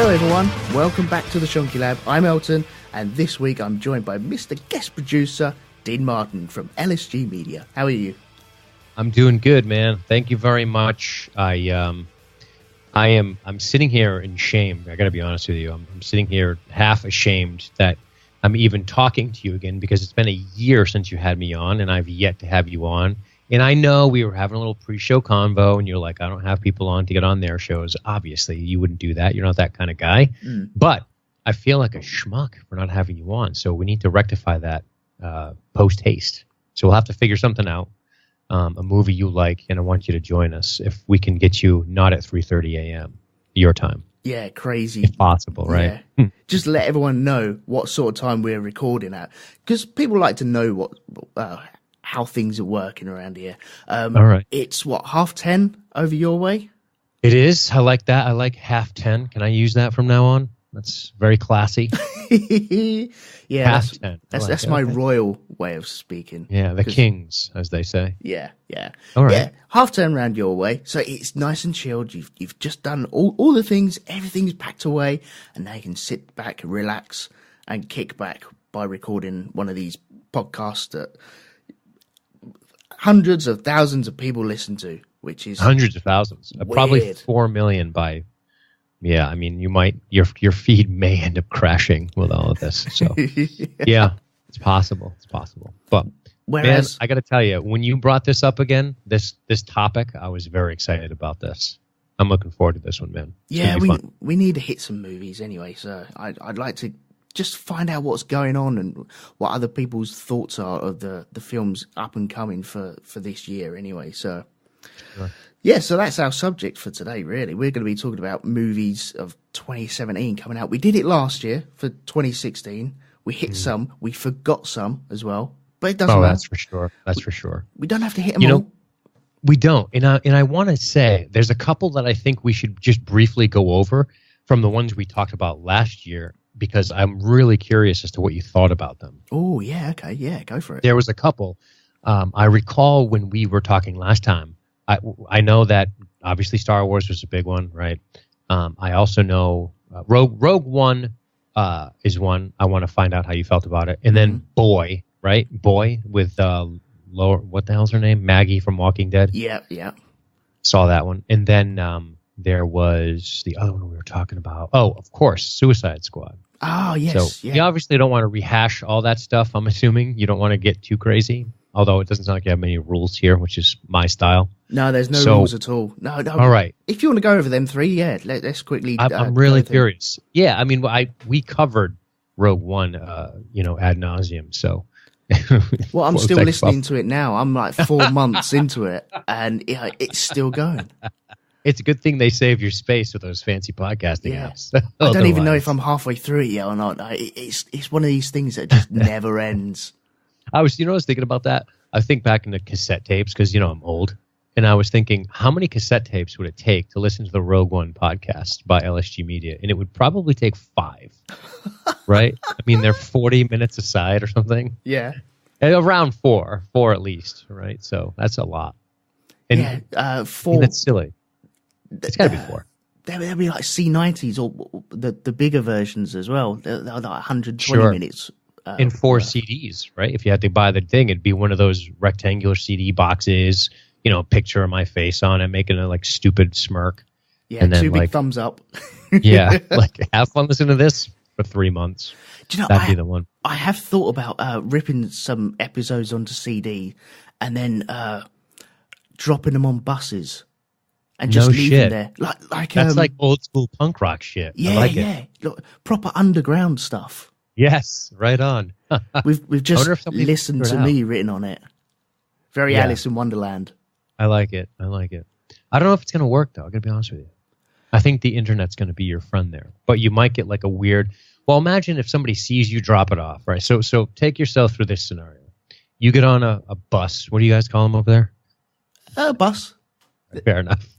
Hello everyone, welcome back to the Shonky Lab. I'm Elton, and this week I'm joined by Mr. Guest Producer, Dean Martin from LSG Media. How are you? I'm doing good, man. Thank you very much. I'm sitting here in shame. I got to be honest with you. I'm sitting here half ashamed that I'm even talking to you again because it's been a year since you had me on, and I've yet to have you on. And I know we were having a little pre-show convo, and you're like, I don't have people on to get on their shows. Obviously, you wouldn't do that. You're not that kind of guy. But I feel like a schmuck for not having you on. So we need to rectify that post-haste. So we'll have to figure something out, a movie you like, and I want you to join us if we can get you not at 3:30 a.m. your time. Yeah, crazy. If possible, right? Yeah. Just let everyone know what sort of time we're recording at. Because people like to know what how things are working around here. All right. It's, 10:30 over your way? It is. I like that. I like 10:30. Can I use that from now on? That's very classy. Yeah, 10:30. That's my royal way of speaking. Yeah, the kings, as they say. Yeah. All right. Yeah, 10:30 round your way. So it's nice and chilled. You've just done all the things. Everything's packed away, and now you can sit back, relax, and kick back by recording one of these podcasts that hundreds of thousands of people listen to, which is hundreds of thousands. Probably 4 million by. Yeah, I mean, your feed may end up crashing with all of this. So, yeah, it's possible. It's possible. But man, I got to tell you, when you brought this up again, this topic, I was very excited about this. I'm looking forward to this one, man. Yeah, we need to hit some movies anyway. So I'd like to just find out what's going on and what other people's thoughts are of the films up and coming for this year anyway. So. Sure. Yeah, so that's our subject for today, really. We're going to be talking about movies of 2017 coming out. We did it last year for 2016. We hit some. We forgot some as well. But it doesn't matter. That's for sure. That's for sure. We don't have to hit them all. We don't. And I want to say there's a couple that I think we should just briefly go over from the ones we talked about last year because I'm really curious as to what you thought about them. Oh, yeah. Okay. Yeah, go for it. There was a couple. I recall when we were talking last time, I know that obviously Star Wars was a big one, right? I also know Rogue One is one. I want to find out how you felt about it. And then Boy, right? Boy with what the hell's her name? Maggie from Walking Dead. Yeah. Saw that one. And then there was the other one we were talking about. Oh, of course, Suicide Squad. Oh, yes. So you obviously don't want to rehash all that stuff, I'm assuming. You don't want to get too crazy. Although it doesn't sound like you have many rules here, which is my style. No, there's no rules at all. No. All right. If you want to go over them three, yeah, let's quickly. I'm really curious. Yeah, I mean, we covered Rogue One, ad nauseum. So. Well, I'm still listening to it now. I'm like 4 months into it, and it's still going. It's a good thing they save your space with those fancy podcasting apps. I don't even know if I'm halfway through it yet or not. It's one of these things that just never ends. I was thinking about that. I think back in the cassette tapes because, I'm old. And I was thinking, how many cassette tapes would it take to listen to the Rogue One podcast by LSG Media? And it would probably take 5, right? I mean, they're 40 minutes aside or something. Yeah. And around 4 at least, right? So that's a lot. And 4. And that's silly. It's got to be 4. There'll be like C90s or the bigger versions as well. They're like 120 minutes. In 4 CDs, right? If you had to buy the thing, it'd be one of those rectangular CD boxes, a picture of my face on it, making a like stupid smirk. Yeah, and then 2 big thumbs up. Yeah, like have fun listening to this for 3 months. Do you know, that'd be the one. I have thought about ripping some episodes onto CD and then dropping them on buses and just leaving them there. Like that's like old school punk rock shit. Yeah, I like it. Look, proper underground stuff. Yes, right on. We've just listened to me written on it. Very Alice in Wonderland. I like it. I don't know if it's going to work, though. I'm going to be honest with you. I think the internet's going to be your friend there. But you might get like a weird... Well, imagine if somebody sees you drop it off, right? So take yourself through this scenario. You get on a bus. What do you guys call them over there? A bus. Fair enough.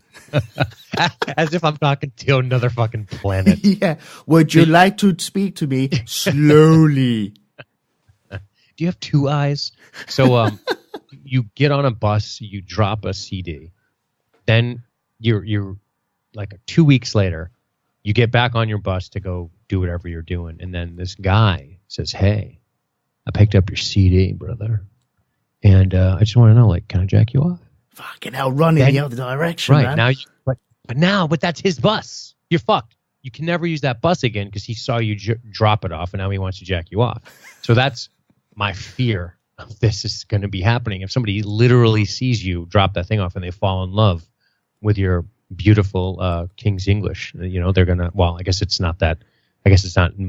As if I'm talking to another fucking planet. Yeah. Would you like to speak to me slowly? Do you have 2 eyes? So you get on a bus, you drop a CD. Then you're like 2 weeks later, You get back on your bus to go do whatever you're doing, and then this guy says, "Hey, I picked up your CD, brother, and I just want to know, like, can I jack you off?" Fucking hell, run in the other direction, right, man. Now, but that's his bus. You're fucked. You can never use that bus again because he saw you drop it off, and now he wants to jack you off. So that's my fear of this is going to be happening. If somebody literally sees you drop that thing off and they fall in love with your beautiful King's English, they're going to, well, I guess it's not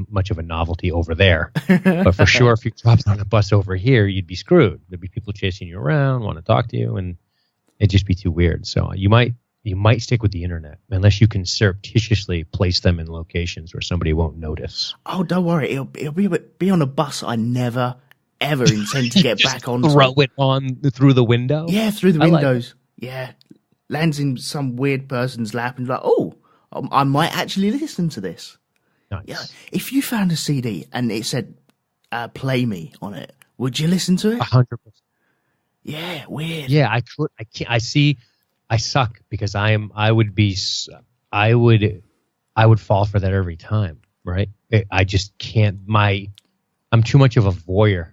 much of a novelty over there. But for sure, if you dropped on a bus over here, you'd be screwed. There'd be people chasing you around, want to talk to you, and it'd just be too weird. So you might stick with the internet unless you can surreptitiously place them in locations where somebody won't notice. Oh, don't worry. It'll be on a bus I never, ever intend to get back on. Throw it on through the window? Yeah, through the windows. Yeah. Lands in some weird person's lap and like, oh, I might actually listen to this. Nice. Yeah. If you found a CD and it said, play me on it, would you listen to it? 100%. Yeah, weird. Yeah, I could. I can't. I see. I suck because I would fall for that every time, right? I just can't. I'm too much of a voyeur.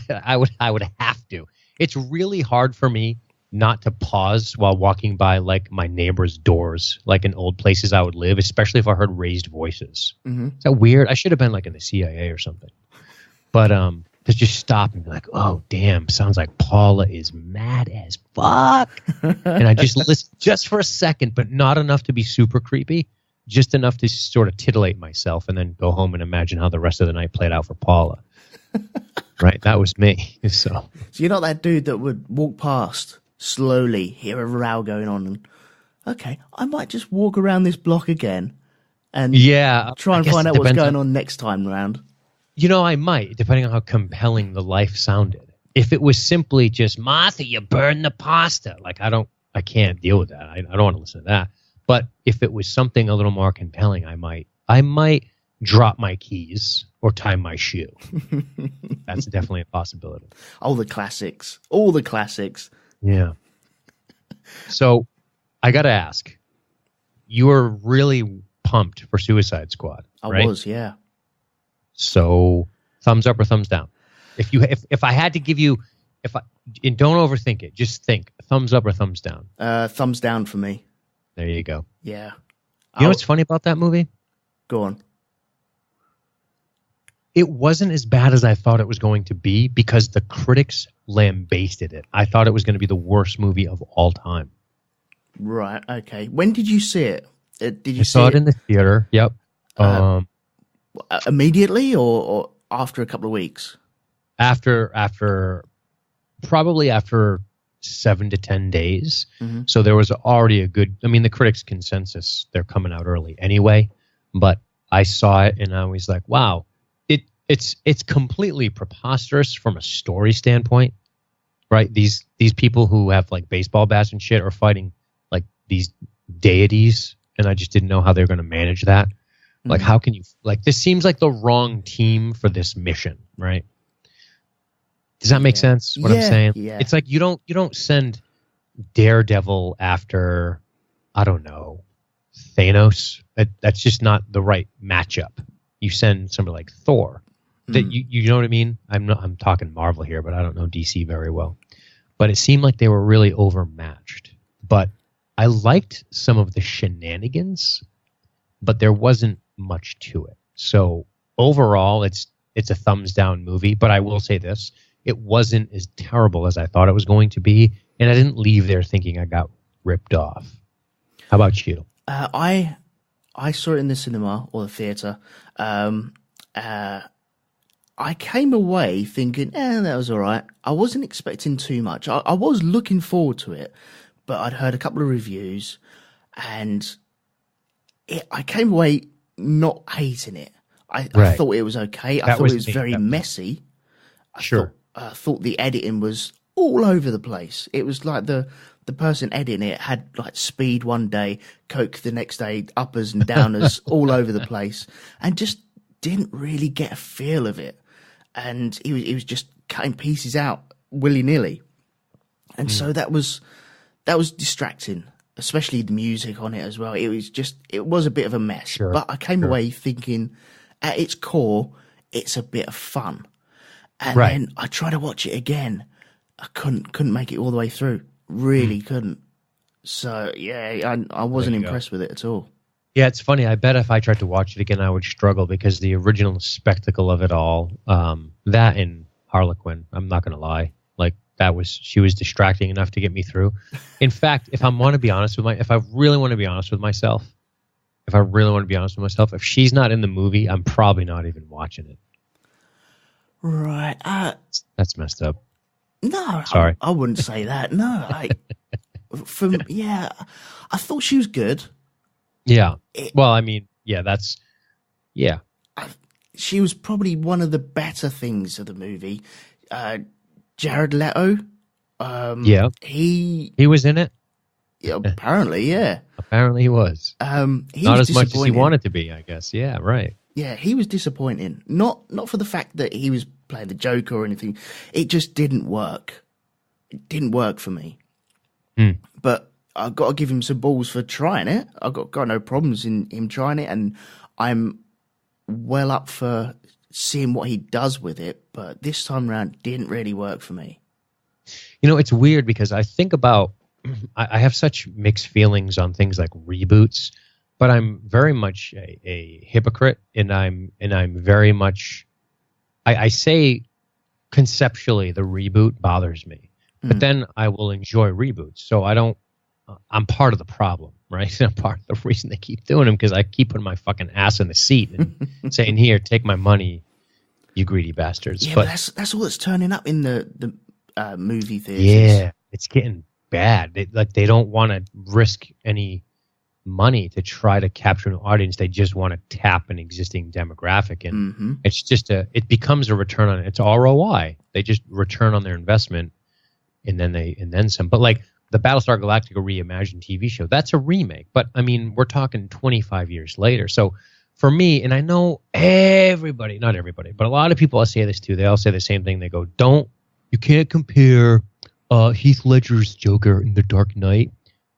I would have to. It's really hard for me not to pause while walking by like my neighbor's doors, like in old places I would live, especially if I heard raised voices. Mm-hmm. Is that weird? I should have been like in the CIA or something. But to just stop and be like, oh, damn, sounds like Paula is mad as fuck. And I just listen just for a second, but not enough to be super creepy, just enough to sort of titillate myself and then go home and imagine how the rest of the night played out for Paula. Right? That was me. So you're not that dude that would walk past slowly, hear a row going on, and, okay, I might just walk around this block again and try and find out what's going on next time round. I might, depending on how compelling the life sounded. If it was simply just, Martha, you burned the pasta. Like, I can't deal with that. I don't want to listen to that. But if it was something a little more compelling, I might drop my keys or tie my shoe. That's definitely a possibility. All the classics. All the classics. Yeah. So I got to ask, you were really pumped for Suicide Squad, right? I was, yeah. So, thumbs up or thumbs down? If I had to give you, and don't overthink it, just think thumbs up or thumbs down. Thumbs down for me. There you go. Yeah. You know what's funny about that movie? Go on. It wasn't as bad as I thought it was going to be because the critics lambasted it. I thought it was going to be the worst movie of all time. Right. Okay. When did you see it? Did you I saw it in the theater? Yep. Immediately or after a couple of weeks? Probably after 7 to 10 days. Mm-hmm. So there was already the critics' consensus, they're coming out early anyway. But I saw it and I was like, wow, it's completely preposterous from a story standpoint, right? These people who have like baseball bats and shit are fighting like these deities, and I just didn't know how they were going to manage that. Like, how can you, like, this seems like the wrong team for this mission, right? Does that make sense, what I'm saying? Yeah. It's like you don't send Daredevil after, I don't know, Thanos. That's just not the right matchup. You send somebody like Thor. That you know what I mean? I'm talking Marvel here, but I don't know DC very well. But it seemed like they were really overmatched. But I liked some of the shenanigans, but there wasn't much to it. So overall, it's a thumbs down movie. But I will say this: it wasn't as terrible as I thought it was going to be, and I didn't leave there thinking I got ripped off. How about you? I saw it in the cinema or the theater. I came away thinking, that was all right. I wasn't expecting too much. I was looking forward to it, but I'd heard a couple of reviews, and I came away not hating it. I thought it was okay. I thought it was very messy. I thought the editing was all over the place. It was like the person editing it had like speed one day, coke the next day, uppers and downers all over the place, and just didn't really get a feel of it. And he was just cutting pieces out willy-nilly. And so that was distracting. especially the music on it as well. It was a bit of a mess. Sure. But I came away thinking, at its core, it's a bit of fun. And then I tried to watch it again. I couldn't make it all the way through. Really couldn't. So yeah, I wasn't impressed with it at all. Yeah, it's funny. I bet if I tried to watch it again, I would struggle because the original spectacle of it all, that and Harlequin, I'm not going to lie, like she was distracting enough to get me through. In fact, if I really want to be honest with myself, if she's not in the movie, I'm probably not even watching it. Right. That's messed up. No, sorry. I wouldn't say that. No, I thought she was good. Yeah. She was probably one of the better things of the movie. Jared Leto. He was in it. Yeah, apparently, yeah. Apparently he was. He not was as much as he wanted to be, I guess. Yeah, right. Yeah, he was disappointing. Not for the fact that he was playing the Joker or anything. It just didn't work. It didn't work for me. But I've got to give him some balls for trying it. I've got no problems in him trying it, and I'm well up for seeing what he does with it. But this time around, didn't really work for me. You know, it's weird because I think about, I have such mixed feelings on things like reboots, but I'm very much a hypocrite, and I'm very much, I say conceptually the reboot bothers me, but then I will enjoy reboots. So I'm part of the problem, right? I'm part of the reason they keep doing them, because I keep putting my fucking ass in the seat and saying, here, take my money, you greedy bastards. Yeah, but that's all that's turning up in the movie theaters. Yeah, it's getting bad. They don't want to risk any money to try to capture an audience. They just want to tap an existing demographic, and it's just it becomes a return on it's ROI. They just return on their investment, and then some. But like the Battlestar Galactica reimagined TV show, that's a remake. But I mean, we're talking 25 years later. So for me, and I know everybody, not everybody, but a lot of people I say this to, they all say the same thing. They go, you can't compare Heath Ledger's Joker in The Dark Knight.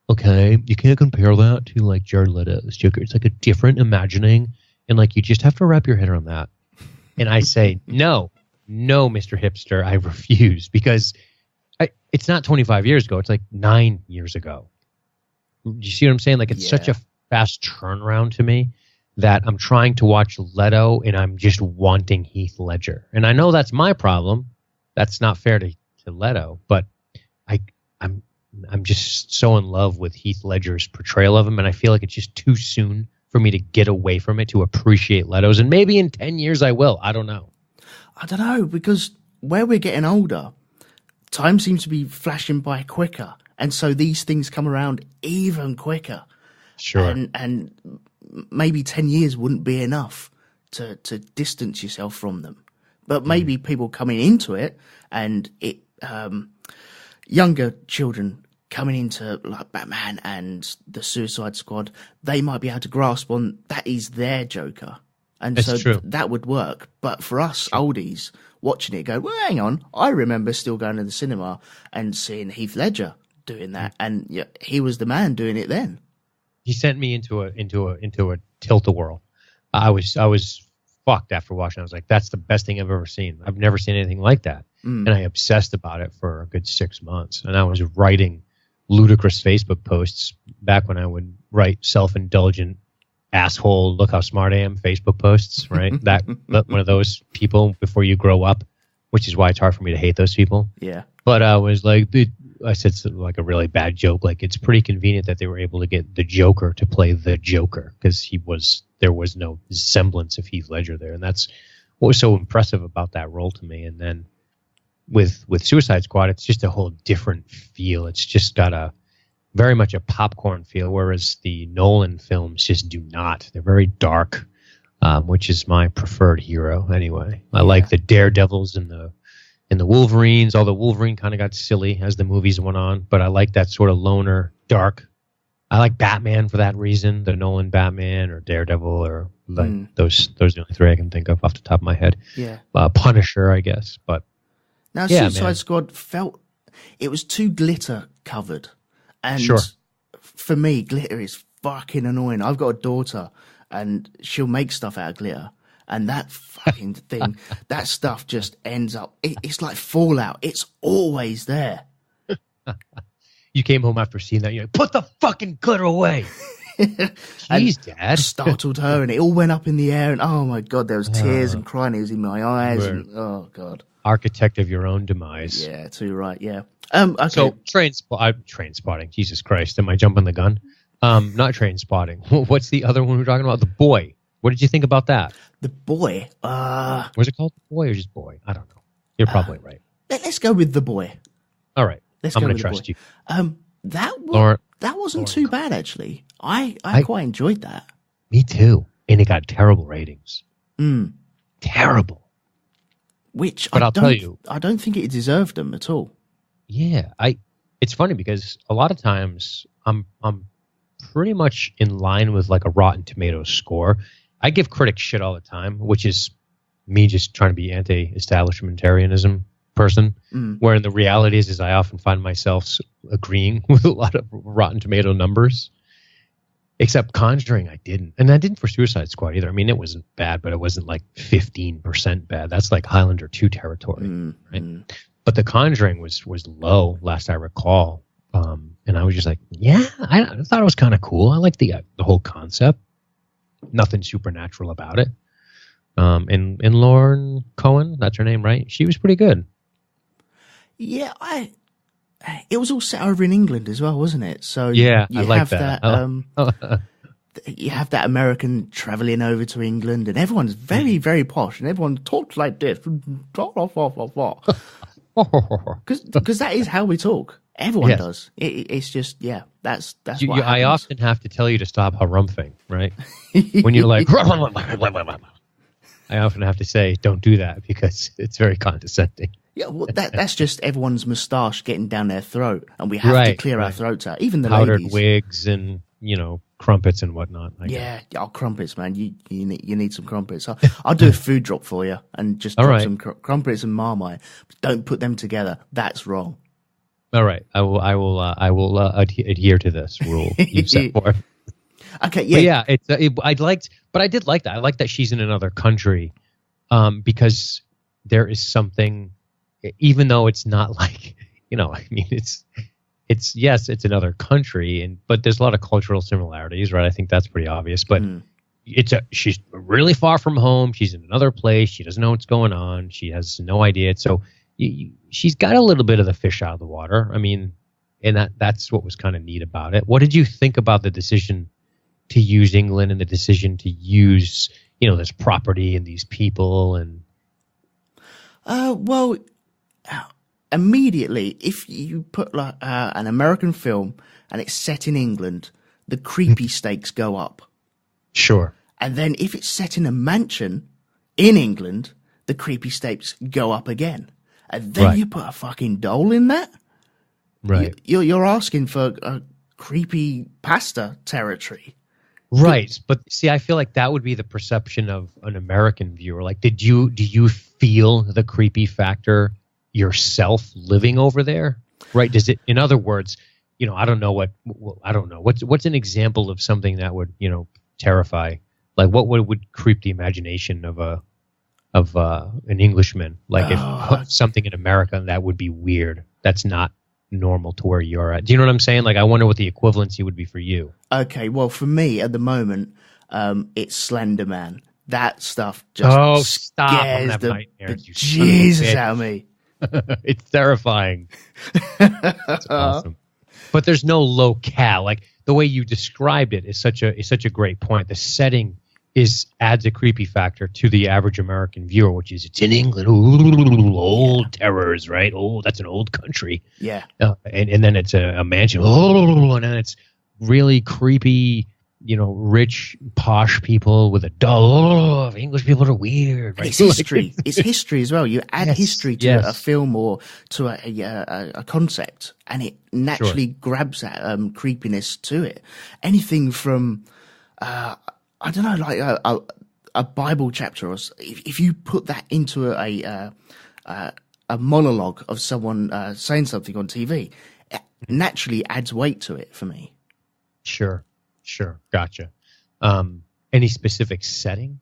Okay, you can't compare that to like Jared Leto's Joker. It's like a different imagining, and like you just have to wrap your head around that. And I say, no, Mr. Hipster, I refuse, because it's not 25 years ago. It's like 9 years ago. Do you see what I'm saying? Like it's such a fast turnaround to me that I'm trying to watch Leto and I'm just wanting Heath Ledger. And I know that's my problem. That's not fair to Leto, but I'm just so in love with Heath Ledger's portrayal of him, and I feel like it's just too soon for me to get away from it to appreciate Leto's. And maybe in 10 years I will. I don't know. Because where we're getting older, time seems to be flashing by quicker, and so these things come around even quicker. Sure. And maybe 10 years wouldn't be enough to distance yourself from them. But maybe people coming into it, and it younger children coming into like Batman and the Suicide Squad, they might be able to grasp on that is their Joker. And it's so that would work. But for us oldies watching it, go, well, hang on, I remember still going to the cinema and seeing Heath Ledger doing that, and he was the man doing it then. He sent me into a tilt-a-whirl. I was fucked after watching. I was like, that's the best thing I've ever seen. I've never seen anything like that. And I obsessed about it for a good 6 months. And I was writing ludicrous Facebook posts back when I would write self-indulgent asshole, look how smart I am Facebook posts, right? that one of those people before you grow up, which is why it's hard for me to hate those people. Yeah. But I was like, I said like a really bad joke. Like, it's pretty convenient that they were able to get the Joker to play the Joker, because there was no semblance of Heath Ledger there. And that's what was so impressive about that role to me. And then with Suicide Squad, it's just a whole different feel. It's just got very much a popcorn feel, whereas the Nolan films just do not. They're very dark, which is my preferred hero anyway. I like the Daredevils and the Wolverines, although Wolverine kind of got silly as the movies went on, but I like that sort of loner, dark. I like Batman for that reason, the Nolan Batman or Daredevil, or like those are the only three I can think of off the top of my head. Yeah. Punisher, I guess, but now, Suicide Squad felt it was too glitter covered, and for me, glitter is fucking annoying. I've got a daughter, and she'll make stuff out of glitter, and that fucking thing, that stuff just ends up. It's like Fallout. It's always there. You came home after seeing that. You're like, put the fucking glitter away. Jeez, Dad. Startled her, and it all went up in the air, and oh my God, there was tears and crying. It was in my eyes, and oh God. Architect of your own demise. Yeah, too right. Yeah. Okay. So train spotting. Jesus Christ, am I jumping the gun? Not train spotting. What's the other one we're talking about? The Boy. What did you think about that? The Boy. Was it called The Boy or just Boy? I don't know. You're probably right. Let's go with The Boy. All right. Let's I'm go going with to trust you. That wasn't too bad, actually. I quite enjoyed that. Me too. And it got terrible ratings. Terrible. Which I'll tell you, I don't think it deserved them at all. Yeah, it's funny because a lot of times I'm pretty much in line with like a Rotten Tomatoes score. I give critics shit all the time, which is me just trying to be anti-establishmentarianism person. Wherein the reality is I often find myself agreeing with a lot of Rotten Tomato numbers. Except Conjuring, I didn't. And I didn't for Suicide Squad either. I mean, it wasn't bad, but it wasn't like 15% bad. That's like Highlander 2 territory, right? But The Conjuring was low, last I recall. And I was just like, yeah, I thought it was kind of cool. I like the whole concept. Nothing supernatural about it. And Lauren Cohen, that's her name, right? She was pretty good. Yeah, it was all set over in England as well, wasn't it? So yeah, you I like have that. You have that American traveling over to England, and everyone's very, very posh, and everyone talks like this, because that is how we talk. Everyone does. It's just that's what happens. I often have to tell you to stop harumphing, right? When you're like, I often have to say, don't do that because it's very condescending. Yeah, well, that's just everyone's moustache getting down their throat, and we have to clear our throats out. Even the powdered ladies. Wigs and crumpets and whatnot. Crumpets, man. You need some crumpets. I'll do a food drop for you and just drop some crumpets and Marmite. But don't put them together. That's wrong. All right, I will adhere to this rule you've set forth. Okay, yeah, but I did like that. I like that she's in another country, because there is something. Even though it's not like, I mean, it's another country, but there's a lot of cultural similarities, right? I think that's pretty obvious. But she's really far from home. She's in another place. She doesn't know what's going on. She has no idea. So she's got a little bit of the fish out of the water. I mean, and that's what was kind of neat about it. What did you think about the decision to use England and the decision to use, this property and these people and? Well. Immediately, if you put like an American film and it's set in England, the creepy stakes go up. Sure. And then if it's set in a mansion in England, the creepy stakes go up again. And then you put a fucking doll in that. Right. You're asking for a creepy pasta territory. Right. But see, I feel like that would be the perception of an American viewer. Like, do you feel the creepy factor yourself living over there? Right. Does it, in other words, I don't know what's an example of something that would, terrify, like what would creep the imagination of an Englishman? Like if something in America that would be weird. That's not normal to where you're at. Do you know what I'm saying? Like, I wonder what the equivalency would be for you. Okay. Well, for me at the moment, it's Slender Man. That stuff just scares the Jesus out of me. It's terrifying. That's awesome. But there's no locale. Like the way you described it is such a great point. The setting adds a creepy factor to the average American viewer, which is it's in England. Ooh, old terrors, right? Oh, that's an old country. Yeah. And then it's a mansion. Oh, and then it's really creepy, rich, posh people with a doll. Oh, English people are weird. Right? It's history. It's history as well. You add history to a film or to a concept, and it naturally grabs that creepiness to it. Anything from, I don't know, like a Bible chapter, or if you put that into a monologue of someone saying something on TV, it naturally adds weight to it for me. Sure. Gotcha. Any specific setting?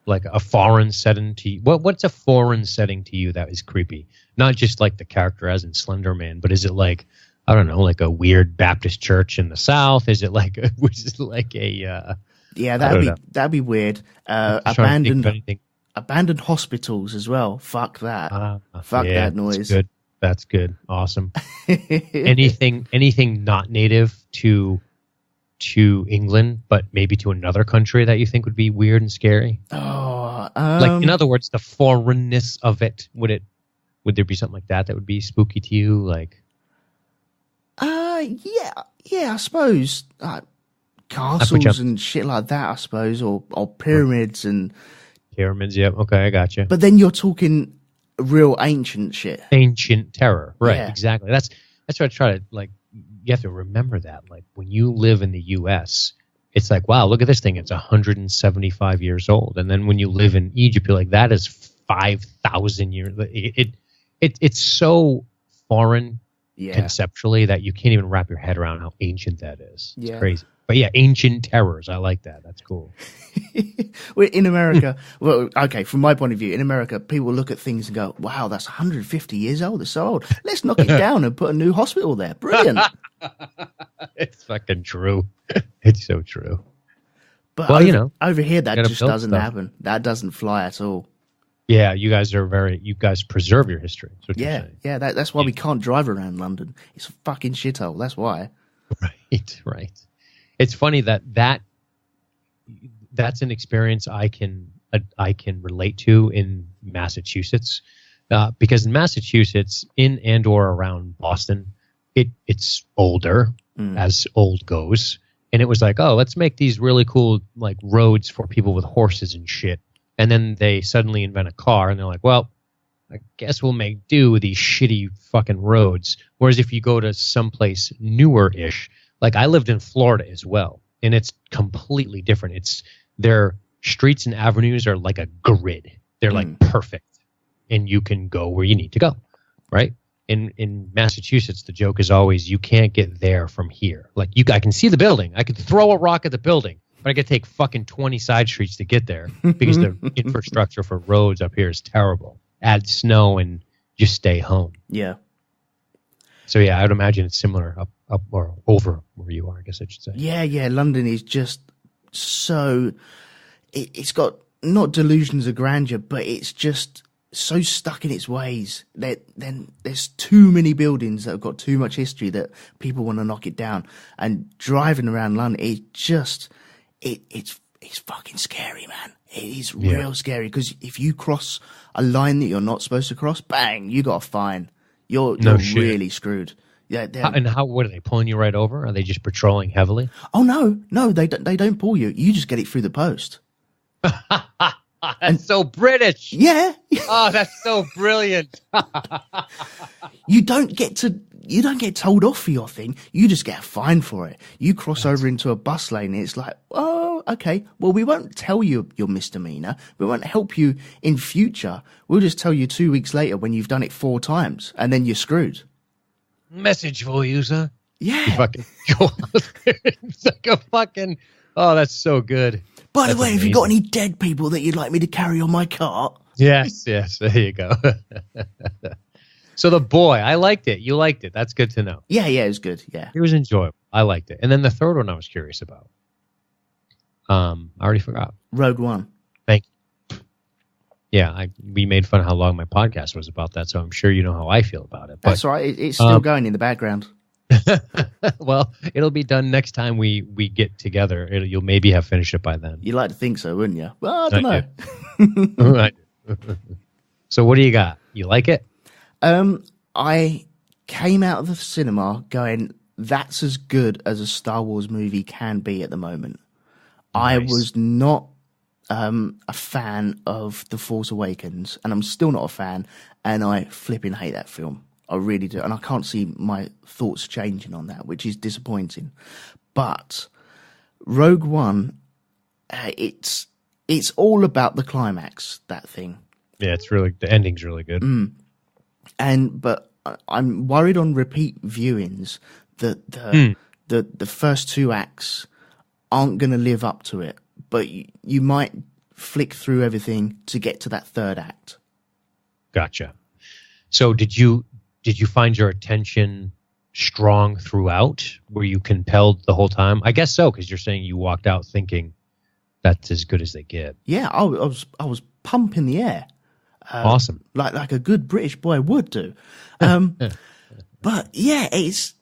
Like a foreign setting to you? What's a foreign setting to you that is creepy? Not just like the character as in Slender Man, but is it like, I don't know, like a weird Baptist church in the South? Is it like Yeah, that'd be weird. Abandoned hospitals as well. Fuck that. Fuck that noise. That's good. Awesome. Anything not native to England, but maybe to another country that you think would be weird and scary? Like in other words, the foreignness of it. Would there be something like that would be spooky to you? Like, yeah, I suppose castles and shit like that. I suppose, or pyramids and pyramids. Yeah, okay, I got you. But then you're talking real ancient shit. Ancient terror, right? Yeah. Exactly. That's what I try to like. You have to remember that, like when you live in the U.S., it's like, wow, look at this thing. It's 175 years old. And then when you live in Egypt, you're like, that is 5,000 years. It's so foreign conceptually that you can't even wrap your head around how ancient that is. It's crazy. But yeah, ancient terrors. I like that. That's cool. In America, well, okay, from my point of view, in America, people look at things and go, wow, that's 150 years old. It's so old. Let's knock it down and put a new hospital there. Brilliant. It's fucking true. It's so true. But over here, that just doesn't happen. That doesn't fly at all. Yeah, you guys preserve your history. Yeah, that's why we can't drive around London. It's a fucking shithole. That's why. Right. It's funny that's an experience I can relate to in Massachusetts, because in Massachusetts, in and or around Boston, it's older as old goes, and it was like, oh, let's make these really cool like roads for people with horses and shit, and then they suddenly invent a car, and they're like, well, I guess we'll make do with these shitty fucking roads. Whereas if you go to someplace newer-ish, like I lived in Florida as well, and it's completely different. It's their streets and avenues are like a grid. They're like perfect, and you can go where you need to go, right? In Massachusetts, the joke is always you can't get there from here. Like I can see the building, I could throw a rock at the building, but I could take fucking 20 side streets to get there because the infrastructure for roads up here is terrible. Add snow and just stay home. Yeah. So yeah, I would imagine it's similar up or over where you are, I guess I should say. Yeah. London is just so... It's got not delusions of grandeur, but it's just so stuck in its ways that then there's too many buildings that have got too much history that people want to knock it down. And driving around London, it's fucking scary, man. It is real scary, because if you cross a line that you're not supposed to cross, bang, you got a fine. You're really screwed. Yeah. What are they pulling you right over? Are they just patrolling heavily? Oh no, they don't pull you. You just get it through the post. That's so British. Yeah. Oh, that's so brilliant. You don't get told off for your thing. You just get a fine for it. You cross over into a bus lane, and it's like, oh, okay. Well, we won't tell you your misdemeanor. We won't help you in future. We'll just tell you 2 weeks later when you've done it 4 times, and then you're screwed. Message for you, sir. Yeah. You fucking go out there. It's like a fucking... Oh, that's so good. By the way, have you got any dead people that you'd like me to carry on my cart? Yes. There you go. So The Boy, I liked it. You liked it. That's good to know. Yeah, it was good. Yeah. It was enjoyable. I liked it. And then the third one I was curious about. I already forgot. Rogue One. Thank you. Yeah, we made fun of how long my podcast was about that, so I'm sure you know how I feel about it. But, that's right. It's still going in the background. Well, it'll be done next time we get together. You'll maybe have finished it by then. You'd like to think so, wouldn't you? Well, I don't know. So what do you got? You like it? I came out of the cinema going, that's as good as a Star Wars movie can be at the moment. Nice. I was not a fan of The Force Awakens, and I'm still not a fan, and I flipping hate that film. I really do, and I can't see my thoughts changing on that, which is disappointing. But Rogue One, it's all about the climax, that thing. Yeah, the ending's really good. But I'm worried on repeat viewings that the first two acts aren't going to live up to it, but you might flick through everything to get to that third act. Gotcha. So did you find your attention strong throughout? Were you compelled the whole time? I guess so, because you're saying you walked out thinking that's as good as they get. Yeah, I was pumping the air. Awesome. Like a good British boy would do. But yeah, it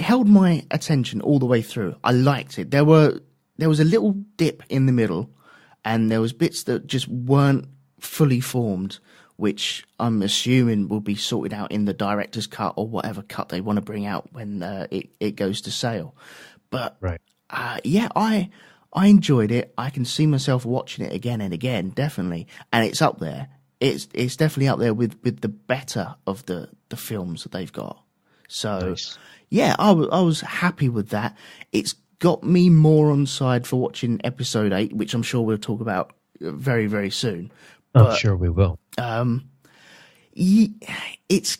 held my attention all the way through. I liked it. There was a little dip in the middle, and there was bits that just weren't fully formed, which I'm assuming will be sorted out in the director's cut or whatever cut they want to bring out when it goes to sale. But right. Yeah, I enjoyed it. I can see myself watching it again and again, definitely. And it's up there. It's definitely up there with the better of the films that they've got. So, nice. Yeah, I was happy with that. It's got me more on side for watching episode 8, which I'm sure we'll talk about very, very soon. I'm sure we will. It's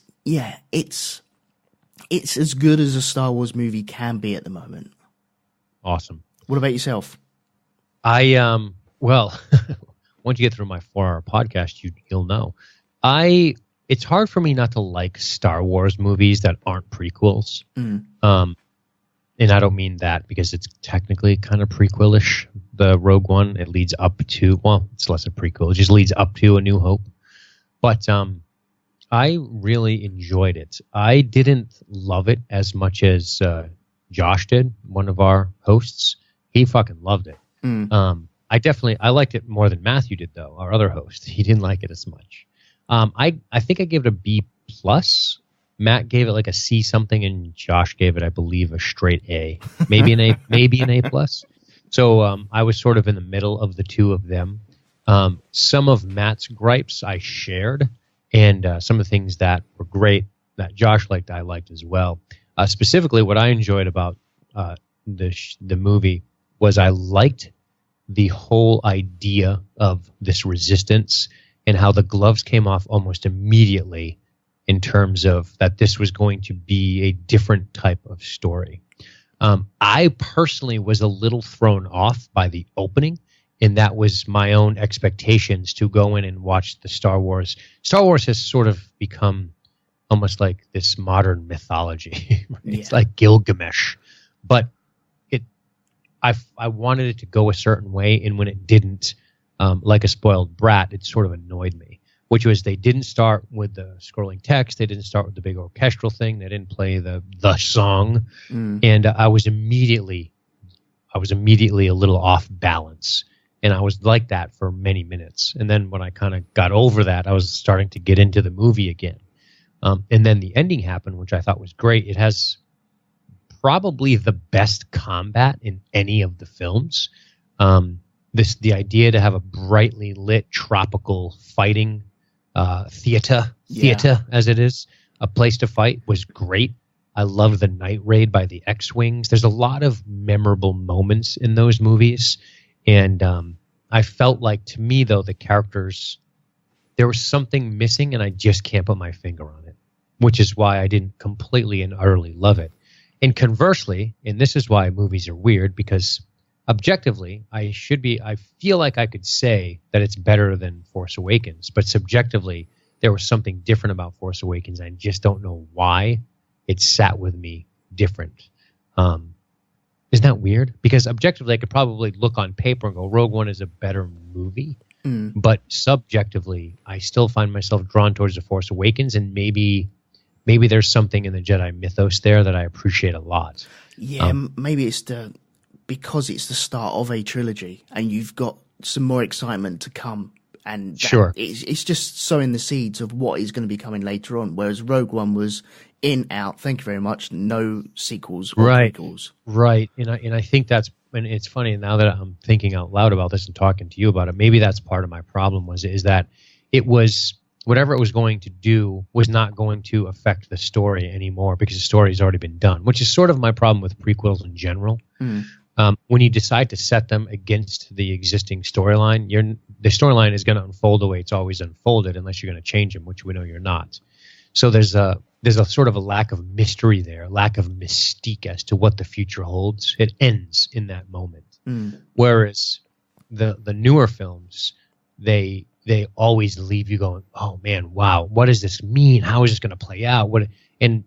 as good as a Star Wars movie can be at the moment. Awesome. What about yourself? Well, once you get through my 4-hour podcast, you'll know. It's hard for me not to like Star Wars movies that aren't prequels. And I don't mean that because it's technically kind of prequelish. The Rogue One, it leads up to, well, it's less a prequel. It just leads up to A New Hope. But I really enjoyed it. I didn't love it as much as Josh did, one of our hosts. He fucking loved it. I liked it more than Matthew did, though, our other host. He didn't like it as much. I think I gave it a B+. Matt gave it like a C something, and Josh gave it, I believe, a straight A, maybe an A+. So I was sort of in the middle of the two of them. Some of Matt's gripes I shared, and some of the things that were great that Josh liked, I liked as well. Specifically, what I enjoyed about the movie was I liked the whole idea of this resistance and how the gloves came off almost immediately in terms of that this was going to be a different type of story. I personally was a little thrown off by the opening, and that was my own expectations to go in and watch the Star Wars. Star Wars has sort of become almost like this modern mythology. It's like Gilgamesh. But I wanted it to go a certain way, and when it didn't, like a spoiled brat, it sort of annoyed me. Which was they didn't start with the scrolling text, they didn't start with the big orchestral thing, they didn't play the song, and I was immediately a little off balance, and I was like that for many minutes. And then when I kind of got over that, I was starting to get into the movie again, and then the ending happened, which I thought was great. It has probably the best combat in any of the films. The idea to have a brightly lit tropical fighting theater as it is, a place to fight, was great. I loved the night raid by the X-Wings. There's a lot of memorable moments in those movies, and I felt like, to me, though, the characters, there was something missing, and I just can't put my finger on it, which is why I didn't completely and utterly love it. And conversely, and this is why movies are weird, because objectively, I feel like I could say that it's better than Force Awakens, but subjectively, there was something different about Force Awakens. I just don't know why it sat with me different. Isn't that weird? Because objectively, I could probably look on paper and go, Rogue One is a better movie. But subjectively, I still find myself drawn towards The Force Awakens, and maybe there's something in the Jedi mythos there that I appreciate a lot. Yeah, maybe it's because it's the start of a trilogy and you've got some more excitement to come, and sure, it's just sowing the seeds of what is going to be coming later on, whereas Rogue One was in, out, thank you very much, no sequels or prequels. Right. And I think that's, and it's funny now that I'm thinking out loud about this and talking to you about it, maybe that's part of my problem is that it was, whatever it was going to do was not going to affect the story anymore, because the story has already been done, which is sort of my problem with prequels in general. When you decide to set them against the existing storyline, the storyline is going to unfold the way it's always unfolded, unless you're going to change them, which we know you're not. So there's there's a sort of a lack of mystery there, lack of mystique as to what the future holds. It ends in that moment. Whereas the newer films, they always leave you going, oh man, wow, what does this mean? How is this going to play out? And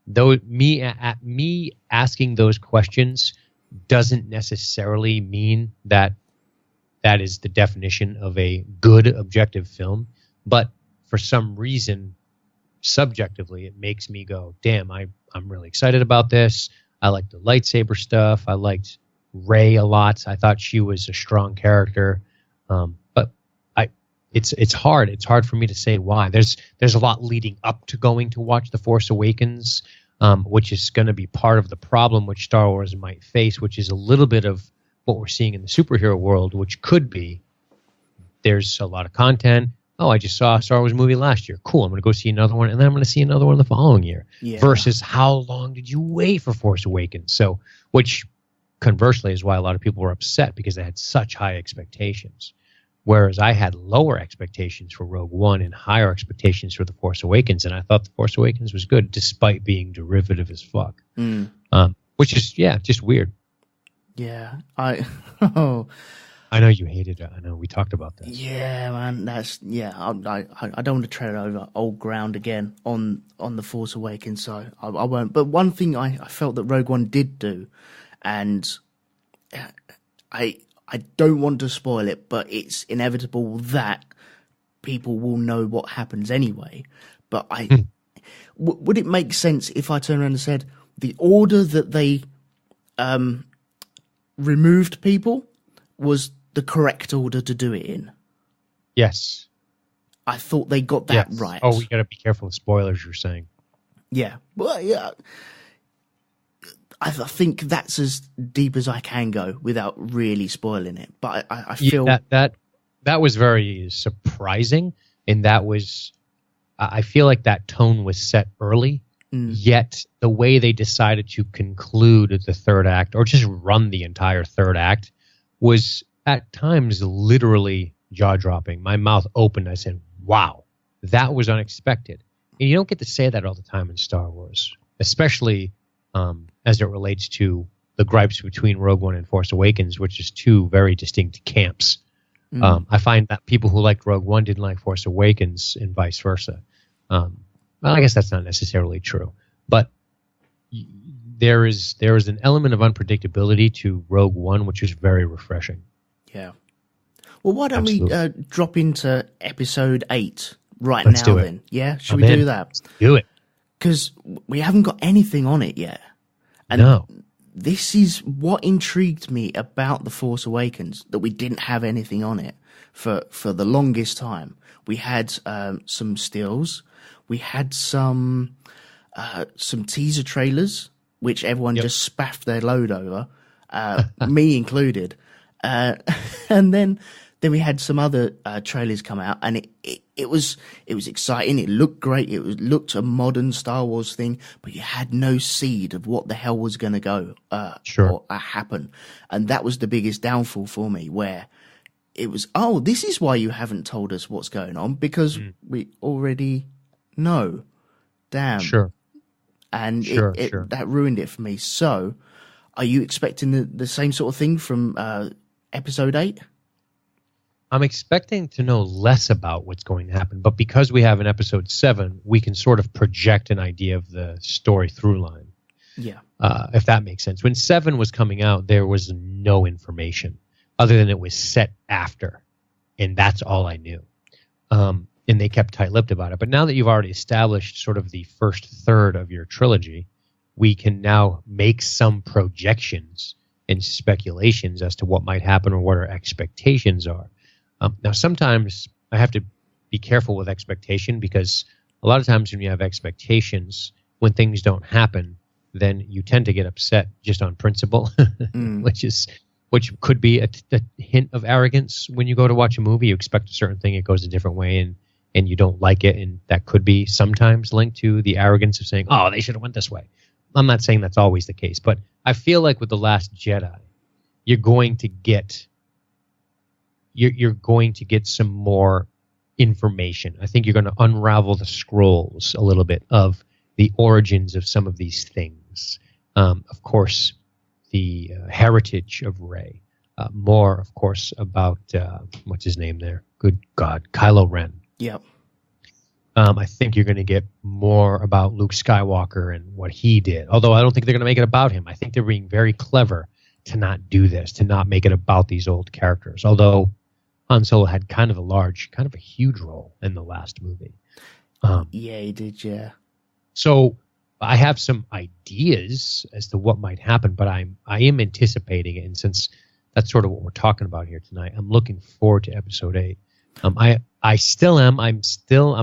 though me asking those questions doesn't necessarily mean that is the definition of a good objective film, but for some reason, subjectively, it makes me go, damn, I'm really excited about this. I like the lightsaber stuff. I liked Rey a lot. I thought she was a strong character. But it's hard. It's hard for me to say why. There's a lot leading up to going to watch The Force Awakens, which is going to be part of the problem which Star Wars might face, which is a little bit of what we're seeing in the superhero world, which could be there's a lot of content. Oh, I just saw a Star Wars movie last year. Cool, I'm going to go see another one, and then I'm going to see another one the following year. Yeah. Versus how long did you wait for Force Awakens? So, which conversely is why a lot of people were upset because they had such high expectations. Whereas I had lower expectations for Rogue One and higher expectations for The Force Awakens, and I thought The Force Awakens was good despite being derivative as fuck. Which is, just weird. Yeah, I know you hated it. I know we talked about that. Yeah, man, I don't want to tread over old ground again on The Force Awakens, so I won't. But one thing I felt that Rogue One did do, and I don't want to spoil it, but it's inevitable that people will know what happens anyway. But would it make sense if I turned around and said the order that they removed people was the correct order to do it in? Yes. I thought they got that right. Oh, we got to be careful with spoilers, you're saying. Yeah. Well, yeah. I think that's as deep as I can go without really spoiling it. But I feel... That was very surprising, and that was... I feel like that tone was set early, yet the way they decided to conclude the third act, or just run the entire third act, was at times literally jaw-dropping. My mouth opened. I said, wow, that was unexpected. And you don't get to say that all the time in Star Wars, especially as it relates to the gripes between Rogue One and Force Awakens, which is two very distinct camps. I find that people who liked Rogue One didn't like Force Awakens and vice versa. Well, I guess that's not necessarily true, but there is an element of unpredictability to Rogue One, which is very refreshing. Yeah. Well, why don't we drop into episode 8 Let's now then? Yeah, should we do that? Let's do it. Because we haven't got anything on it yet. And no. This is what intrigued me about The Force Awakens, that we didn't have anything on it for the longest time. We had some stills. We had some teaser trailers, which everyone just spaffed their load over, me included. And then we had some other trailers come out, and it was exciting. It looked great. It looked a modern Star Wars thing, but you had no seed of what the hell was going to go or happen. And that was the biggest downfall for me, where it was, oh, this is why you haven't told us what's going on, because we already know. Damn. Sure. And that ruined it for me. So, are you expecting the same sort of thing from episode 8? I'm expecting to know less about what's going to happen, but because we have an episode 7, we can sort of project an idea of the story through line. Yeah. If that makes sense. When 7 was coming out, there was no information other than it was set after, and that's all I knew. And they kept tight-lipped about it. But now that you've already established sort of the first third of your trilogy, we can now make some projections and speculations as to what might happen or what our expectations are. Now, sometimes I have to be careful with expectation, because a lot of times when you have expectations, when things don't happen, then you tend to get upset just on principle, which could be a hint of arrogance. When you go to watch a movie, you expect a certain thing, it goes a different way, and you don't like it, and that could be sometimes linked to the arrogance of saying, oh, they should have went this way. I'm not saying that's always the case, but I feel like with The Last Jedi, you're going to get some more information. I think you're going to unravel the scrolls a little bit of the origins of some of these things. Of course, the heritage of Rey. More, of course, about what's his name there? Good God, Kylo Ren. Yep. I think you're going to get more about Luke Skywalker and what he did. Although I don't think they're going to make it about him. I think they're being very clever to not do this, to not make it about these old characters. Although Han Solo had kind of a huge role in the last movie. Yeah, he did, yeah. So I have some ideas as to what might happen, but I am anticipating it. And since that's sort of what we're talking about here tonight, I'm looking forward to episode 8. I still am. I'm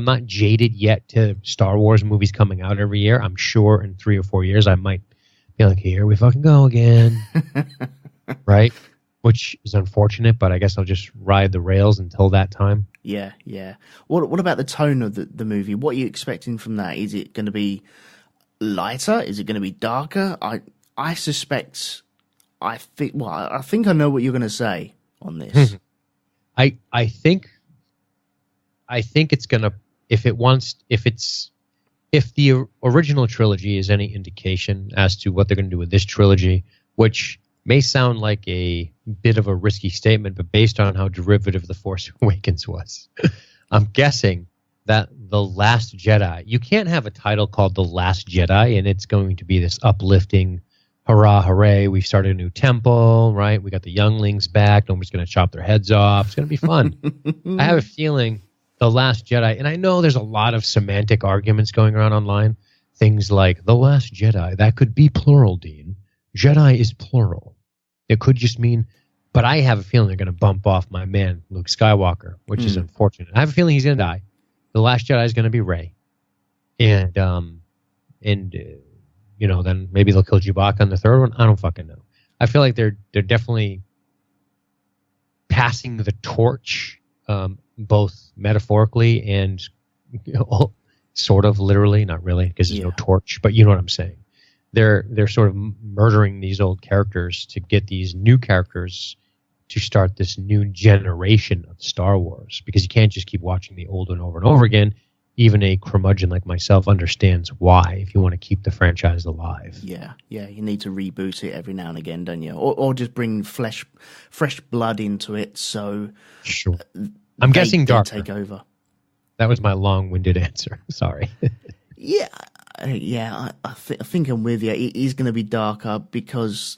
not jaded yet to Star Wars movies coming out every year. I'm sure in 3 or 4 years I might be like, here we fucking go again. Right? Which is unfortunate, but I guess I'll just ride the rails until that time. Yeah, yeah. What about the tone of the movie? What are you expecting from that? Is it going to be lighter? Is it going to be darker? I suspect. I think I know what you're going to say on this. I think it's going to, if the original trilogy is any indication as to what they're going to do with this trilogy, which may sound like a bit of a risky statement, but based on how derivative The Force Awakens was, I'm guessing that The Last Jedi, you can't have a title called The Last Jedi and it's going to be this uplifting, hurrah, hooray, we've started a new temple, right? We got the younglings back. Nobody's going to chop their heads off. It's going to be fun. I have a feeling The Last Jedi, and I know there's a lot of semantic arguments going around online. Things like The Last Jedi, that could be plural, Dean. Jedi is plural. It could just mean, but I have a feeling they're going to bump off my man, Luke Skywalker, which is unfortunate. I have a feeling he's going to die. The Last Jedi is going to be Rey. And then maybe they'll kill Chewbacca on the third one. I don't fucking know. I feel like they're definitely passing the torch, both metaphorically and sort of literally, not really, because there's no torch, but you know what I'm saying. They're sort of murdering these old characters to get these new characters to start this new generation of Star Wars, because you can't just keep watching the old one over and over again. Even a curmudgeon like myself understands why, if you want to keep the franchise alive. Yeah, you need to reboot it every now and again, don't you? Or just bring fresh blood into it, so sure. I'm guessing darker. Take over. That was my long-winded answer. Sorry. Yeah, I think I'm with you. It is going to be darker because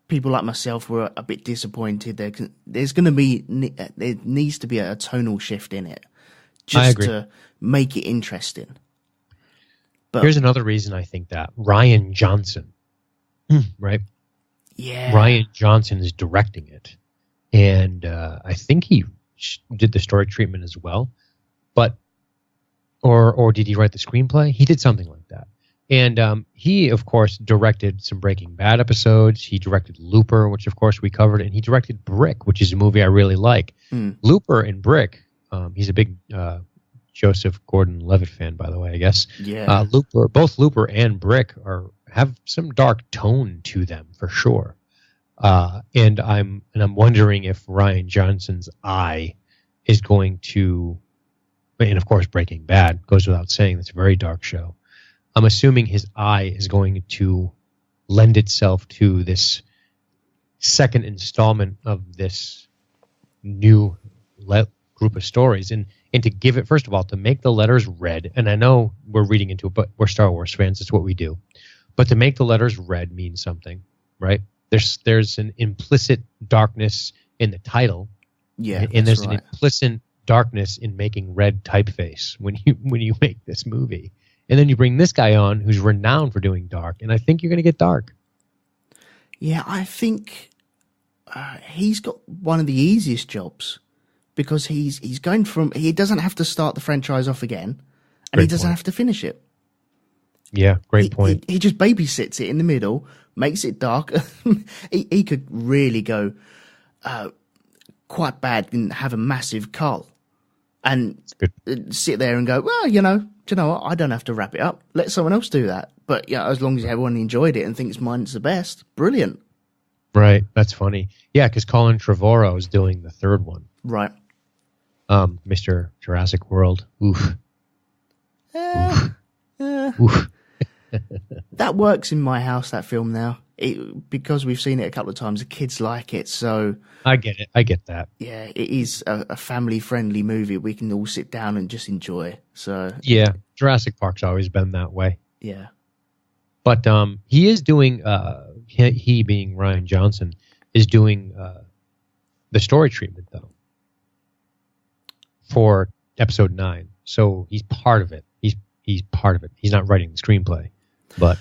people like myself were a bit disappointed. There needs to be a tonal shift in it, just to make it interesting. But here's another reason I think that Rian Johnson, right? Yeah, Rian Johnson is directing it, and I think he did the story treatment as well, but. Or did he write the screenplay? He did something like that. And he, of course, directed some Breaking Bad episodes. He directed Looper, which, of course, we covered. And he directed Brick, which is a movie I really like. Looper and Brick, he's a big Joseph Gordon-Levitt fan, by the way, I guess. Yeah. Both Looper and Brick have some dark tone to them, for sure. And I'm wondering if Rian Johnson's eye is going to... And of course, Breaking Bad goes without saying. It's a very dark show. I'm assuming his eye is going to lend itself to this second installment of this new group of stories. And to give it, first of all, to make the letters red. And I know we're reading into it, but we're Star Wars fans. That's what we do. But to make the letters red means something, right? There's an implicit darkness in the title. Yeah, and there's an implicit darkness in making red typeface when you make this movie, and then you bring this guy on who's renowned for doing dark, and I think you're going to get dark. Yeah, I think he's got one of the easiest jobs because he's going from, he doesn't have to start the franchise off again, and he doesn't have to finish it. Yeah, great point. He just babysits it in the middle, makes it dark. he could really go quite bad and have a massive cull. And sit there and go, well, do you know what? I don't have to wrap it up. Let someone else do that. But as long as everyone enjoyed it and thinks mine's the best, brilliant. Right. That's funny. Yeah, because Colin Trevorrow is doing the third one. Right. Mr. Jurassic World. Oof. I Oof. That works in my house, that film now. Because we've seen it a couple of times, the kids like it. So I get it. I get that. yeah, it is a family-friendly movie. We can all sit down and just enjoy. So Yeah, Jurassic Park's always been that way. yeah. But he is doing, he being Ryan Johnson, is doing the story treatment, though, for episode 9. So he's part of it. He's part of it. He's not writing the screenplay. But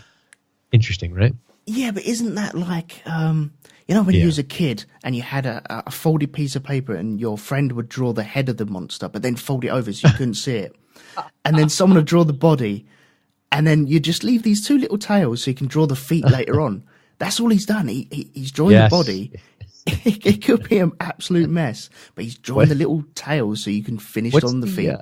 interesting, right? Yeah, but isn't that like, when you was a kid and you had a folded piece of paper and your friend would draw the head of the monster, but then fold it over so you couldn't see it. And then someone would draw the body, and then you just leave these 2 little tails so you can draw the feet later on. That's all he's done. He's drawing the body. It could be an absolute mess, but he's drawing the little tails so you can finish on the feet.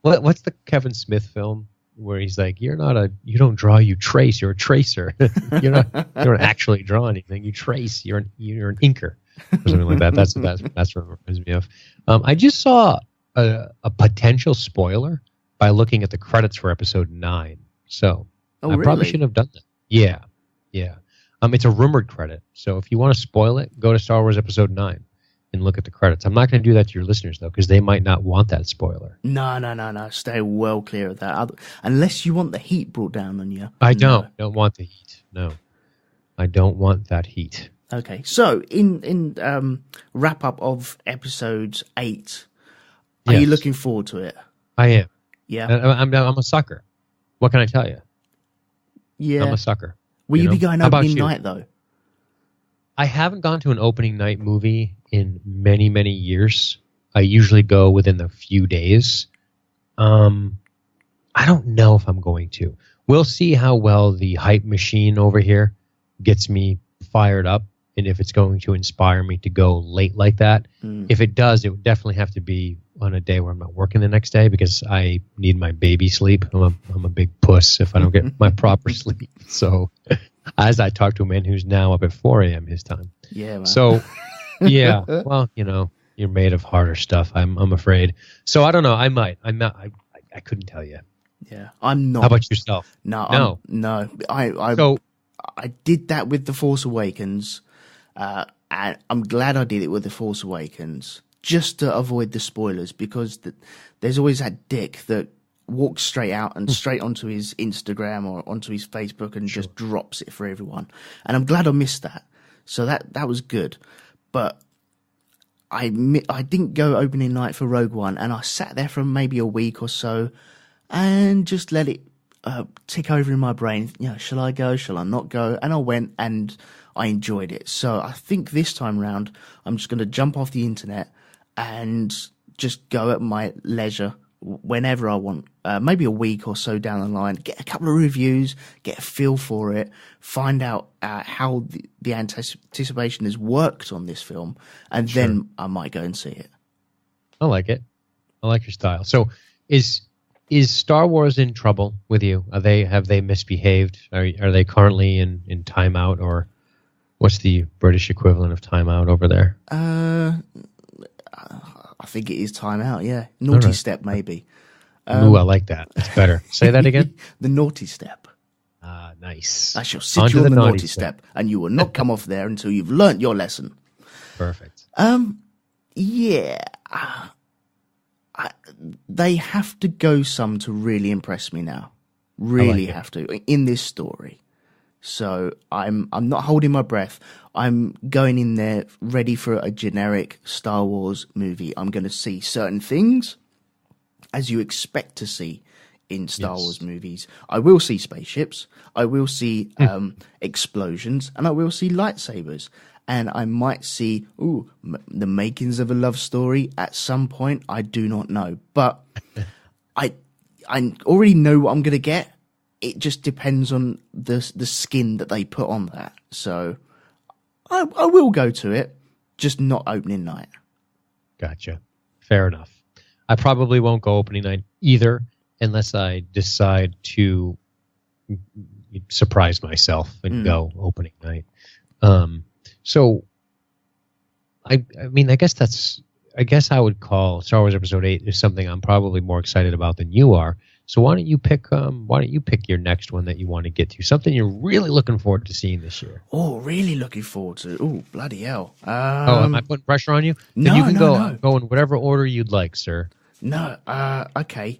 What's the Kevin Smith film where he's like, you don't draw, you trace. You're a tracer. You don't actually draw anything. You trace. You're an inker or something like that. That's what it reminds me of. I just saw a potential spoiler by looking at the credits for episode 9. So I probably shouldn't have done that. Yeah. It's a rumored credit. So if you want to spoil it, go to Star Wars Episode 9 and look at the credits. I'm not going to do that to your listeners, though, because they might not want that spoiler. No. Stay well clear of that. Unless you want the heat brought down on you. I don't want the heat. No. I don't want that heat. Okay. So in wrap-up of Episode 8, are you looking forward to it? I am. Yeah. I'm a sucker. What can I tell you? Yeah. I'm a sucker. Will you be going opening night, though? I haven't gone to an opening night movie in many, many years. I usually go within a few days. I don't know if I'm going to. We'll see how well the hype machine over here gets me fired up and if it's going to inspire me to go late like that. If it does, it would definitely have to be on a day where I'm not working the next day because I need my baby sleep. I'm a big puss if I don't get my proper sleep. So as I talk to a man who's now up at 4 a.m. his time. Yeah, man. So, yeah, well, you're made of harder stuff, I'm afraid. So I don't know. I might. I'm not. I couldn't tell you. Yeah, I'm not. How about yourself? No. I did that with The Force Awakens. And I'm glad I did it with The Force Awakens just to avoid the spoilers because there's always that dick that walks straight out and straight onto his Instagram or onto his Facebook and just drops it for everyone. And I'm glad I missed that. So that was good. But I didn't go opening night for Rogue One and I sat there for maybe a week or so and just let it tick over in my brain. Shall I go? Shall I not go? And I went and I enjoyed it. So I think this time round, I'm just going to jump off the internet and just go at my leisure whenever I want. Maybe a week or so down the line, get a couple of reviews, get a feel for it, find out how the anticipation has worked on this film, and then I might go and see it. I like it. I like your style. So is Star Wars in trouble with you? Have they misbehaved? Are they currently in timeout, or what's the British equivalent of timeout over there? I think it is timeout. Yeah, naughty step maybe. Ooh, I like that. It's better. Say that again. The naughty step. Nice. I shall sit you on the naughty step, and you will not come off there until you've learnt your lesson. Perfect. Yeah. They have to go some to really impress me now. Really have to in this story. So I'm not holding my breath. I'm going in there ready for a generic Star Wars movie. I'm going to see certain things as you expect to see in Star Wars movies. I will see spaceships. I will see explosions, and I will see lightsabers. And I might see the makings of a love story at some point. I do not know, but I already know what I'm going to get. It just depends on the skin that they put on that. So I will go to it, just not opening night. Gotcha. Fair enough. I probably won't go opening night either unless I decide to surprise myself and go opening night. So I mean, I guess I would call Star Wars Episode 8 is something I'm probably more excited about than you are, So why don't you pick your next one that you want to get to? Something you're really looking forward to seeing this year. Oh, really looking forward to. Oh, bloody hell. Am I putting pressure on you? No, then you can no. go in whatever order you'd like, sir. No, okay.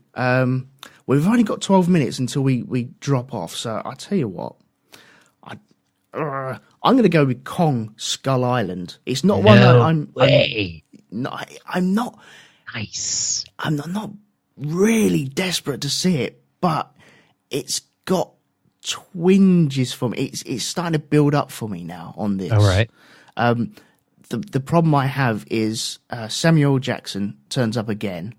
We've only got 12 minutes until we drop off, so I'll tell you what. I'm going to go with Kong Skull Island. It's not one that I'm not nice. I'm not really desperate to see it, but it's got twinges for me. It's starting to build up for me now on this. All right. The problem I have is Samuel Jackson turns up again,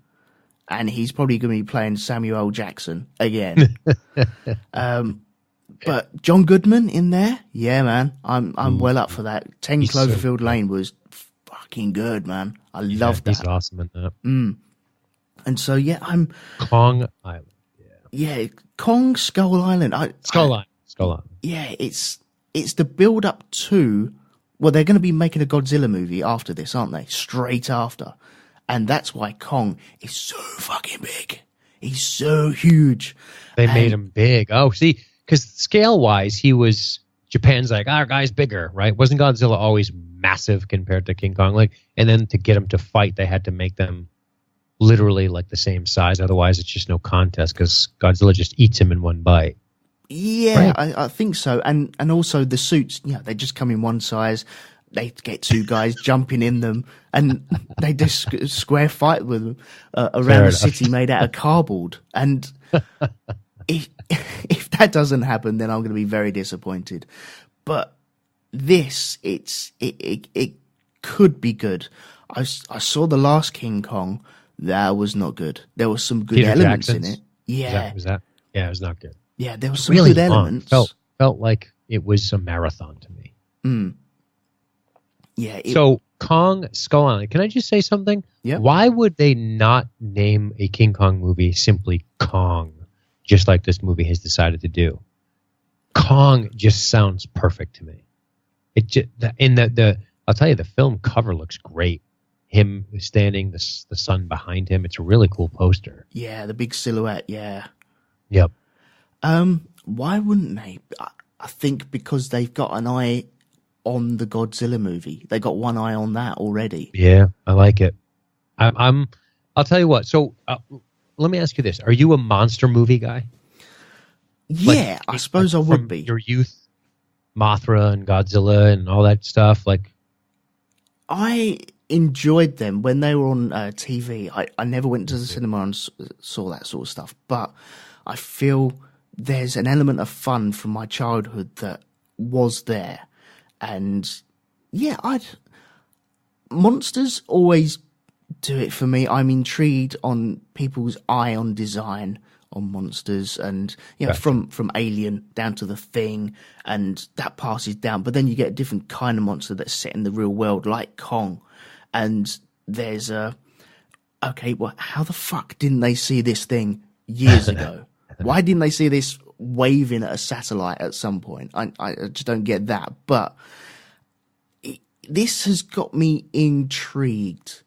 and he's probably going to be playing Samuel Jackson again. But John Goodman in there, yeah, man, I'm well up for that. 10 Cloverfield Lane was fucking good, man. I love that. He's awesome in that. And so I'm Kong Island. Yeah, Kong Skull Island. Skull Island. Yeah, it's the build up to. Well, they're going to be making a Godzilla movie after this, aren't they? Straight after. And that's why Kong is so fucking big. He's so huge. They made him big. Oh, see, because scale-wise, Japan's like, our guy's bigger, right? Wasn't Godzilla always massive compared to King Kong? Like, and then to get him to fight, they had to make them literally like the same size. Otherwise, it's just no contest because Godzilla just eats him in one bite. Yeah, right. I think so. And also the suits, they just come in one size. They get two guys jumping in them, and they just square fight with them around a city made out of cardboard. And if that doesn't happen, then I'm going to be very disappointed. But this, it could be good. I saw the last King Kong. That was not good. There was some good elements in it. Yeah. Was that? Yeah, it was not good. Yeah, there was some really good elements. Felt like it was a marathon to me. Yeah. So Kong Skull Island. Can I just say something? Yeah. Why would they not name a King Kong movie simply Kong, just like this movie has decided to do? Kong just sounds perfect to me. It just, I'll tell you, the film cover looks great. Him standing, the sun behind him. It's a really cool poster. Yeah, the big silhouette. Yeah. Yep. Why wouldn't they? I think because they've got an eye on the Godzilla movie. They got one eye on that already. Yeah, I like it. I'll tell you what. So let me ask you this: are you a monster movie guy? Yeah, I suppose I would be. Your youth, Mothra and Godzilla and all that stuff. Like, I enjoyed them when they were on TV. I never went to the cinema and saw that sort of stuff, but I feel there's an element of fun from my childhood that was there. And yeah, monsters always do it for me. I'm intrigued on people's eye on design on monsters, and from Alien down to The Thing, and that passes down. But then you get a different kind of monster that's set in the real world, like Kong. And there's okay, well, how the fuck didn't they see this thing years ago? Why didn't they see this waving at a satellite at some point? I just don't get that. But this has got me intrigued.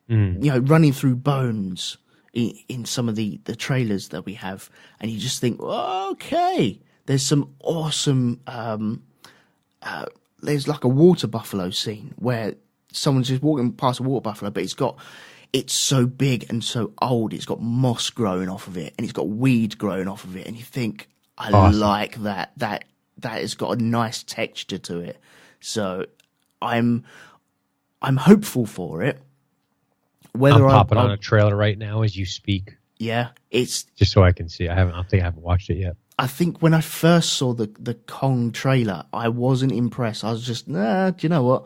Running through bones in some of the trailers that we have, and you just think, okay, there's some awesome. There's like a water buffalo scene where someone's just walking past a water buffalo, but it's so big and so old, it's got moss growing off of it, and it's got weed growing off of it, and you think, awesome. Like that has got a nice texture to it. So I'm hopeful for it. I'm popping on a trailer right now as you speak. Yeah, it's just so I can see. I haven't watched it yet. I think when I first saw the Kong trailer, I wasn't impressed. I was just, do you know what?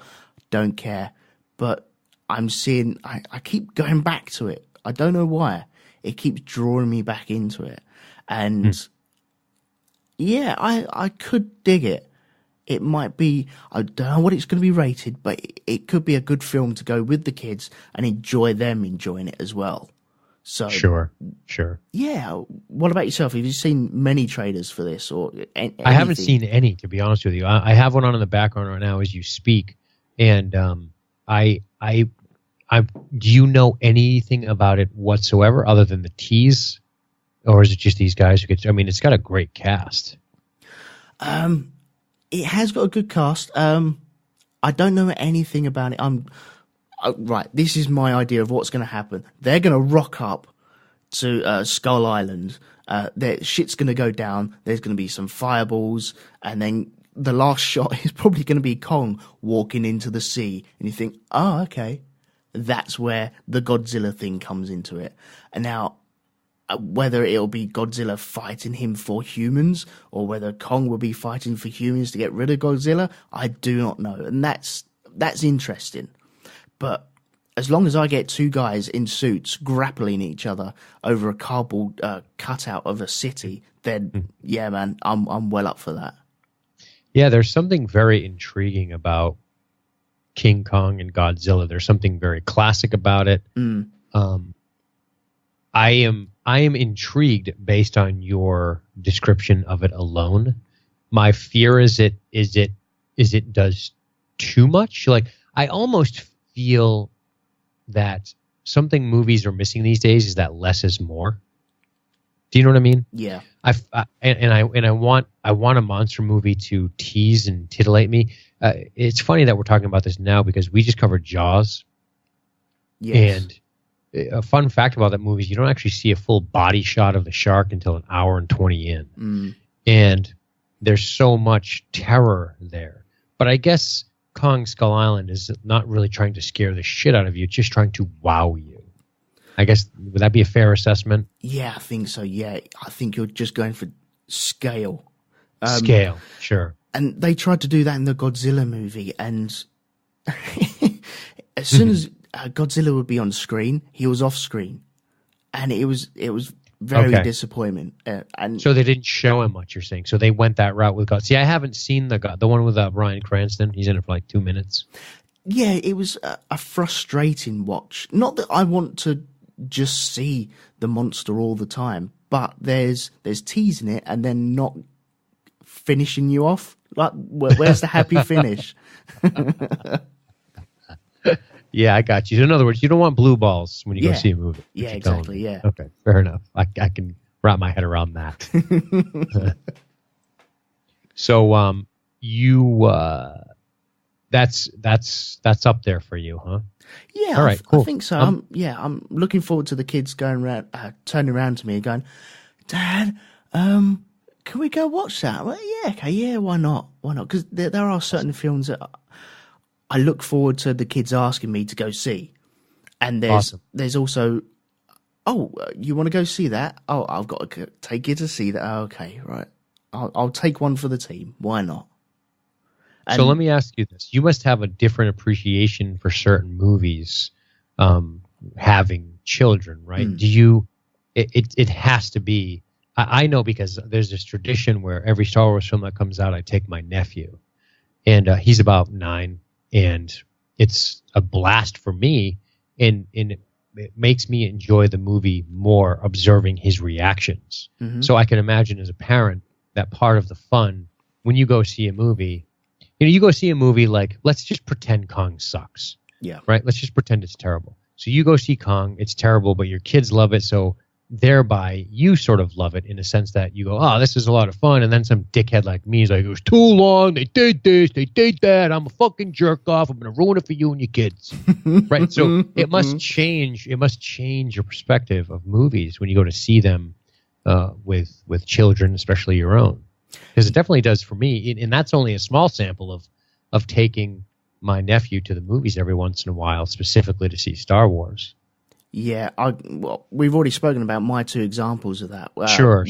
Don't care. But I'm seeing, I keep going back to it. I don't know why. It keeps drawing me back into it. And yeah, I could dig it. It might be, I don't know what it's going to be rated, but it could be a good film to go with the kids and enjoy them enjoying it as well. So Sure. Yeah. What about yourself? Have you seen many trailers for this or anything? I haven't seen any, to be honest with you. I have one on in the background right now as you speak. And do you know anything about it whatsoever other than the tease? or is it just these guys who get? I mean, it's got a great cast. It has got a good cast. I don't know anything about it. Right. This is my idea of what's going to happen. They're going to rock up to Skull Island. Their shit's going to go down. There's going to be some fireballs, and then the last shot is probably going to be Kong walking into the sea, and you think, oh, okay, that's where the Godzilla thing comes into it. And now, whether it'll be Godzilla fighting him for humans, or whether Kong will be fighting for humans to get rid of Godzilla, I do not know, and that's interesting. But as long as I get two guys in suits grappling each other over a cardboard cutout of a city, then yeah, man, I'm well up for that. Yeah, there's something very intriguing about King Kong and Godzilla. There's something very classic about it. I am intrigued based on your description of it alone. My fear is it does too much. Like, I almost feel that something movies are missing these days is that less is more. Do you know what I mean? Yeah. I want a monster movie to tease and titillate me. It's funny that we're talking about this now because we just covered Jaws. Yes. And a fun fact about that movie is you don't actually see a full body shot of the shark until an hour and 20 in. And there's so much terror there. But I guess Kong Skull Island is not really trying to scare the shit out of you. It's just trying to wow you. I guess, would that be a fair assessment? Yeah, I think so, yeah. I think you're just going for scale. Scale, sure. And they tried to do that in the Godzilla movie, and as soon as Godzilla would be on screen, he was off screen. And it was very disappointing. And so they didn't show him much, you're saying. So they went that route with God. See, I haven't seen the one with Bryan Cranston. He's in it for like 2 minutes. Yeah, it was a frustrating watch. Not that I want to just see the monster all the time, but there's teasing it and then not finishing you off. Like, where's the happy finish? Yeah, I got you. So in other words, you don't want blue balls when you go see a movie. Yeah, exactly. Yeah. Okay, fair enough. I can wrap my head around that. So, that's up there for you, huh? Yeah, all right, cool. I think so. I'm looking forward to the kids going around, turning around to me and going, "Dad, can we go watch that?" Well, yeah, okay, yeah, why not? Why not? Because there are certain films that I look forward to the kids asking me to go see, and there's also, oh, you want to go see that? Oh, I've got to take you to see that. Oh, okay, right. I'll take one for the team. Why not? And so let me ask you this. You must have a different appreciation for certain movies having children, right? Do you – it has to be – I know because there's this tradition where every Star Wars film that comes out, I take my nephew. And he's about 9, and it's a blast for me. And it makes me enjoy the movie more observing his reactions. So I can imagine as a parent that part of the fun when you go see a movie – you go see a movie like, let's just pretend Kong sucks. Yeah. Right? Let's just pretend it's terrible. So you go see Kong, it's terrible, but your kids love it. So thereby you sort of love it in the sense that you go, oh, this is a lot of fun. And then some dickhead like me is like, it was too long. They did this. They did that. I'm a fucking jerk off. I'm going to ruin it for you and your kids. Right? So it must change. It must change your perspective of movies when you go to see them with children, especially your own. Because it definitely does for me, and that's only a small sample of taking my nephew to the movies every once in a while, specifically to see Star Wars. Yeah, we've already spoken about my 2 examples of that. Sure.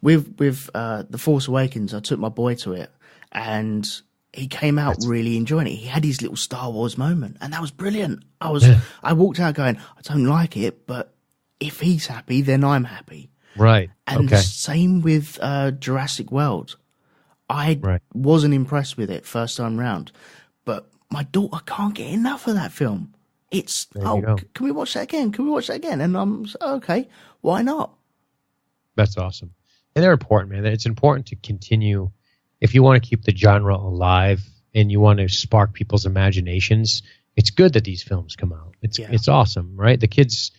With The Force Awakens, I took my boy to it, and he came out really enjoying it. He had his little Star Wars moment, and that was brilliant. I walked out going, I don't like it, but if he's happy, then I'm happy. Right. And same with Jurassic World. I wasn't impressed with it first time round, but my daughter can't get enough of that film. It's, can we watch that again? Can we watch that again? And I'm okay, why not? That's awesome. And they're important, man. It's important to continue. If you want to keep the genre alive and you want to spark people's imaginations, it's good that these films come out. It's awesome, right? The kids...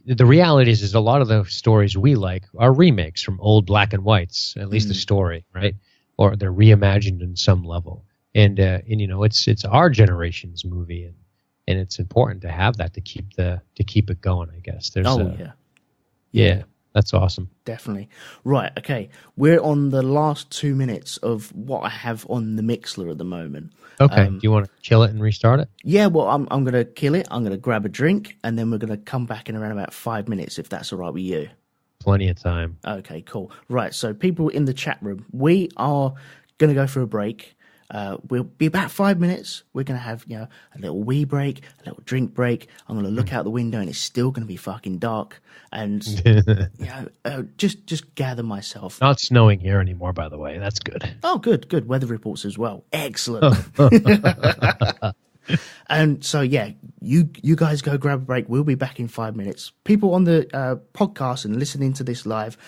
the reality is a lot of the stories we like are remakes from old black and whites, at least the story, right? Or they're reimagined in some level. And you know, it's our generation's movie, and it's important to have that to keep it going, I guess. Yeah, that's awesome. Definitely. Right, okay. We're on the last 2 minutes of what I have on the Mixler at the moment. Okay. Do you want to kill it and restart it? Yeah, well, I'm going to kill it. I'm going to grab a drink, and then we're going to come back in around about 5 minutes, if that's all right with you. Plenty of time. Okay, cool. Right, so people in the chat room, we are going to go for a break. We'll be about 5 minutes. We're going to have, you know, a little wee break, a little drink break. I'm going to look out the window and it's still going to be fucking dark. And, you know, just gather myself. Not snowing here anymore, by the way. That's good. Oh, good. Weather reports as well. Excellent. And so, yeah, you guys go grab a break. We'll be back in 5 minutes. People on the podcast and listening to this live,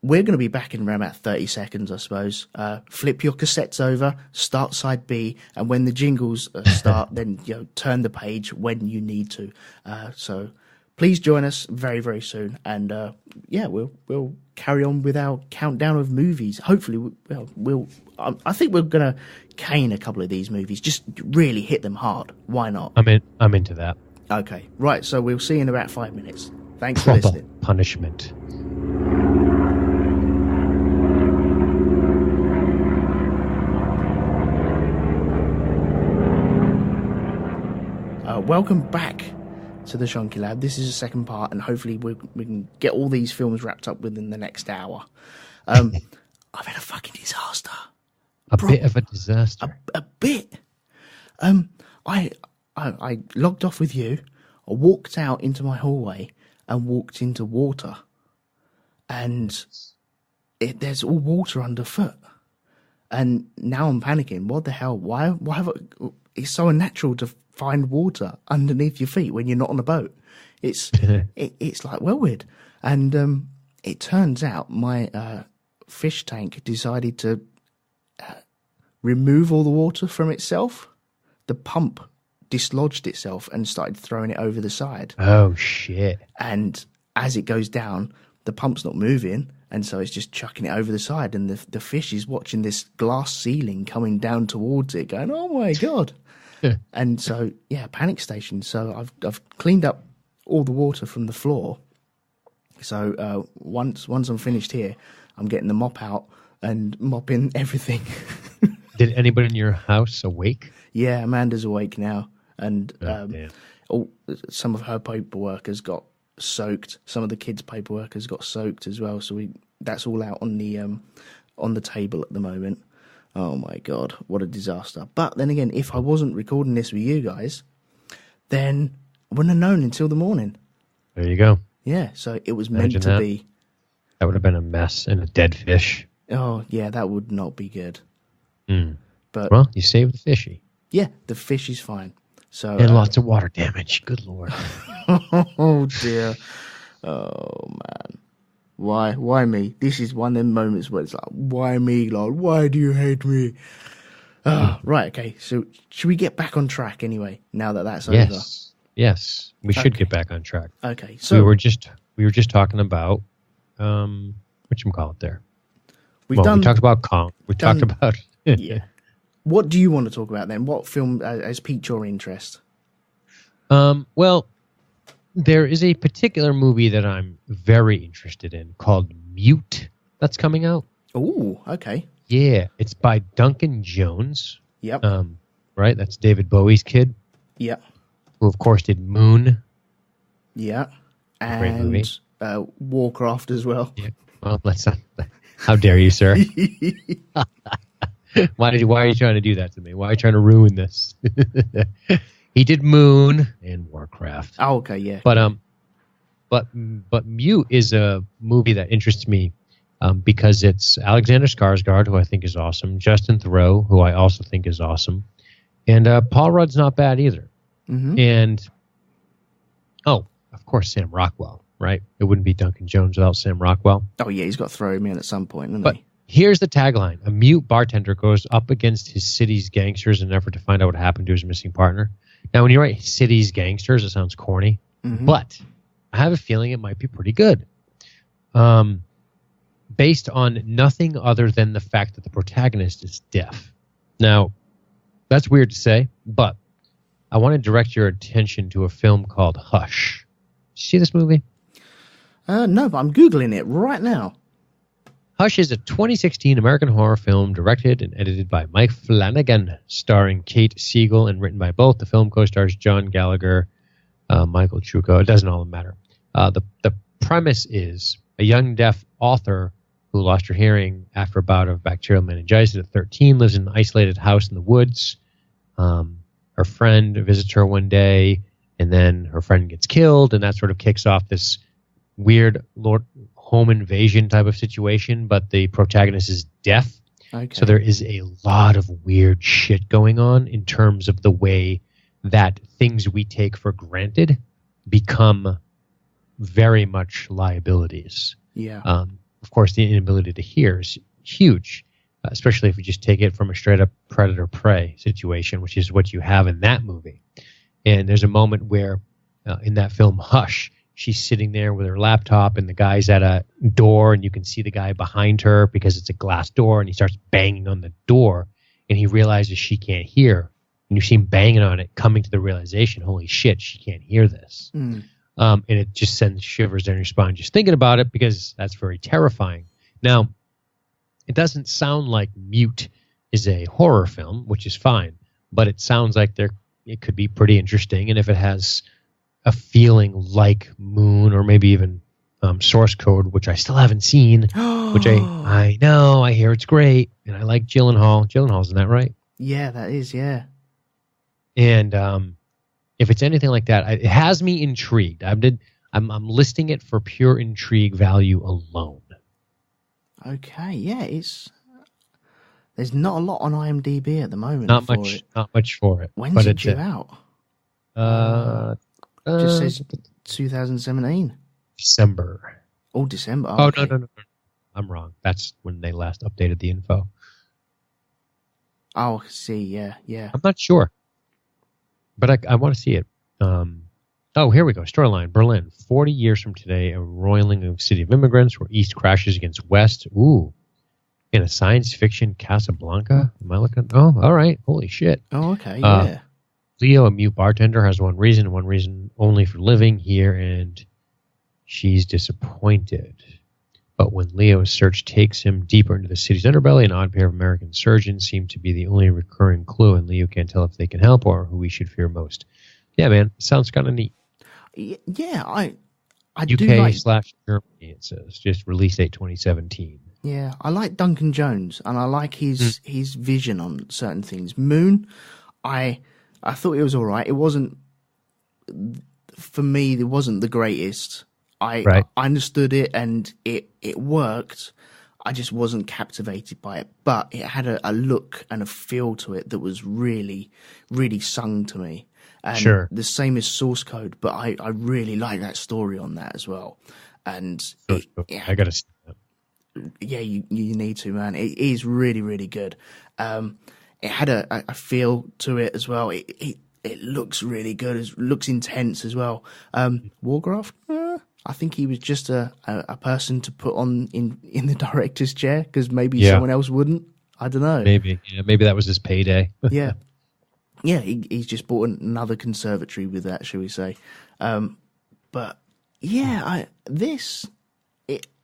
we're going to be back in around about 30 seconds, I suppose. Flip your cassettes over, start side B, and when the jingles start, then, you know, turn the page when you need to. So please join us very, very soon. And yeah, we'll carry on with our countdown of movies. Hopefully, I think we're going to cane a couple of these movies. Just really hit them hard. Why not? I'm into that. Okay, right. So we'll see you in about 5 minutes. Thanks for listening. Punishment. Welcome back to the Shonky Lab. This is the second part, and hopefully we can get all these films wrapped up within the next hour. I've had a fucking disaster. A bit of a disaster. A bit. I logged off with you. I walked out into my hallway and walked into water, and there's all water underfoot. And now I'm panicking. What the hell? Why have I? It's so unnatural to find water underneath your feet when you're not on a boat. It's it's like well weird. And it turns out my fish tank decided to remove all the water from itself. The pump dislodged itself and started throwing it over the side. Oh shit. And as it goes down, the pump's not moving, and so it's just chucking it over the side, and the fish is watching this glass ceiling coming down towards it going, oh my god. And so, yeah, panic station. So I've cleaned up all the water from the floor. So once I'm finished here, I'm getting the mop out and mopping everything. Did anybody in your house awake? Yeah, Amanda's awake now. And some of her paperwork has got soaked. Some of the kids' paperwork has got soaked as well. So that's all out on the table at the moment. Oh my god, what a disaster. But then again, if I wasn't recording this with you guys, then I wouldn't have known until the morning. There you go. Yeah, so it was meant to be. That would have been a mess and a dead fish. Oh, yeah, that would not be good. But well, you saved the fishy. Yeah, the fish is fine. So and lots of water damage. Good lord. Oh dear. Oh man. Why me? This is one of them moments where it's like, why me, Lord? Why do you hate me? Right, okay. So should we get back on track anyway, now that that's over? Yes. We should get back on track. Okay. So we were just talking about whatchamacallit there. We talked about Kong. We talked about yeah. What do you want to talk about then? What film has piqued your interest? Well, there is a particular movie that I'm very interested in called Mute that's coming out. Oh, okay. Yeah, it's by Duncan Jones. Yep. Right, that's David Bowie's kid. Yep. Who, of course, did Moon. Yeah. And Warcraft as well. Yeah. Well, let's not. How dare you, sir? Why are you trying to do that to me? Why are you trying to ruin this? He did Moon and Warcraft. Oh, okay, yeah. But Mute is a movie that interests me because it's Alexander Skarsgård, who I think is awesome, Justin Theroux, who I also think is awesome, and Paul Rudd's not bad either. Mm-hmm. And of course, Sam Rockwell, right? It wouldn't be Duncan Jones without Sam Rockwell. Oh yeah, he's got to throw him in at some point, hasn't he? Here's the tagline. A mute bartender goes up against his city's gangsters in an effort to find out what happened to his missing partner. Now, when you write city's gangsters, it sounds corny. but I have a feeling it might be pretty good. Based on nothing other than the fact that the protagonist is deaf. Now, that's weird to say, but I want to direct your attention to a film called Hush. Did you see this movie? No, but I'm Googling it right now. Hush is a 2016 American horror film directed and edited by Mike Flanagan, starring Kate Siegel and written by both. The film co-stars John Gallagher, Michael Trucco. It doesn't all matter. The premise is a young deaf author who lost her hearing after a bout of bacterial meningitis at 13, lives in an isolated house in the woods. Her friend visits her one day, and then her friend gets killed, and that sort of kicks off this weird home invasion type of situation, but the protagonist is deaf. Okay. So there is a lot of weird shit going on in terms of the way that things we take for granted become very much liabilities. Yeah. Of course, the inability to hear is huge, especially if you just take it from a straight-up predator-prey situation, which is what you have in that movie. And there's a moment where, in that film Hush, she's sitting there with her laptop, and the guy's at a door, and you can see the guy behind her because it's a glass door, and he starts banging on the door, and he realizes she can't hear. And you see him banging on it, coming to the realization, holy shit, she can't hear this. And it just sends shivers down your spine just thinking about it, because that's very terrifying. Now, it doesn't sound like Mute is a horror film, which is fine, but it sounds like it could be pretty interesting. And if it has a feeling like Moon, or maybe even Source Code, which I still haven't seen, which I know, I hear it's great, and I like Gyllenhaal. Gyllenhaal's in that, right? Yeah, that is, yeah. And if it's anything like that, it has me intrigued. I'm listing it for pure intrigue value alone. Okay, yeah, there's not a lot on IMDb at the moment. Not much for it. When's it due out? Just says 2017. December. Oh, December. Oh, okay. no. I'm wrong. That's when they last updated the info. Oh, I see, yeah. I'm not sure. But I want to see it. Oh, here we go. Storyline. Berlin. 40 years from today, a roiling city of immigrants where East crashes against West. Ooh. In a science fiction Casablanca? Am I looking? Oh, all right. Holy shit. Oh, okay, yeah. Leo, a mute bartender, has one reason only for living here, and she's disappointed. But when Leo's search takes him deeper into the city's underbelly, an odd pair of American surgeons seem to be the only recurring clue, and Leo can't tell if they can help or who we should fear most. Yeah, man, sounds kind of neat. Yeah, I UK do like... / Germany, it says. Just release date 2017. Yeah, I like Duncan Jones, and I like his vision on certain things. Moon, I thought it was all right. It wasn't, for me, it wasn't the greatest. I understood it, and it worked. I just wasn't captivated by it. But it had a look and a feel to it that was really, really sung to me. And sure. The same as Source Code, but I really like that story on that as well. And I got to see that. Yeah, you need to, man. It is really, really good. It had a feel to it as well. It looks really good. It looks intense as well. Warcraft, I think he was just a person to put on in the director's chair because maybe someone else wouldn't. I don't know. Maybe that was his payday. Yeah. He's just bought another conservatory with that, shall we say? But yeah,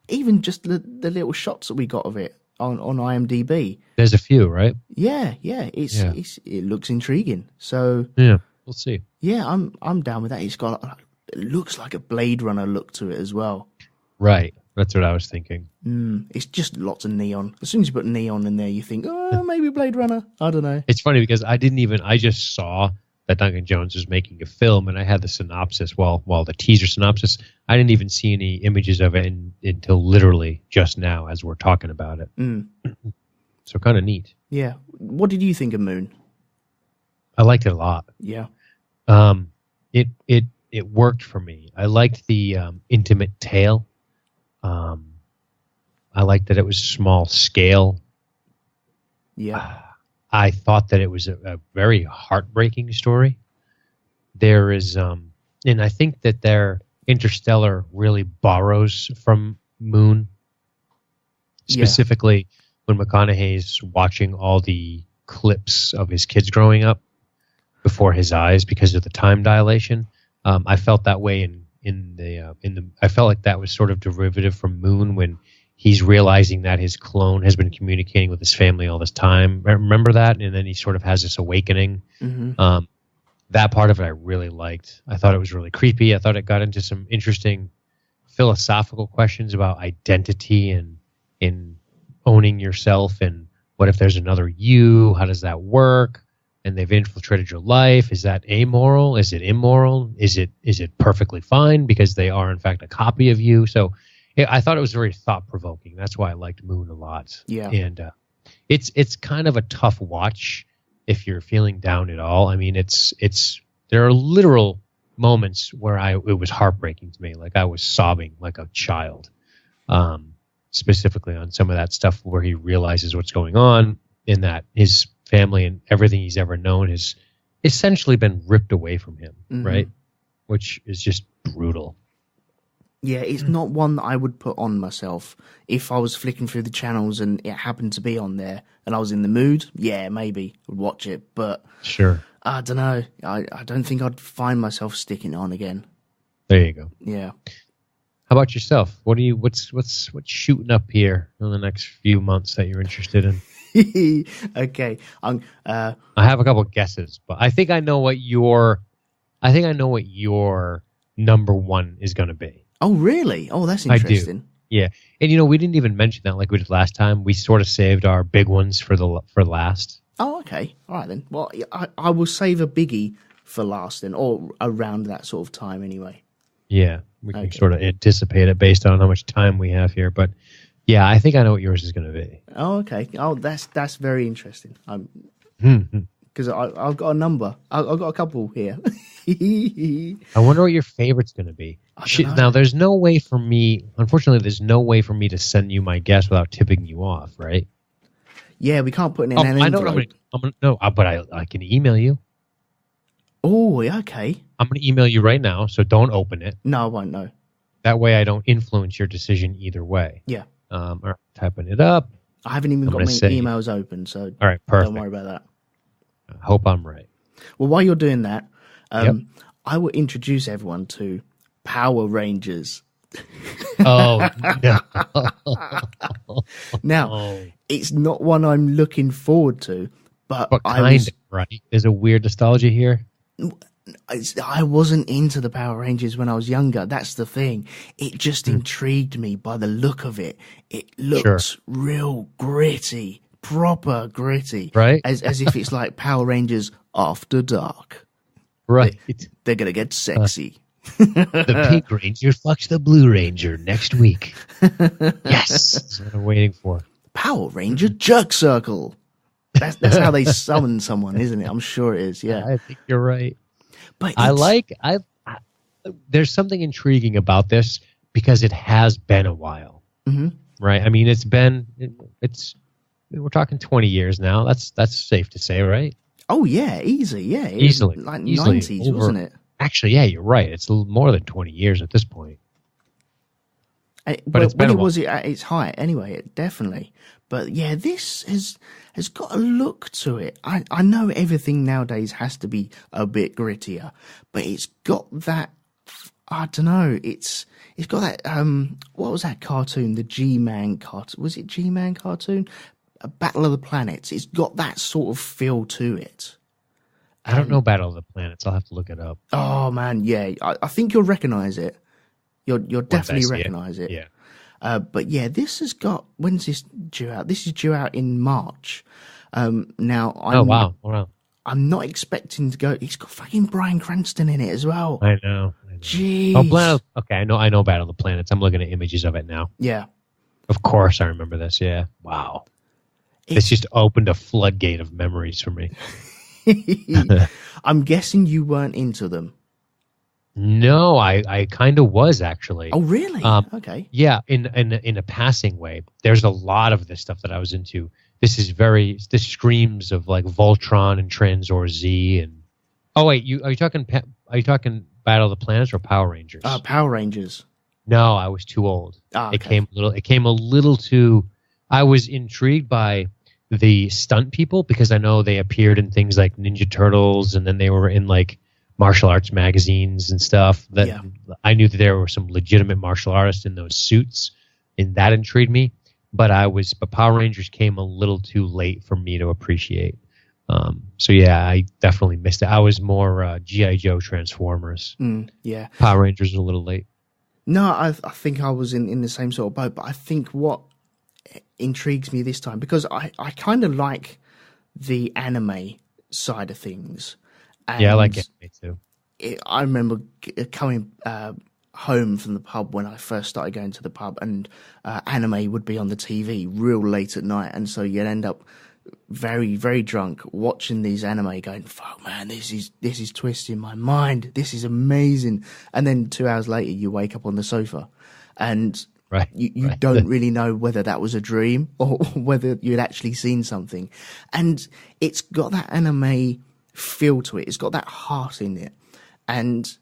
even just the little shots that we got of it on IMDb. There's a few, right? Yeah. It looks intriguing. So yeah, we'll see. Yeah, I'm down with that. It looks like a Blade Runner look to it as well. Right, that's what I was thinking. It's just lots of neon. As soon as you put neon in there, you think, oh, maybe Blade Runner. I don't know. It's funny because I just saw that Duncan Jones was making a film, and I had the synopsis, well, the teaser synopsis. I didn't even see any images of it until literally just now as we're talking about it. So kind of neat. Yeah. What did you think of Moon? I liked it a lot. Yeah. It worked for me. I liked the intimate tale. I liked that it was small scale. Yeah. I thought that it was a very heartbreaking story. There is and I think that their Interstellar really borrows from Moon, specifically when McConaughey's watching all the clips of his kids growing up before his eyes because of the time dilation. I felt that way in the I felt like that was sort of derivative from Moon when he's realizing that his clone has been communicating with his family all this time. Remember that? And then he sort of has this awakening. Mm-hmm. That part of it I really liked. I thought it was really creepy. I thought it got into some interesting philosophical questions about identity and in owning yourself, and what if there's another you? How does that work? And they've infiltrated your life. Is that amoral? Is it immoral? Is it perfectly fine because they are in fact a copy of you? So I thought it was very thought provoking. That's why I liked Moon a lot. Yeah, and it's kind of a tough watch if you're feeling down at all. I mean, there are literal moments where it was heartbreaking to me. Like I was sobbing like a child, specifically on some of that stuff where he realizes what's going on, in that his family and everything he's ever known has essentially been ripped away from him, mm-hmm. right? Which is just brutal. Yeah, it's not one that I would put on myself. If I was flicking through the channels and it happened to be on there and I was in the mood, yeah, maybe I'd watch it. But sure, I don't know. I don't think I'd find myself sticking it on again. There you go. Yeah. How about yourself? What's shooting up here in the next few months that you're interested in? Okay, I have a couple of guesses, but I think I know what your number one is going to be. Oh, really? Oh, that's interesting. I do. Yeah, and we didn't even mention that like we did last time. We sort of saved our big ones for last. Oh, okay. All right then. Well, I will save a biggie for last then, or around that sort of time anyway. Yeah, we can sort of anticipate it based on how much time we have here, but. Yeah, I think I know what yours is going to be. Oh, okay. Oh, that's very interesting. Because I've got a number. I've got a couple here. I wonder what your favorite's going to be. Now, there's no way for me. Unfortunately, there's no way for me to send you my guess without tipping you off, right? Yeah, we can't put it in an envelope. But I can email you. Oh, okay. I'm going to email you right now, so don't open it. No, I won't. No. That way, I don't influence your decision either way. Yeah. All right, typing it up. I haven't even got my emails open, so all right, perfect. Don't worry about that. I hope I'm right. Well, while you're doing that, I will introduce everyone to Power Rangers. Oh, no. Now, it's not one I'm looking forward to, but right? There's a weird nostalgia here. I wasn't into the Power Rangers when I was younger. That's the thing. It just intrigued me by the look of it. It looks real gritty, proper gritty. Right. As if it's like Power Rangers After Dark. Right. They're going to get sexy. The Pink Ranger fucks the Blue Ranger next week. Yes. That's what I'm waiting for. Power Ranger Jerk Circle. That's how they summon someone, isn't it? I'm sure it is, yeah. I think you're right. But there's something intriguing about this because it has been a while, right? I mean, we're talking 20 years now. That's safe to say, right? Oh yeah, easily, yeah, easily, like 90s, wasn't it? Actually, yeah, you're right. It's more than 20 years at this point. But it's been when it was at its height, anyway, definitely. But yeah, this has got a look to it. I know everything nowadays has to be a bit grittier, but it's got that. I don't know. It's got that. What was that cartoon? The G-Man cartoon. Was it G-Man cartoon? Battle of the Planets. It's got that sort of feel to it. I don't know Battle of the Planets. I'll have to look it up. Oh man, yeah. I think you'll recognise it. You'll definitely recognise it. Yeah. But yeah, this has got. When's this due out? This is due out in March. Now, wow. I'm not expecting to go. It's got fucking Bryan Cranston in it as well. I know. Jeez. Okay, I know Battle of the Planets. I'm looking at images of it now. Yeah. Of course, I remember this. Yeah. Wow. It's just opened a floodgate of memories for me. I'm guessing you weren't into them. No, I kind of was actually. Oh, really? Okay. Yeah, in a passing way. There's a lot of this stuff that I was into. This screams of like Voltron and Tranzor Z and. Oh wait, are you talking Battle of the Planets or Power Rangers? Power Rangers. No, I was too old. Okay. It came a little too. I was intrigued by the stunt people because I know they appeared in things like Ninja Turtles, and then they were in like martial arts magazines and stuff. That I knew that there were some legitimate martial artists in those suits, and that intrigued me. But Power Rangers came a little too late for me to appreciate. So yeah, I definitely missed it. I was more G.I. Joe, Transformers. Yeah. Power Rangers was a little late. No, I think I was in the same sort of boat, but I think what intrigues me this time, because I kind of like the anime side of things. And yeah, I like anime too. I remember coming home from the pub when I first started going to the pub, and anime would be on the TV real late at night, and so you'd end up very, very drunk watching these anime going, fuck man, this is twisting my mind, this is amazing. And then 2 hours later you wake up on the sofa and you don't really know whether that was a dream or whether you'd actually seen something. And it's got that anime feel to it, it's got that heart in it, and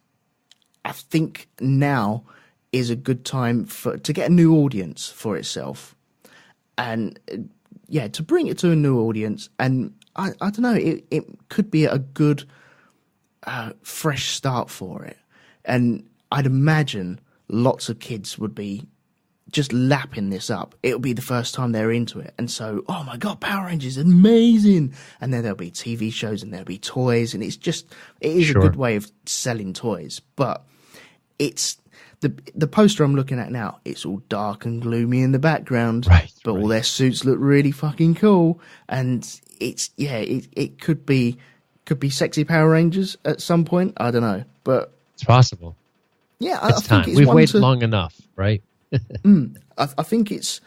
I think now is a good time to get a new audience for itself, and to bring it to a new audience. And I don't know, it could be a good fresh start for it. And I'd imagine lots of kids would be just lapping this up. It'll be the first time they're into it. And so, oh my God, Power Rangers is amazing. And then there'll be TV shows and there'll be toys. And it is a good way of selling toys. But it's the poster I'm looking at now, it's all dark and gloomy in the background, but all their suits look really fucking cool. And it could be sexy Power Rangers at some point. I don't know, but it's possible. Yeah, I think it's we've waited long enough, right? I think it's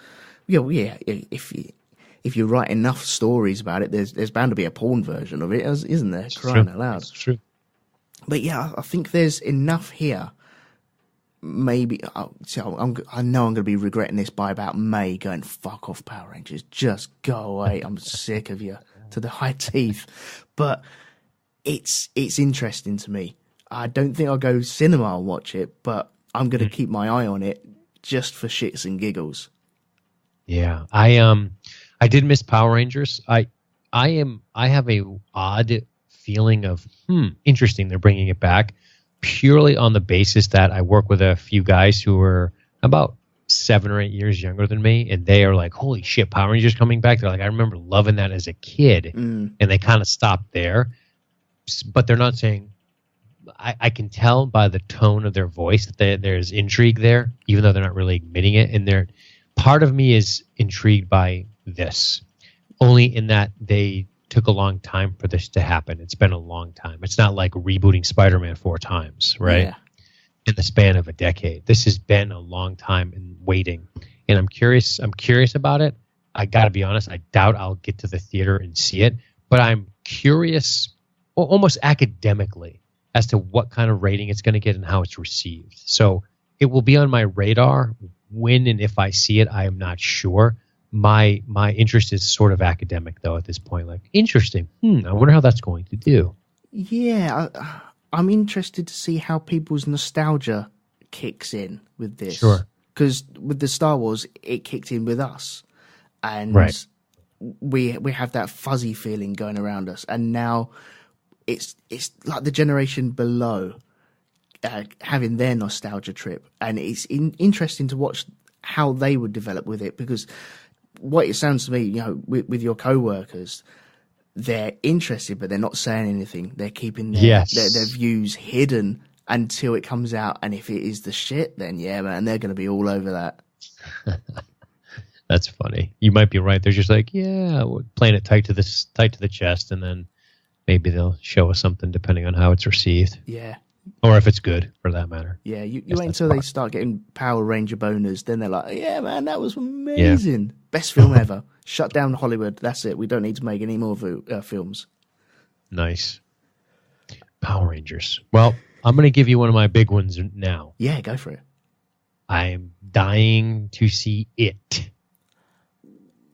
if you write enough stories about it, there's bound to be a porn version of it, isn't there? It's crying true. out loud. It's true. But yeah, I think there's enough here. Maybe I know I'm going to be regretting this by about May, going fuck off Power Rangers, just go away. I'm sick of you to the high teeth. But it's interesting to me. I don't think I'll go cinema and watch it, but I'm going to keep my eye on it just for shits and giggles. Yeah, I did miss Power Rangers. I have a odd feeling of interesting. They're bringing it back purely on the basis that I work with a few guys who are about 7 or 8 years younger than me, and they are like, holy shit, Power Rangers coming back. They're like, I remember loving that as a kid, and they kind of stopped there. But they're not saying, I can tell by the tone of their voice that there's intrigue there, even though they're not really admitting it. And part of me is intrigued by this, only in that they took a long time for this to happen. It's been a long time. It's not like rebooting Spider-Man 4 times, right? Yeah. In the span of a decade. This has been a long time in waiting. And I'm curious about it. I got to be honest, I doubt I'll get to the theater and see it, but I'm curious almost academically as to what kind of rating it's going to get and how it's received. So it will be on my radar. When and if I see it, I am not sure. My interest is sort of academic, though, at this point. Like, interesting. I wonder how that's going to do. Yeah, I'm interested to see how people's nostalgia kicks in with this. Sure. Because with the Star Wars, it kicked in with us. And we have that fuzzy feeling going around us. And now it's like the generation below having their nostalgia trip. And it's interesting to watch how they would develop with it, because what it sounds to me, with your co-workers, they're interested, but they're not saying anything. They're keeping their views hidden until it comes out. And if it is the shit, then yeah, man, they're going to be all over that. That's funny. You might be right. They're just like, yeah, we're playing it tight to the chest, and then maybe they'll show us something depending on how it's received. Yeah. Or if it's good, for that matter. Yeah, you wait until they start getting Power Ranger boners, then they're like, yeah, man, that was amazing. Yeah. Best film ever. Shut down Hollywood. That's it. We don't need to make any more films. Nice. Power Rangers. Well, I'm going to give you one of my big ones now. Yeah, go for it. I'm dying to see it.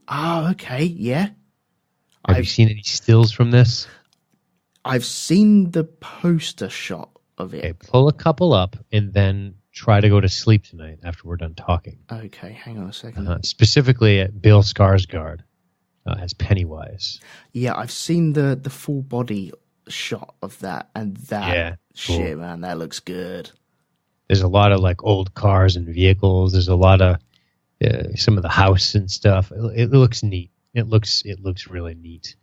Oh, okay. Yeah. Have you seen any stills from this? I've seen the poster shot of it. Okay, pull a couple up and then try to go to sleep tonight after we're done talking. Okay, hang on a second. Specifically at Bill Skarsgård as Pennywise. Yeah, I've seen the full body shot of that, and that shit, cool. Man, that looks good. There's a lot of like old cars and vehicles. There's a lot of some of the house and stuff. It looks neat. It looks really neat,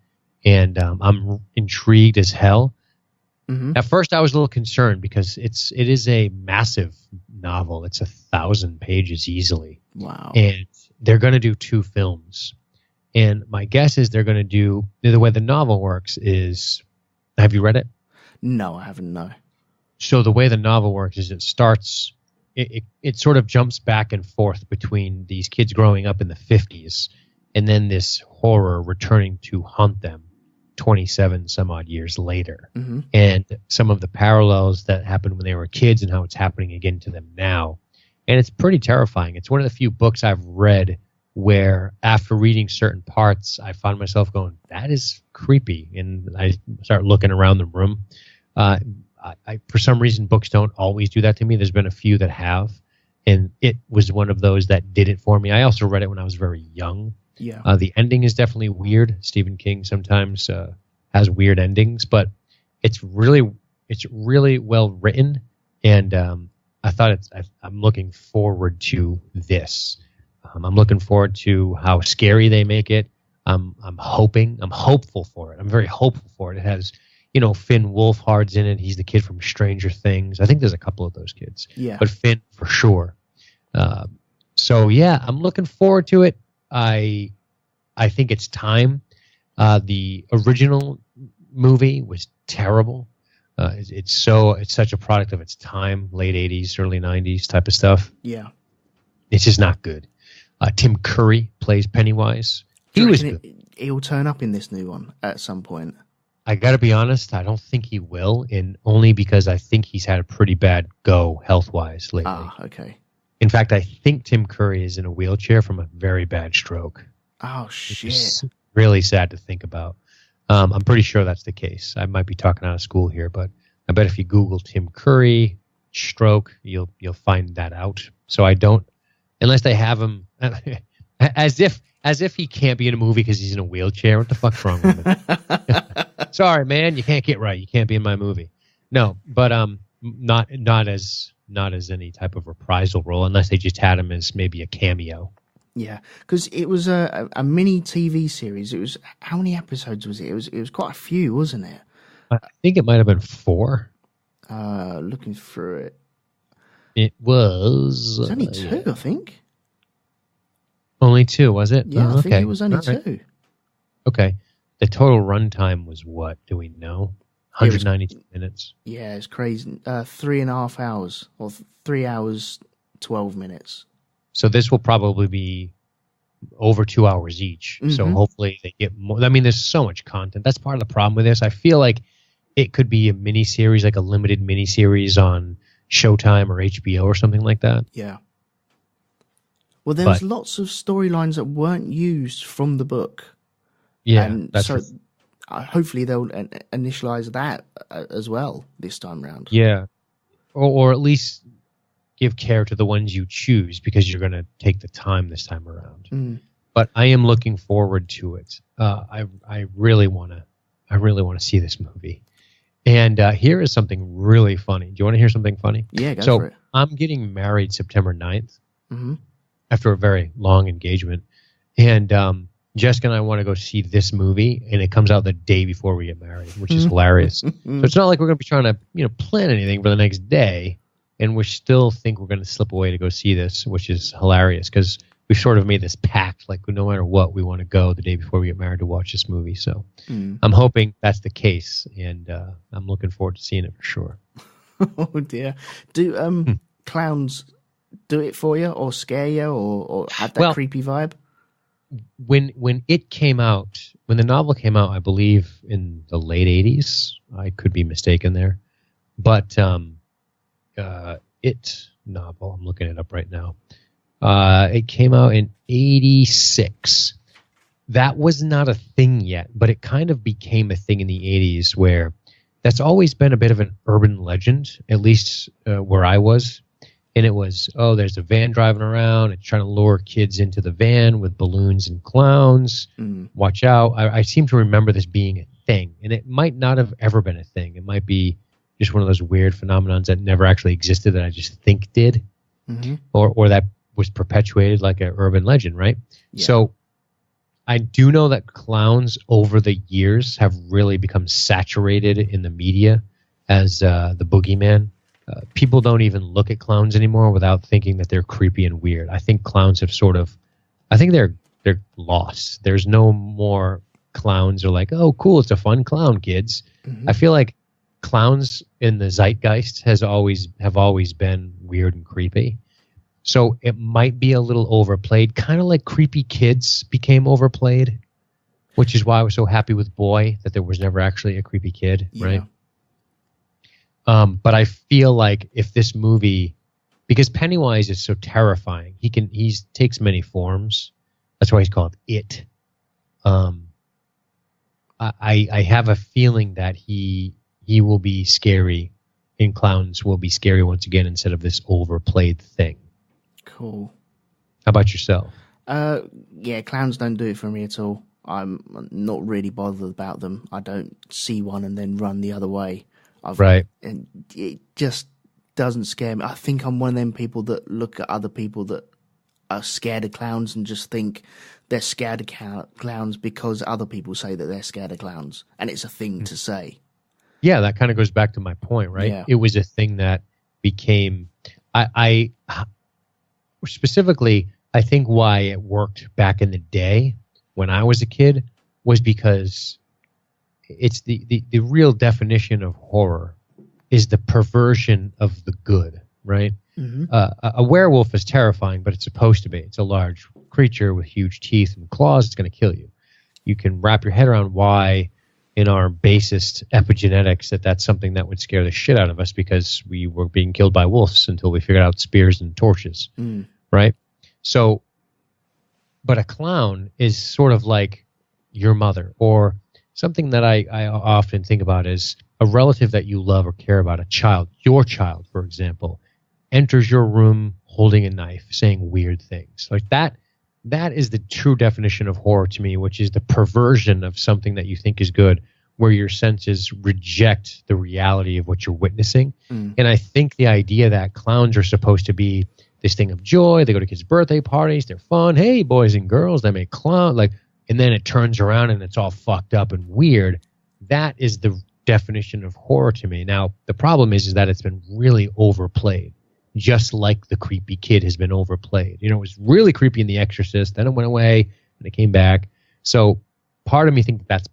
and I'm intrigued as hell. Mm-hmm. At first, I was a little concerned because it is a massive novel. It's 1,000 pages easily. Wow! And they're going to do 2 films, and my guess is they're going to do the way the novel works is. Have you read it? No, I haven't. No. So the way the novel works is it starts. It sort of jumps back and forth between these kids growing up in the 50s, and then this horror returning to haunt them 27 some odd years later. Mm-hmm. And some of the parallels that happened when they were kids and how it's happening again to them now. And it's pretty terrifying. It's one of the few books I've read where after reading certain parts, I found myself going, that is creepy. And I start looking around the room. I for some reason, books don't always do that to me. There's been a few that have. And it was one of those that did it for me. I also read it when I was very young. Yeah. The ending is definitely weird. Stephen King sometimes has weird endings, but it's really well written, and I thought I'm looking forward to this. I'm looking forward to how scary they make it. I'm hopeful for it. I'm very hopeful for it. It has, Finn Wolfhard's in it. He's the kid from Stranger Things. I think there's a couple of those kids. Yeah. But Finn for sure. So yeah, I'm looking forward to it. I think it's time. The original movie was terrible. It's such a product of its time, late 80s, early 90s type of stuff. Yeah. It's just not good. Tim Curry plays Pennywise. He was good. He'll turn up in this new one at some point. I got to be honest, I don't think he will, and only because I think he's had a pretty bad go health-wise lately. Ah, okay. In fact, I think Tim Curry is in a wheelchair from a very bad stroke. Oh, shit. It's really sad to think about. I'm pretty sure that's the case. I might be talking out of school here, but I bet if you Google Tim Curry stroke, you'll find that out. So I don't, unless they have him as if he can't be in a movie because he's in a wheelchair. What the fuck's wrong with him? Sorry, man, you can't get right. You can't be in my movie. No, but not as any type of reprisal role, unless they just had him as maybe a cameo. Yeah, because it was a mini TV series. It was, how many episodes was it? It was quite a few, wasn't it? I think it might have been 4. Looking through it. It was... It was only 2, I think. Only 2, was it? Yeah, I think it was only 2. Okay. The total runtime was what? Do we know? 192 minutes. Yeah, it's crazy. 3.5 hours, or 3 hours, 12 minutes. So this will probably be over 2 hours each. Mm-hmm. So hopefully they get more. I mean, there's so much content. That's part of the problem with this. I feel like it could be a miniseries, like a limited miniseries on Showtime or HBO or something like that. Yeah. Well, there's lots of storylines that weren't used from the book. Yeah, and that's so hopefully they'll initialize that as well this time round. Yeah, or at least give care to the ones you choose because you're going to take the time this time around. Mm. But I am looking forward to it. I really want to see this movie. And here is something really funny. Do you want to hear something funny? Yeah, go for it. I'm getting married September 9th after a very long engagement. And Jessica and I want to go see this movie, and it comes out the day before we get married, which is hilarious. So it's not like we're going to be trying to plan anything for the next day, and we still think we're going to slip away to go see this, which is hilarious because we've sort of made this pact, like no matter what, we want to go the day before we get married to watch this movie. So I'm hoping that's the case, and I'm looking forward to seeing it for sure. Oh dear. Do clowns do it for you, or scare you, or have that creepy vibe? When it came out, when the novel came out, I believe in the late 80s. I could be mistaken there. But it novel, I'm looking it up right now. It came out in 86. That was not a thing yet, but it kind of became a thing in the 80s where that's always been a bit of an urban legend, at least where I was. And it was, oh, there's a van driving around. It's trying to lure kids into the van with balloons and clowns. Watch out. I seem to remember this being a thing. And it might not have ever been a thing. It might be just one of those weird phenomenons that never actually existed that I just think did. Or that was perpetuated like an urban legend, right? Yeah. So I do know that clowns over the years have really become saturated in the media as the boogeyman. People don't even look at clowns anymore without thinking that they're creepy and weird. I think clowns have I think they're lost. There's no more clowns are like, oh, cool, it's a fun clown, kids. I feel like clowns in the zeitgeist have always been weird and creepy. So it might be a little overplayed, kind of like creepy kids became overplayed, which is why I was so happy with Boy that there was never actually a creepy kid, right? But I feel like if this movie, because Pennywise is so terrifying, he takes many forms. That's why he's called It. I have a feeling that he will be scary, and clowns will be scary once again instead of this overplayed thing. Cool. How about yourself? Yeah, clowns don't do it for me at all. I'm not really bothered about them. I don't see one and then run the other way. Right. And it just doesn't scare me. I think I'm one of them people that look at other people that are scared of clowns and just think they're scared of clowns because other people say that they're scared of clowns. And it's a thing to say. Yeah, that kind of goes back to my point, right? Yeah. It was a thing that became... I specifically, I think why it worked back in the day when I was a kid was because it's the real definition of horror is the perversion of the good, right? A werewolf is terrifying, but it's supposed to be. It's a large creature with huge teeth and claws. It's going to kill you. You can wrap your head around why in our basest epigenetics that's something that would scare the shit out of us because we were being killed by wolves until we figured out spears and torches, right? So, but a clown is sort of like your mother, or something that I often think about is a relative that you love or care about, a child, your child, for example, enters your room holding a knife, saying weird things. Like that is the true definition of horror to me, which is the perversion of something that you think is good, where your senses reject the reality of what you're witnessing. And I think the idea that clowns are supposed to be this thing of joy, they go to kids' birthday parties, they're fun, hey, boys and girls, they make clown, and then it turns around and it's all fucked up and weird. That is the definition of horror to me. Now, the problem is that it's been really overplayed, just like the creepy kid has been overplayed. You know, it was really creepy in The Exorcist, then it went away, and it came back. So part of me thinks that's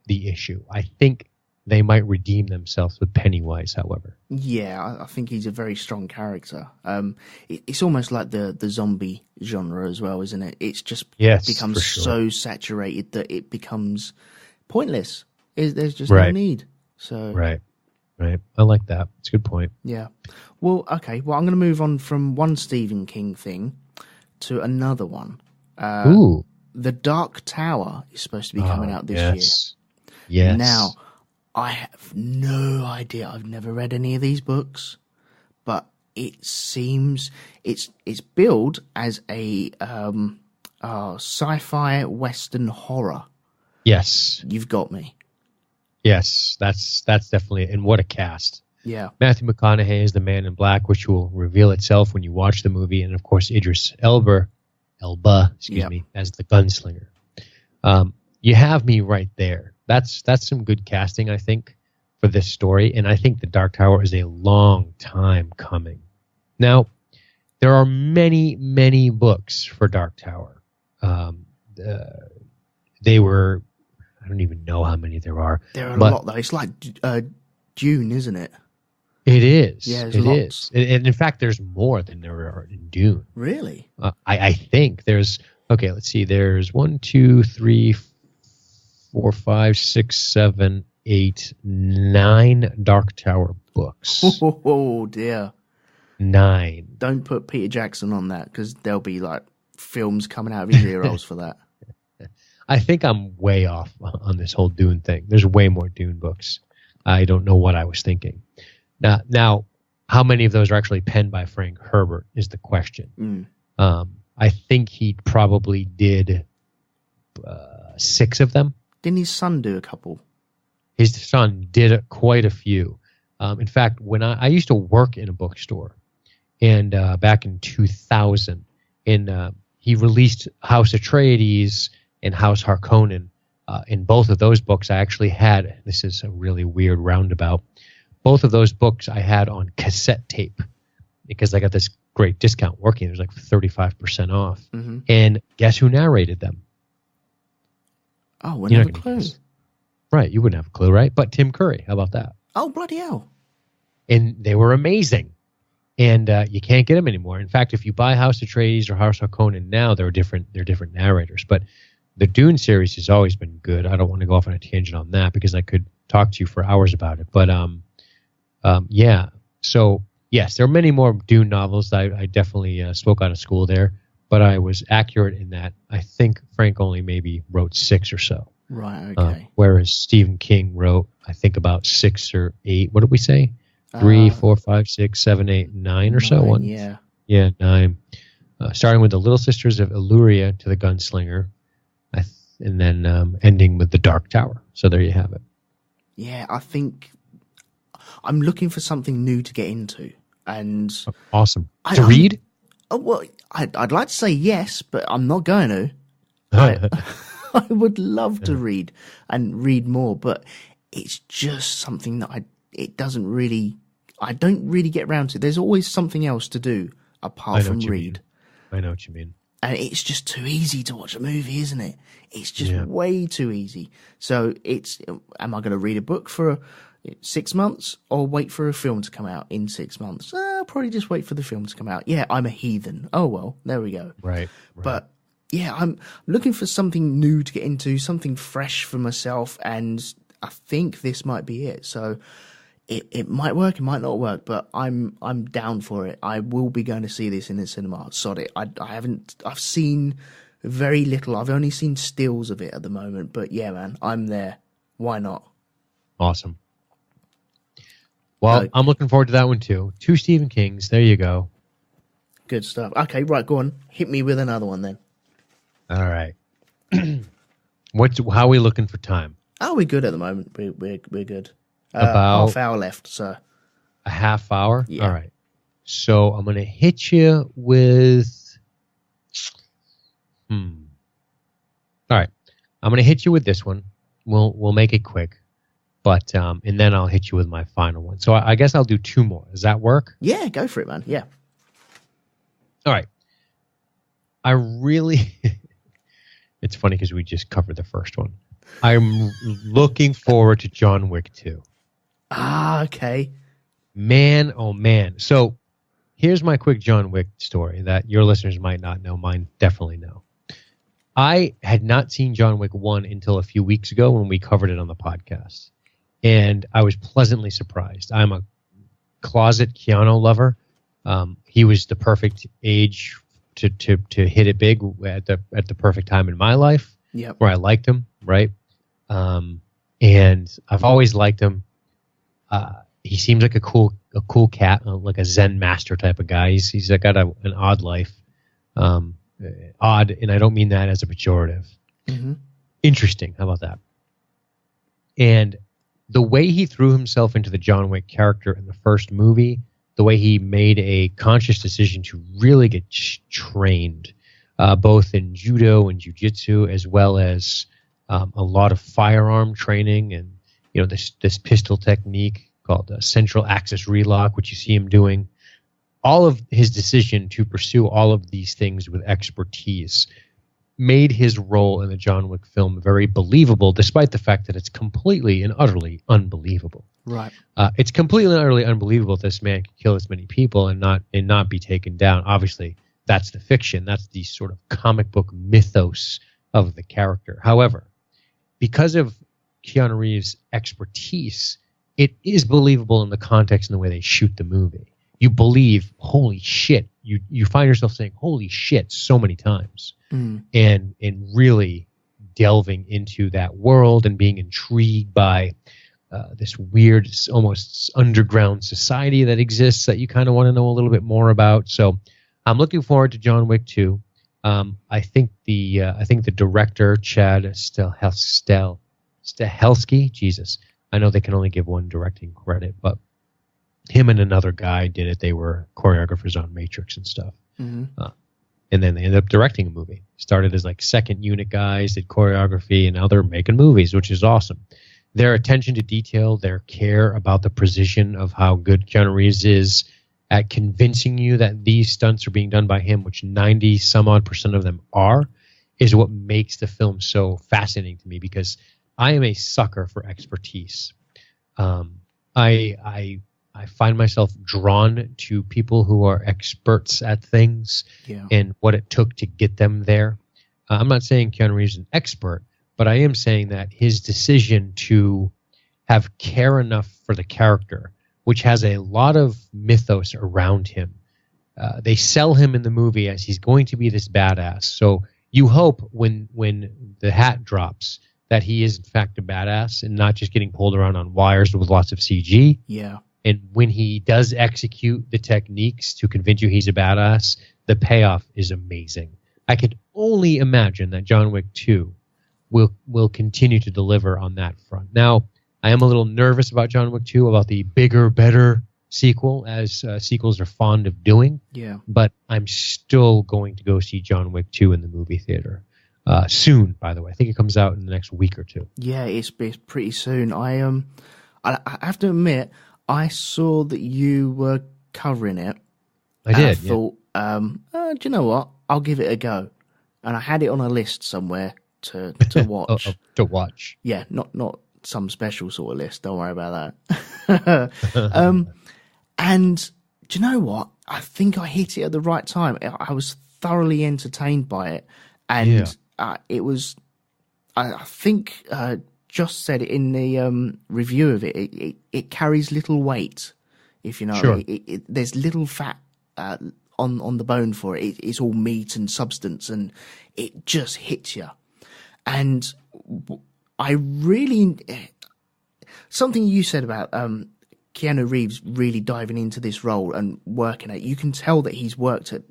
the issue. I think they might redeem themselves with Pennywise, however. Yeah, I think he's a very strong character. It's almost like the zombie genre as well, isn't it? It's just becomes so saturated that it becomes pointless. There's just no need. So Right. I like that. It's a good point. Yeah. Well, okay. Well, I'm going to move on from one Stephen King thing to another one. Ooh. The Dark Tower is supposed to be coming out this year. Yes. Now, I have no idea. I've never read any of these books, but it seems it's billed as a sci-fi Western horror. Yes. You've got me. Yes, that's definitely, and what a cast. Yeah. Matthew McConaughey is the Man in Black, which will reveal itself when you watch the movie, and of course Idris Elba, as the gunslinger. You have me right there. That's some good casting, I think, for this story, and I think The Dark Tower is a long time coming. Now, there are many, many books for Dark Tower. They were, I don't even know how many there are. There are a lot, though. It's like Dune, isn't it? It is. Yeah, it is. And in fact, there's more than there are in Dune. Really? I think there's, okay, let's see. There's 1, 2, 3, 4, 5, 6, 7, 8, 9 Dark Tower books. Oh, dear. 9. Don't put Peter Jackson on that, because there'll be like films coming out of his ear holes for that. I think I'm way off on this whole Dune thing. There's way more Dune books. I don't know what I was thinking. Now, how many of those are actually penned by Frank Herbert is the question. I think he probably did 6 of them. Didn't his son do a couple? His son did quite a few. In fact, when I used to work in a bookstore, and back in 2000, and he released House Atreides and House Harkonnen. In both of those books, I actually had, this is a really weird roundabout, both of those books I had on cassette tape because I got this great discount working. It was like 35% off. And guess who narrated them? Oh, we never clue. Right, you wouldn't have a clue, right? But Tim Curry, how about that? Oh, bloody hell. And they were amazing. And you can't get them anymore. In fact, if you buy House Atreides or House Harkonnen now, they're different narrators. But the Dune series has always been good. I don't want to go off on a tangent on that because I could talk to you for hours about it. But yeah. So yes, there are many more Dune novels. I definitely spoke out of school there, but I was accurate in that. I think Frank only maybe wrote 6 or so. Right. Okay. Whereas Stephen King wrote, I think, about 6 or 8. What did we say? 3, 4, 5, 6, 7, 8, 9 or so. 9, yeah, 9. Starting with the Little Sisters of Illyria to the Gunslinger, and then ending with the Dark Tower. So there you have it. Yeah, I think I'm looking for something new to get into, and awesome to read. Oh well, I'd like to say yes, but I'm not going to. I would love to read and read more, but it's just something that I don't really get around to. There's always something else to do apart from read. I know what you mean. And it's just too easy to watch a movie, isn't it? It's just way too easy. So am I going to read a book for 6 months or wait for a film to come out in 6 months? I'll probably just wait for the film to come out. Yeah, I'm a heathen. Oh, well, there we go. Right. But yeah, I'm looking for something new to get into, something fresh for myself. And I think this might be it. So it might work, it might not work, but I'm down for it. I will be going to see this in the cinema. Sod it. I've seen very little. I've only seen stills of it at the moment, but yeah, man, I'm there. Why not? Awesome. Well, I'm looking forward to that one too. 2 Stephen Kings. There you go. Good stuff. Okay, right, go on. Hit me with another one then. All right. How are we looking for time? Oh, we're good at the moment. We're good. About half hour left, so a half hour. Yeah. All right. So I'm gonna hit you with. All right. I'm gonna hit you with this one. We'll make it quick, but and then I'll hit you with my final one. So I guess I'll do 2 more. Does that work? Yeah, go for it, man. Yeah. All right. I really. It's funny because we just covered the first one. I'm looking forward to John Wick 2. Ah, okay. Man, oh man. So here's my quick John Wick story that your listeners might not know. Mine definitely know. I had not seen John Wick 1 until a few weeks ago when we covered it on the podcast. And I was pleasantly surprised. I'm a closet Keanu lover. He was the perfect age to hit it big at the perfect time in my life. Yep. Where I liked him, right? And I've always liked him. He seems like a cool cat, like a Zen master type of guy. He's got an odd life. Odd, and I don't mean that as a pejorative. Mm-hmm. Interesting. How about that? And the way he threw himself into the John Wick character in the first movie, the way he made a conscious decision to really get trained, both in judo and jiu-jitsu, as well as a lot of firearm training and this pistol technique called central axis relock, which you see him doing. All of his decision to pursue all of these things with expertise made his role in the John Wick film very believable, despite the fact that it's completely and utterly unbelievable. Right. It's completely and utterly unbelievable this man could kill this many people and not be taken down. Obviously, that's the fiction. That's the sort of comic book mythos of the character. However, because of Keanu Reeves' expertise, it is believable in the context and the way they shoot the movie. You believe, holy shit. You find yourself saying, holy shit, so many times. And really delving into that world and being intrigued by this weird, almost underground society that exists that you kind of want to know a little bit more about. So I'm looking forward to John Wick 2. I think the director Chad Stahelski, Jesus, I know they can only give one directing credit, but him and another guy did it. They were choreographers on Matrix and stuff. Mm-hmm. And then they ended up directing a movie. Started as like second unit guys, did choreography, and now they're making movies, which is awesome. Their attention to detail, their care about the precision of how good Keanu Reeves is at convincing you that these stunts are being done by him, which 90-some-odd% of them are, is what makes the film so fascinating to me, because I am a sucker for expertise. I find myself drawn to people who are experts at things and what it took to get them there. I'm not saying Keanu Reeves is an expert, but I am saying that his decision to have care enough for the character, which has a lot of mythos around him. They sell him in the movie as he's going to be this badass. So you hope when the hat drops that he is in fact a badass and not just getting pulled around on wires with lots of CG. Yeah. And when he does execute the techniques to convince you he's a badass, the payoff is amazing. I could only imagine that John Wick 2 will continue to deliver on that front. Now, I am a little nervous about John Wick 2, about the bigger, better sequel, as sequels are fond of doing. Yeah. But I'm still going to go see John Wick 2 in the movie theater. Soon, by the way. I think it comes out in the next week or two. Yeah, it's pretty soon. I have to admit, I saw that you were covering it. I did. I thought, do you know what? I'll give it a go. And I had it on a list somewhere to watch. To watch. Yeah, not some special sort of list. Don't worry about that. And do you know what? I think I hit it at the right time. I was thoroughly entertained by it. And it was, I think... Just said it in the review of it. It carries little weight, if you know. Sure. There's little fat on the bone for it. It's all meat and substance, and it just hits you. And I really, something you said about Keanu Reeves really diving into this role and working it. You can tell that he's worked at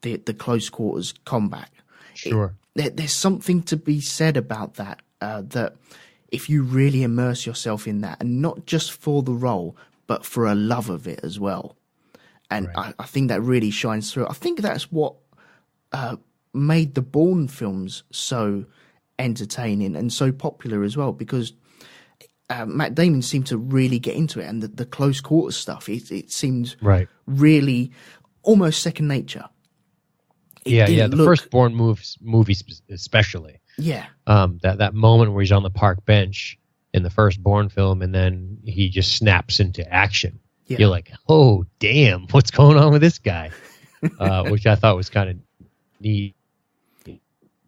the close quarters combat. Sure. There's something to be said about that. That if you really immerse yourself in that, and not just for the role, but for a love of it as well. And right. I think that really shines through. I think that's what made the Bourne films so entertaining and so popular as well, because Matt Damon seemed to really get into it, and the close quarters stuff, it seemed really almost second nature. The first Bourne movie especially. Yeah. That moment where he's on the park bench in the first Bourne film, and then he just snaps into action. Yeah. You're like, oh, damn, what's going on with this guy? Which I thought was kind of neat.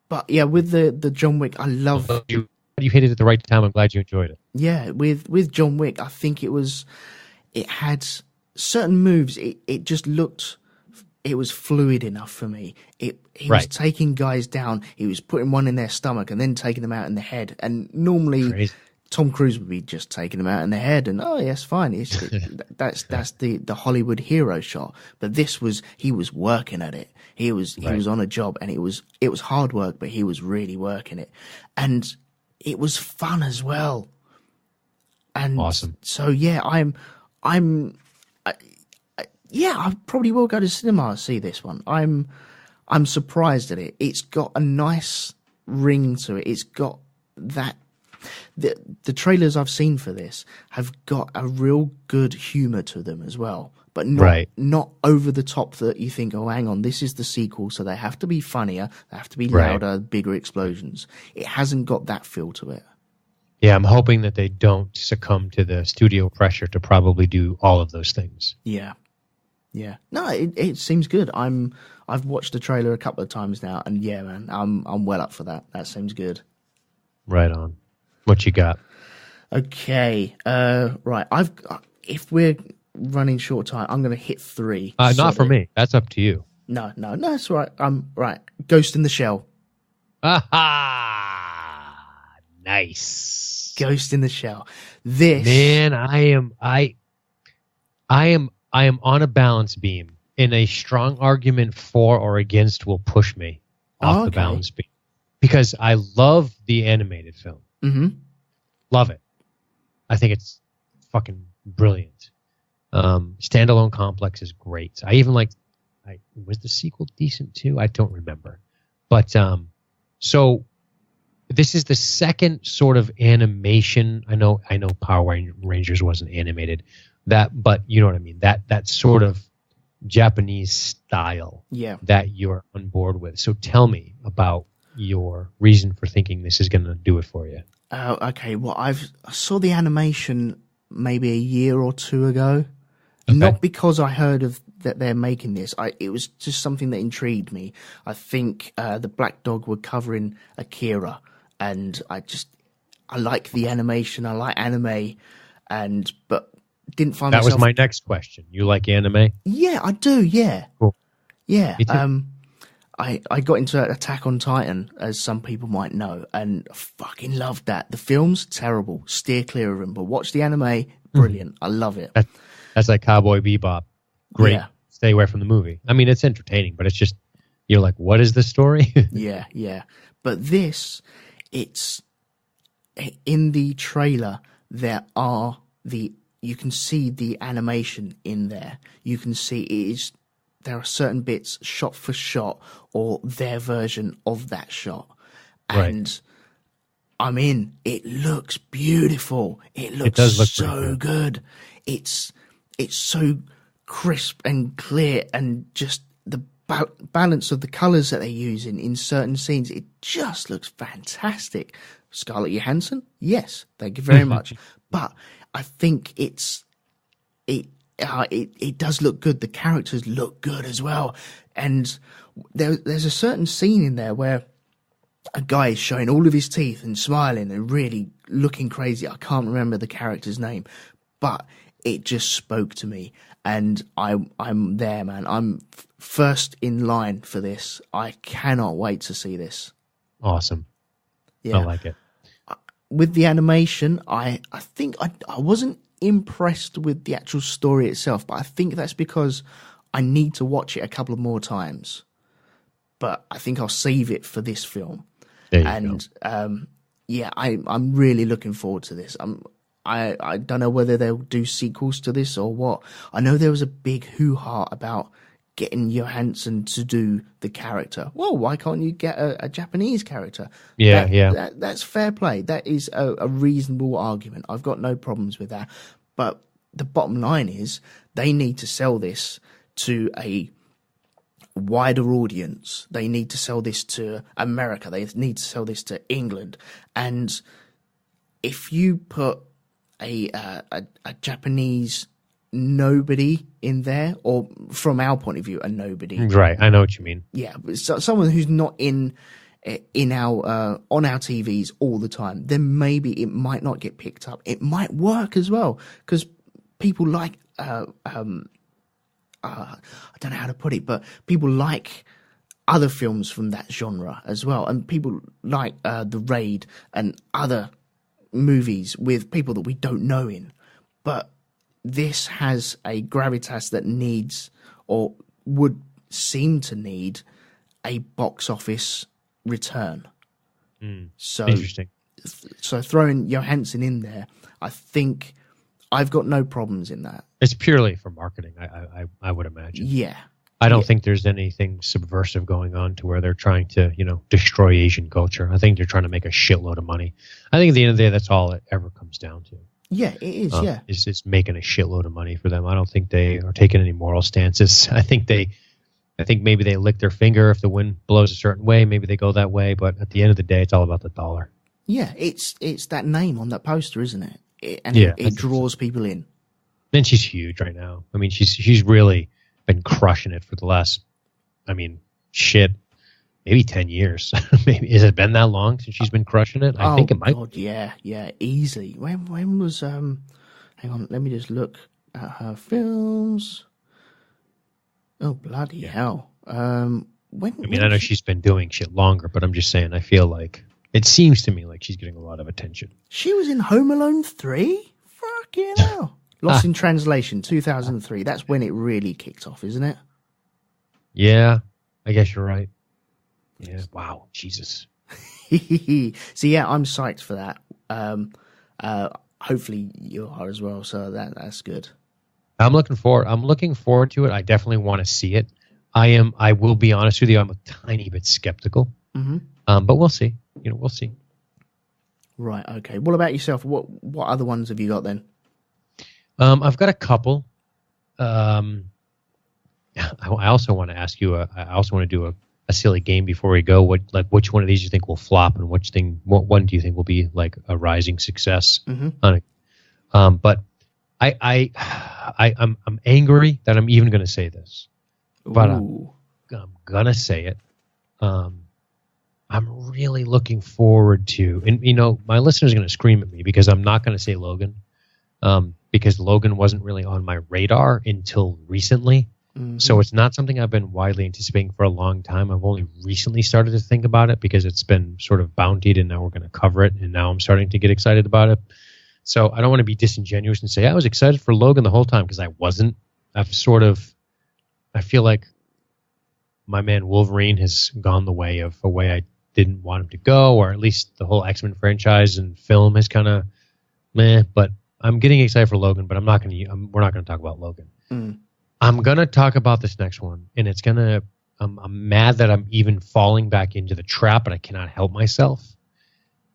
But yeah, with the John Wick, I love... You hit it at the right time. I'm glad you enjoyed it. Yeah, with John Wick, I think it had certain moves. It just looked... It was fluid enough for me. He was taking guys down. He was putting one in their stomach and then taking them out in the head. And normally Tom Cruise would be just taking them out in the head and, oh, yes, fine. That's the Hollywood hero shot. But he was working at it. He was on a job, and it was hard work, but he was really working it. And it was fun as well. And awesome. So yeah, I probably will go to cinema to see this one. I'm surprised at it. It's got a nice ring to it. It's got that. The trailers I've seen for this have got a real good humour to them as well, but not over the top that you think, oh, hang on, this is the sequel, so they have to be funnier, they have to be louder, bigger explosions. It hasn't got that feel to it. Yeah, I'm hoping that they don't succumb to the studio pressure to probably do all of those things. Yeah. Yeah, no, it seems good. I've watched the trailer a couple of times now, and yeah, man, I'm well up for that. That seems good. Right on. What you got? Okay, right. If we're running short time, I'm going to hit 3. Not for me. That's up to you. No, that's right. Right. Ghost in the Shell. Aha! Nice. Ghost in the Shell. This Man, I am on a balance beam, and a strong argument for or against will push me off the balance beam, because I love the animated film. Mm-hmm. Love it. I think it's fucking brilliant. Standalone Complex is great. I even like. Was the sequel decent too? I don't remember. But so this is the second sort of animation. I know Power Rangers wasn't animated. But you know what I mean. That sort of Japanese style. Yeah. That you're on board with. So tell me about your reason for thinking this is going to do it for you. Okay. Well, I saw the animation maybe a year or two ago. Okay. Not because I heard of that they're making this. It was just something that intrigued me. I think the Black Dog were covering Akira, and I like the animation. I like anime, but didn't find that myself... was my next question. You like anime? Yeah, I do. Yeah, cool. Yeah. I got into Attack on Titan, as some people might know, and I fucking loved that. The film's terrible. Steer clear of them. But watch the anime. Brilliant. I love it. That's like Cowboy Bebop. Great. Yeah. Stay away from the movie. I mean, it's entertaining, but it's just, you're like, what is the story? Yeah. But this, it's in the trailer, you can see the animation in there. You can see there are certain bits shot for shot or their version of that shot. And I'm in. It looks beautiful. It does look so good. It's so crisp and clear, and just the balance of the colors that they're using in certain scenes, it just looks fantastic. Scarlett Johansson, yes, thank you very much. But I think it does look good. The characters look good as well, and there's a certain scene in there where a guy is showing all of his teeth and smiling and really looking crazy. I can't remember the character's name, but it just spoke to me, and I'm there, man. I'm first in line for this. I cannot wait to see this. Awesome. Yeah. I like it. With the animation, I think I wasn't impressed with the actual story itself, but I think that's because I need to watch it a couple of more times. But I think I'll save it for this film. There you go. Yeah, I'm really looking forward to this. I don't know whether they'll do sequels to this or what. I know there was a big hoo-ha about getting Johansson to do the character. Well, why can't you get a Japanese character? Yeah. That's fair play. That is a reasonable argument. I've got no problems with that. But the bottom line is they need to sell this to a wider audience. They need to sell this to America. They need to sell this to England. And if you put a Japanese nobody in there, or from our point of view, a nobody. Right, I know what you mean. Yeah, but someone who's not in our on our TVs all the time, then maybe it might not get picked up. It might work as well, because people like I don't know how to put it, but people like other films from that genre as well, and people like The Raid and other movies with people that we don't know in. But this has a gravitas that needs, or would seem to need, a box office return. So interesting. So throwing Johansson in there, I think I've got no problems in that. It's purely for marketing, I would imagine. Yeah. I don't think there's anything subversive going on to where they're trying to, destroy Asian culture. I think they're trying to make a shitload of money. I think at the end of the day, that's all it ever comes down to. Yeah, it is, yeah. It's making a shitload of money for them. I don't think they are taking any moral stances. I think maybe they lick their finger if the wind blows a certain way. Maybe they go that way. But at the end of the day, it's all about the dollar. Yeah, it's that name on that poster, isn't it? It draws people in. And she's huge right now. I mean, she's really been crushing it for the last, maybe 10 years. Maybe has it been that long since she's been crushing it? I think it might. God, yeah, easily. When was hang on, let me just look at her films. Oh bloody hell! I know she's been doing shit longer, but I'm just saying, I feel like It seems to me like she's getting a lot of attention. She was in Home Alone 3? Fucking hell. Lost in Translation, 2003. That's when it really kicked off, isn't it? Yeah, I guess you're right. Yeah, wow, Jesus. So yeah, I'm psyched for that. Hopefully you are as well, so that's good. I'm looking forward to it. I definitely want to see it. I will be honest with you, I'm a tiny bit skeptical. Mm-hmm. But we'll see. We'll see. Right, okay. What about yourself? What other ones have you got then? I've got a couple. I also want to ask you. I also want to do a silly game before we go. Which one of these you think will flop, and what one do you think will be like a rising success? Mm-hmm. On it? But I'm angry that I'm even going to say this, but I'm gonna say it. I'm really looking forward to, and my listeners are going to scream at me because I'm not going to say Logan. Because Logan wasn't really on my radar until recently. Mm-hmm. So it's not something I've been widely anticipating for a long time. I've only recently started to think about it because it's been sort of bountied and now we're going to cover it. And now I'm starting to get excited about it. So I don't want to be disingenuous and say I was excited for Logan the whole time because I wasn't. I feel like my man Wolverine has gone the way of a way I didn't want him to go, or at least the whole X-Men franchise and film is kind of meh, but I'm getting excited for Logan, but we're not going to talk about Logan. Mm. I'm going to talk about this next one, and I'm mad that I'm even falling back into the trap, but I cannot help myself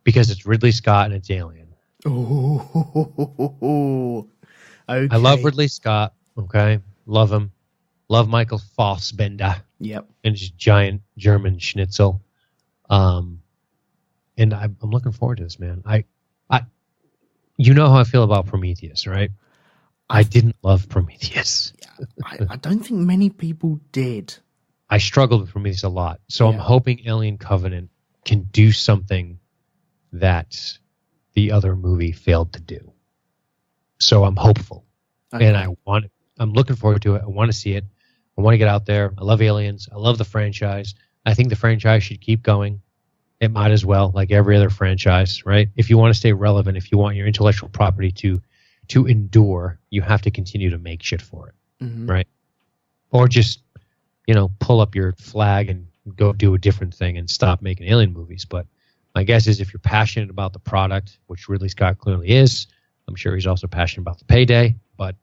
because it's Ridley Scott and it's Alien. Oh, okay. I love Ridley Scott. Okay. Love him. Love Michael Fassbender. Yep. And his giant German schnitzel. And I'm looking forward to this, man. You know how I feel about Prometheus, right? I didn't love Prometheus. I don't think many people did. I struggled with Prometheus a lot. So I'm hoping Alien Covenant can do something that the other movie failed to do. So I'm hopeful. Okay. And I'm looking forward to it. I want to see it. I want to get out there. I love Aliens. I love the franchise. I think the franchise should keep going. It might as well, like every other franchise, right? If you want to stay relevant, if you want your intellectual property to endure, you have to continue to make shit for it, mm-hmm. right? Or just, pull up your flag and go do a different thing and stop making alien movies. But my guess is if you're passionate about the product, which Ridley Scott clearly is, I'm sure he's also passionate about the payday, but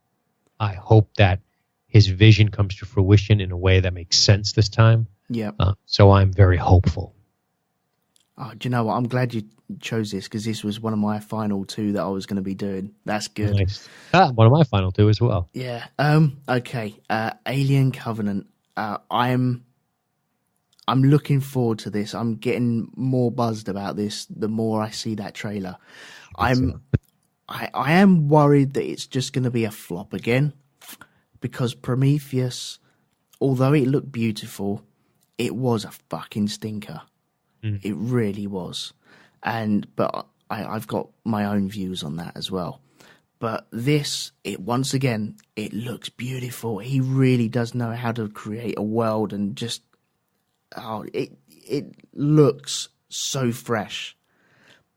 I hope that his vision comes to fruition in a way that makes sense this time. Yeah. So I'm very hopeful. Oh, do you know what? I'm glad you chose this because this was one of my final two that I was going to be doing. That's good. Nice. One of my final two as well. Yeah. Okay. Alien Covenant. I'm looking forward to this. I'm getting more buzzed about this the more I see that trailer. I am worried that it's just going to be a flop again because Prometheus, although it looked beautiful, it was a fucking stinker. Mm. It really was. But I've got my own views on that as well. But once again, it looks beautiful. He really does know how to create a world and just, it looks so fresh.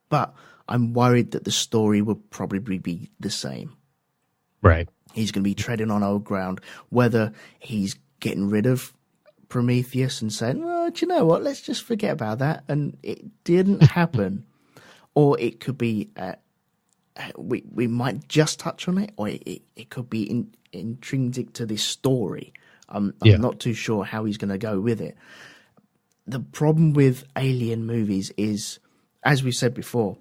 But I'm worried that the story will probably be the same. Right. He's going to be treading on old ground, whether he's getting rid of Prometheus and saying, well, do you know what? Let's just forget about that. And it didn't happen. Or it could be, we might just touch on it, or it could be intrinsic to this story. I'm not too sure how he's going to go with it. The problem with Alien movies is, as we said before,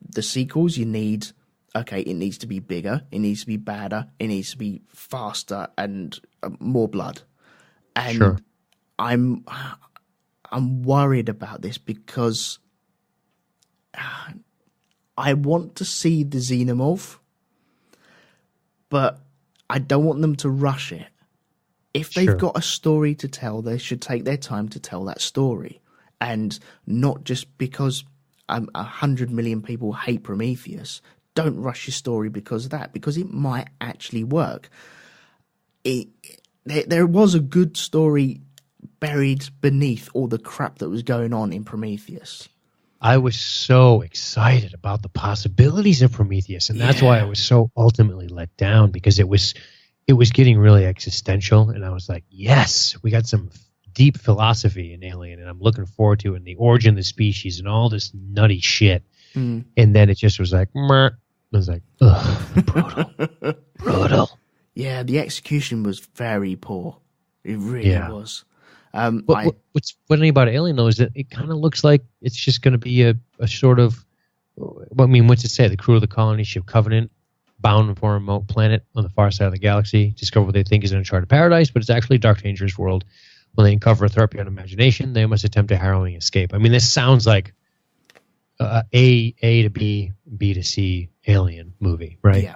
the sequels it needs to be bigger, it needs to be badder, it needs to be faster and more blood. And sure. I'm worried about this because I want to see the Xenomorph, but I don't want them to rush it. If they've got a story to tell, they should take their time to tell that story, and not just because 100 million people hate Prometheus. Don't rush your story because of that, because it might actually work. There was a good story buried beneath all the crap that was going on in Prometheus. I was so excited about the possibilities of Prometheus, and that's why I was so ultimately let down, because it was getting really existential, and I was like, yes, we got some deep philosophy in Alien, and I'm looking forward to it, and the origin of the species and all this nutty shit. And then it just was like, meh. I was like, ugh, brutal. Yeah, the execution was very poor. It really was. What's funny about Alien, though, is that it kind of looks like it's just going to be a sort of, I mean, what's it say? The crew of the colony ship Covenant, bound for a remote planet on the far side of the galaxy, discover what they think is an uncharted paradise, but it's actually a dark, dangerous world. When they uncover a threat beyond imagination, they must attempt a harrowing escape. I mean, this sounds like A to B, B to C Alien movie, right?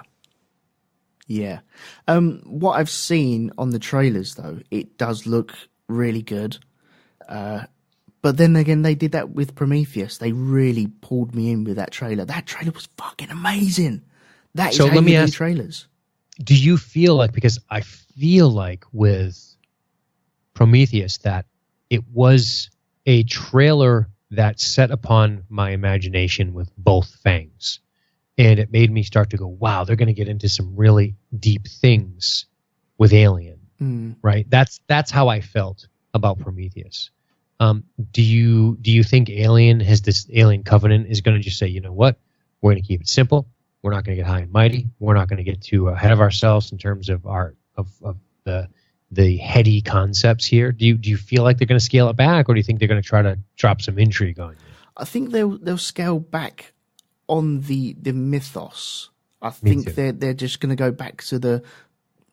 Yeah. What I've seen on the trailers, though, it does look really good. But then again, they did that with Prometheus. They really pulled me in with that trailer. That trailer was fucking amazing. That is how you do trailers. Do you feel like, because I feel like with Prometheus that it was a trailer that set upon my imagination with both fangs, and it made me start to go, wow, they're going to get into some really deep things with Alien, right? That's how I felt about Prometheus. Do you think Alien Covenant is going to just say, you know what, we're going to keep it simple, we're not going to get high and mighty, we're not going to get too ahead of ourselves in terms of the heady concepts here? Do you feel like they're going to scale it back, or do you think they're going to try to drop some intrigue on you? I think they'll scale back on the mythos. I think they're just going to go back to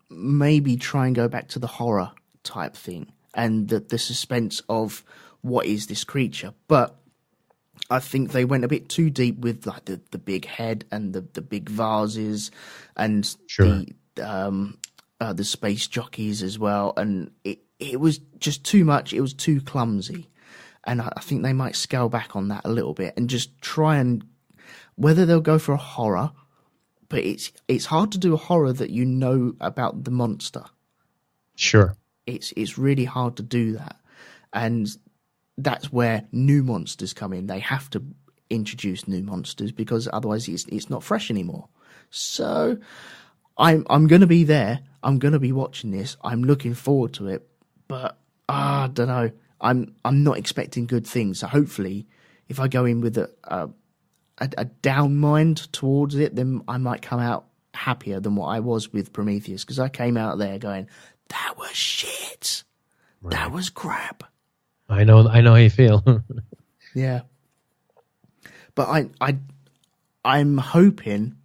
maybe try and go back to the horror type thing and the suspense of what is this creature. But I think they went a bit too deep with like the big head and the big vases and the space jockeys as well, and it was just too much. It was too clumsy, and I think they might scale back on that a little bit and just try and, whether they'll go for a horror, but it's hard to do a horror that you know about the monster. Sure, it's really hard to do that, and that's where new monsters come in. They have to introduce new monsters because otherwise it's not fresh anymore. So I'm going to be there. I'm going to be watching this. I'm looking forward to it, but I don't know. I'm not expecting good things. So hopefully, if I go in with a down mind towards it, then I might come out happier than what I was with Prometheus, because I came out there going, "That was shit. Right. That was crap." I know how you feel. Yeah, but I'm hoping.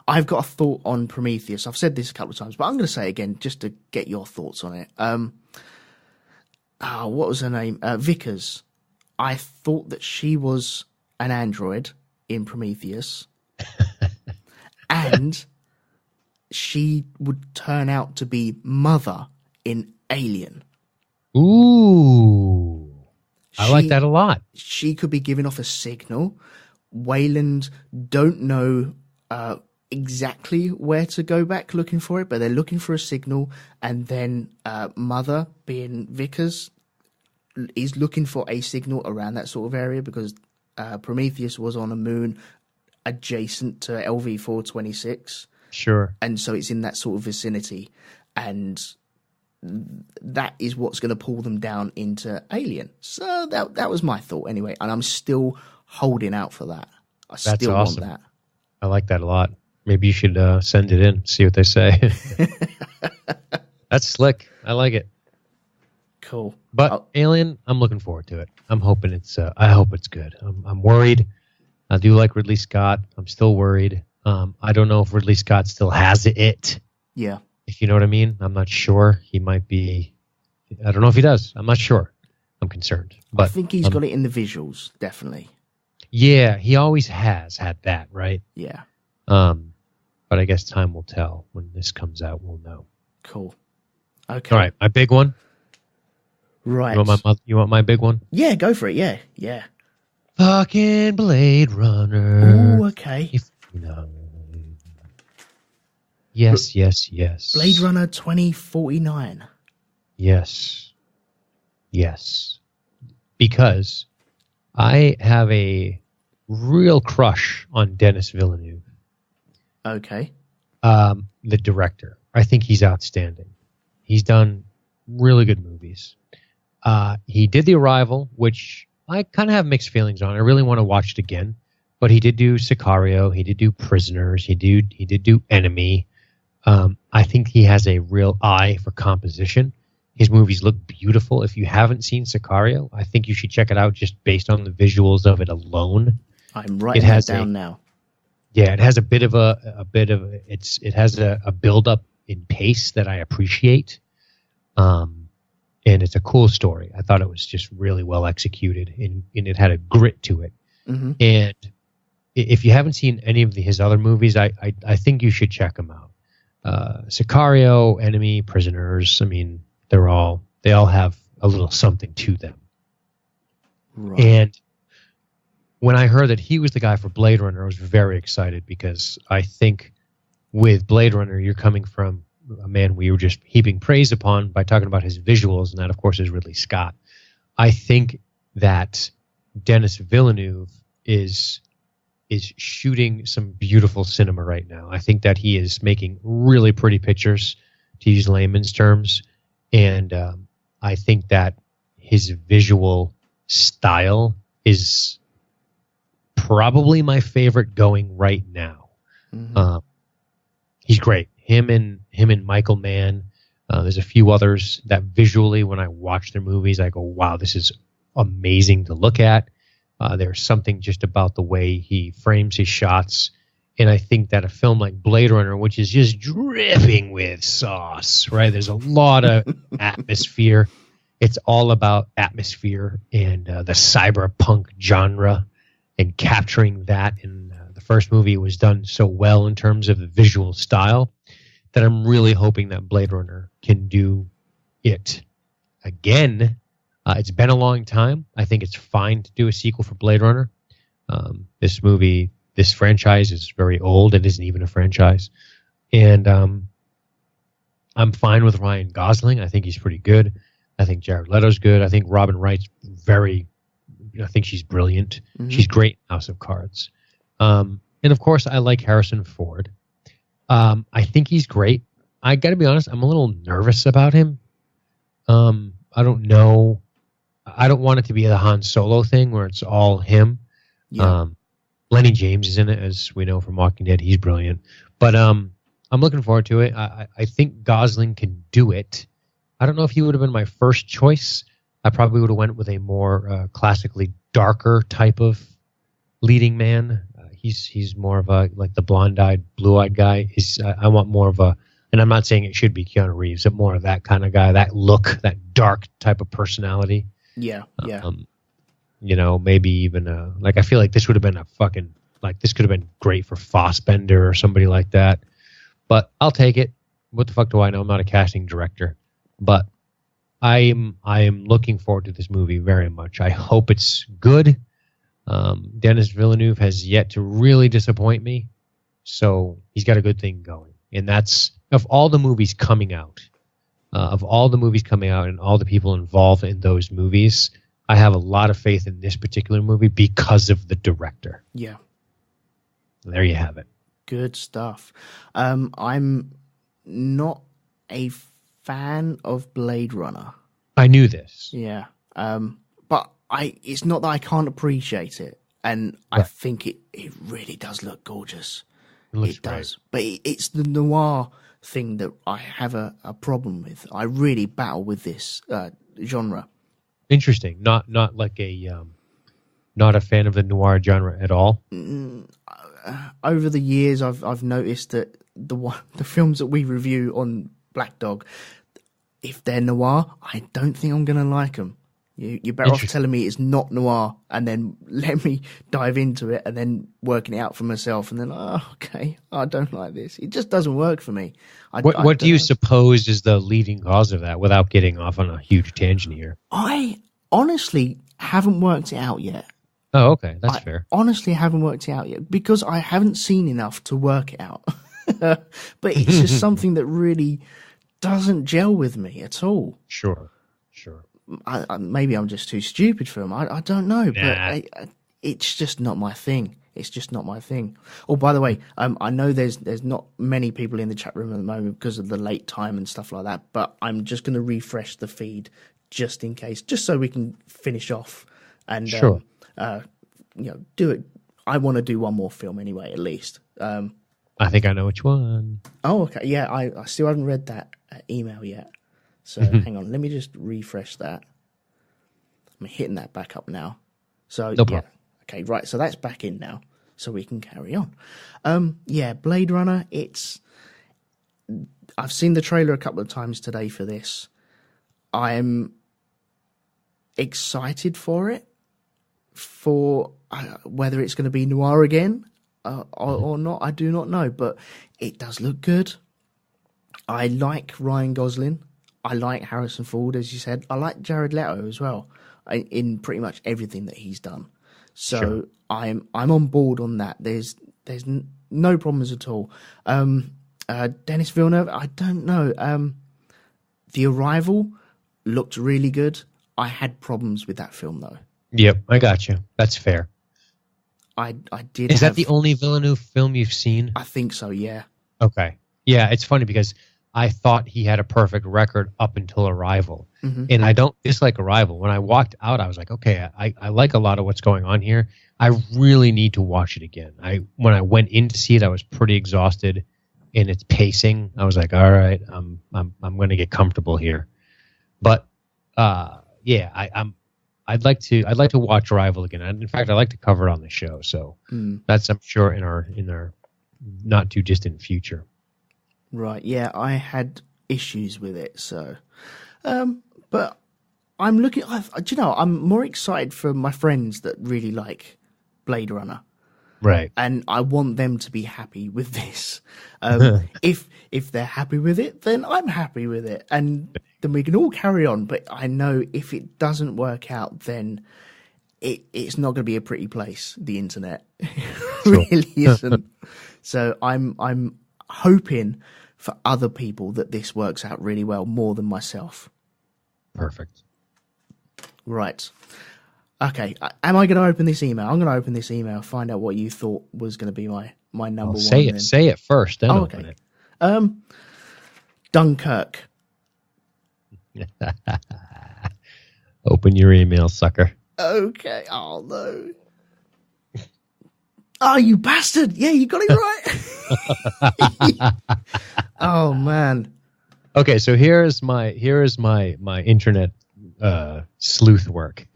I've got a thought on Prometheus. I've said this a couple of times, but I'm going to say it again just to get your thoughts on it. What was her name? Vickers. I thought that she was an android in Prometheus, and she would turn out to be Mother in Alien. Ooh. I like that a lot. She could be giving off a signal. Wayland don't know exactly where to go back looking for it, but they're looking for a signal, and then Mother, being Vickers, is looking for a signal around that sort of area, because Prometheus was on a moon adjacent to LV-426. Sure. And so it's in that sort of vicinity, and that is what's going to pull them down into Alien. So that was my thought anyway, and I'm still holding out for that. That's still awesome. Want that. I like that a lot. Maybe you should send it in, see what they say. That's slick. I like it. Cool. But Alien, I'm looking forward to it. I'm hoping I hope it's good. I'm worried. I do like Ridley Scott. I'm still worried. I don't know if Ridley Scott still has it. Yeah. If you know what I mean. I'm not sure. He might be. I don't know if he does. I'm not sure. I'm concerned. But I think he's got it in the visuals, definitely. Yeah, he always has had that, right? Yeah. But I guess time will tell. When this comes out, we'll know. Cool. Okay. All right, my big one. Right. You want my big one? Yeah, go for it. Yeah. Fucking Blade Runner. Oh, okay. If you know. Yes. Blade Runner 2049. Yes. Because I have a real crush on Denis Villeneuve, Okay. the director. I think he's outstanding. He's done really good movies. He did The Arrival, which I kind of have mixed feelings on. I really want to watch it again. But he did do Sicario. He did do Prisoners. He did do Enemy. I think he has a real eye for composition. His movies look beautiful. If you haven't seen Sicario, I think you should check it out just based on the visuals of it alone. I'm writing that down now. Yeah, it has a bit of it has a build up in pace that I appreciate. And it's a cool story. I thought it was just really well executed and it had a grit to it. Mm-hmm. And if you haven't seen any of his other movies, I think you should check them out. Sicario, Enemy, Prisoners. I mean, they all have a little something to them. Right. And when I heard that he was the guy for Blade Runner, I was very excited because I think with Blade Runner, you're coming from a man we were just heaping praise upon by talking about his visuals, and that, of course, is Ridley Scott. I think that Denis Villeneuve is shooting some beautiful cinema right now. I think that he is making really pretty pictures, to use layman's terms, and I think that his visual style is probably my favorite going right now. Mm-hmm. He's great. Him and Michael Mann. There's a few others that visually, when I watch their movies, I go, wow, this is amazing to look at. There's something just about the way he frames his shots. And I think that a film like Blade Runner, which is just dripping with sauce, right? There's a lot of atmosphere. It's all about atmosphere and the cyberpunk genre and capturing that. In the first movie was done so well in terms of the visual style that I'm really hoping that Blade Runner can do it again. It's been a long time. I think it's fine to do a sequel for Blade Runner. This franchise is very old. It isn't even a franchise. And I'm fine with Ryan Gosling. I think he's pretty good. I think Jared Leto's good. I think Robin Wright's I think she's brilliant. Mm-hmm. She's great in House of Cards. And of course, I like Harrison Ford. I think he's great. I got to be honest, I'm a little nervous about him. I don't know. I don't want it to be the Han Solo thing where it's all him. Yeah. Lenny James is in it, as we know from Walking Dead. He's brilliant. But I'm looking forward to it. I think Gosling can do it. I don't know if he would have been my first choice. I probably would have went with a more classically darker type of leading man. He's more of a, like, the blonde-eyed, blue-eyed guy. I want more of a, and I'm not saying it should be Keanu Reeves, but more of that kind of guy, that look, that dark type of personality. Yeah. Maybe even I feel like this would have been this could have been great for Fassbender or somebody like that. But I'll take it. What the fuck do I know? I'm not a casting director. But I am looking forward to this movie very much. I hope it's good. Denis Villeneuve has yet to really disappoint me. So he's got a good thing going. And that's, of all the movies coming out, and all the people involved in those movies, I have a lot of faith in this particular movie because of the director. Yeah. There you have it. Good stuff. I'm not a fan of Blade Runner. I knew this. Yeah. But it's not that I can't appreciate it. And right. I think it really does look gorgeous. It does. But it's the noir thing that I have a problem with. I really battle with this genre. Interesting. Not like not a fan of the noir genre at all. Over the years, I've noticed that the films that we review on Black Dog, if they're noir, I don't think I'm going to like them. You're better off telling me it's not noir and then let me dive into it and then working it out for myself and then, okay, I don't like this. It just doesn't work for me. What do you suppose is the leading cause of that without getting off on a huge tangent here? I honestly haven't worked it out yet. Oh, okay. That's fair. Honestly haven't worked it out yet because I haven't seen enough to work it out. But it's just something that really doesn't gel with me at all. Sure. Maybe I'm just too stupid for him. I don't know. Nah. But it's just not my thing. It's just not my thing. Oh, by the way, I know there's not many people in the chat room at the moment because of the late time and stuff like that, but I'm just going to refresh the feed just in case, just so we can finish off and Sure. Do it. I want to do one more film anyway, at least. I think I know which one. Oh, okay. Yeah, I still haven't read that email yet. So hang on, let me just refresh that. I'm hitting that back up now. So No problem. okay, right. So that's back in now, so we can carry on. Blade Runner. I've seen the trailer a couple of times today for this. I'm excited for it. For whether it's going to be noir again or not, I do not know. But it does look good. I like Ryan Gosling. I like Harrison Ford, as you said. I like Jared Leto as well, in pretty much everything that he's done. So Sure. I'm on board on that. There's no problems at all. Denis Villeneuve, I don't know. The Arrival looked really good. I had problems with that film though. Yep, I got you. That's fair. I did. Is that the only Villeneuve film you've seen? I think so. Yeah. Okay. Yeah, it's funny because I thought he had a perfect record up until Arrival. Mm-hmm. And I don't dislike Arrival. When I walked out, I was like, okay, I like a lot of what's going on here. I really need to watch it again. When I went in to see it, I was pretty exhausted in its pacing. I was like, all right, I'm going to get comfortable here. But I'd like to watch Arrival again. In fact, I'd like to cover it on the show. So that's, I'm sure, in our not too distant future. Right, yeah, I had issues with it, so, but I'm looking. I'm more excited for my friends that really like Blade Runner, right? And I want them to be happy with this. If they're happy with it, then I'm happy with it, and then we can all carry on. But I know if it doesn't work out, then it's not going to be a pretty place. The internet really isn't. So I'm hoping for other people that this works out really well, more than myself. Perfect. Right. Okay. Am I going to open this email? I'm going to open this email, find out what you thought was going to be my number one. Say it first, then open it. Dunkirk. Open your email, sucker. Okay. Oh, no. Oh, you bastard. Yeah, you got it right. Oh, man. Okay, so here's my internet sleuth work.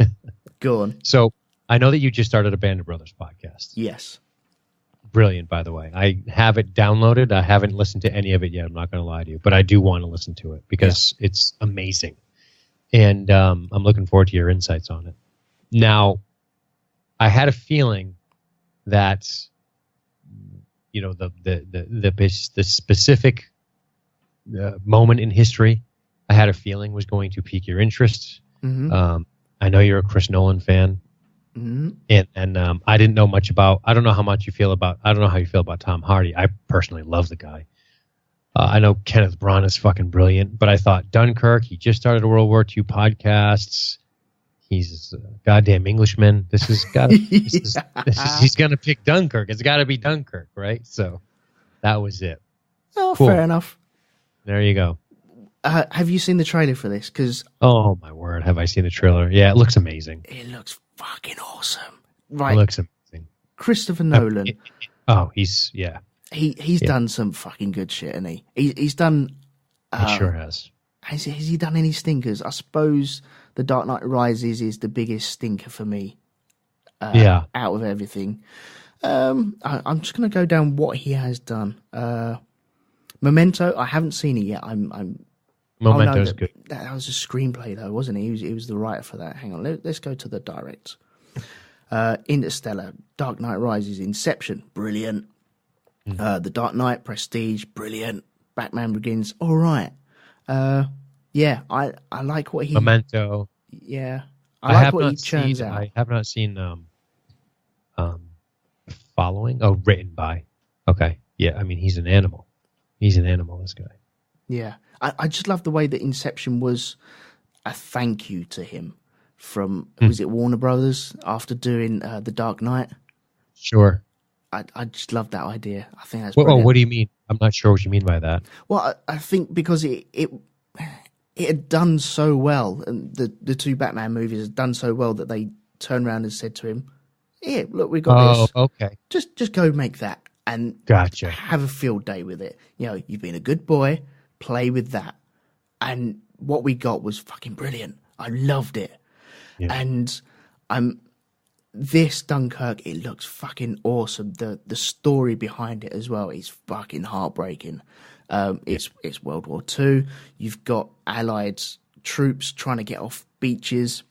Go on. So I know that you just started a Band of Brothers podcast. Yes. Brilliant, by the way. I have it downloaded. I haven't listened to any of it yet. I'm not going to lie to you, but I do want to listen to it because it's amazing. And I'm looking forward to your insights on it. Now, I had a feeling that, you know, the specific moment in history, I had a feeling was going to pique your interest. Mm-hmm. I know you're a Chris Nolan fan, and I didn't know much about. I don't know how you feel about Tom Hardy. I personally love the guy. I know Kenneth Branagh is fucking brilliant, but I thought Dunkirk. He just started a World War II podcasts. He's a goddamn Englishman. He's gonna pick Dunkirk. It's got to be Dunkirk, right? So that was it. Oh, cool. Fair enough. There you go. Have you seen the trailer for this? Because oh my word, have I seen the trailer? Yeah, it looks amazing. It looks fucking awesome. Right, it looks amazing. Christopher Nolan. He's done some fucking good shit, hasn't he? He's done. He sure has. Has he done any stinkers? I suppose The Dark Knight Rises is the biggest stinker for me. Out of everything. I'm just going to go down what he has done. Memento, I haven't seen it yet. Memento's good. That was a screenplay, though, wasn't he? He was the writer for that. Hang on, let's go to the direct. Interstellar, Dark Knight Rises, Inception, brilliant. The Dark Knight, Prestige, brilliant. Batman Begins, all right. I like what he... Memento. Yeah. I like what he churns out. I have not seen Following. Oh, Written By. Okay. Yeah, I mean, he's an animal. He's an animal, this guy. Yeah. I just love the way that Inception was a thank you to him. from was it Warner Brothers after doing The Dark Knight. Sure. I just love that idea. I think that's Well, brilliant. what do you mean? I'm not sure what you mean by that. Well, I think because it had done so well, and the two Batman movies had done so well that they turned around and said to him, "Here, look, we got this. Okay. Just go make that and Gotcha. have a field day with it. You know, you've been a good boy, play with that." And what we got was fucking brilliant. I loved it. Yeah. And this Dunkirk, it looks fucking awesome. The story behind it as well is fucking heartbreaking. It's World War II. You've got Allied troops trying to get off beaches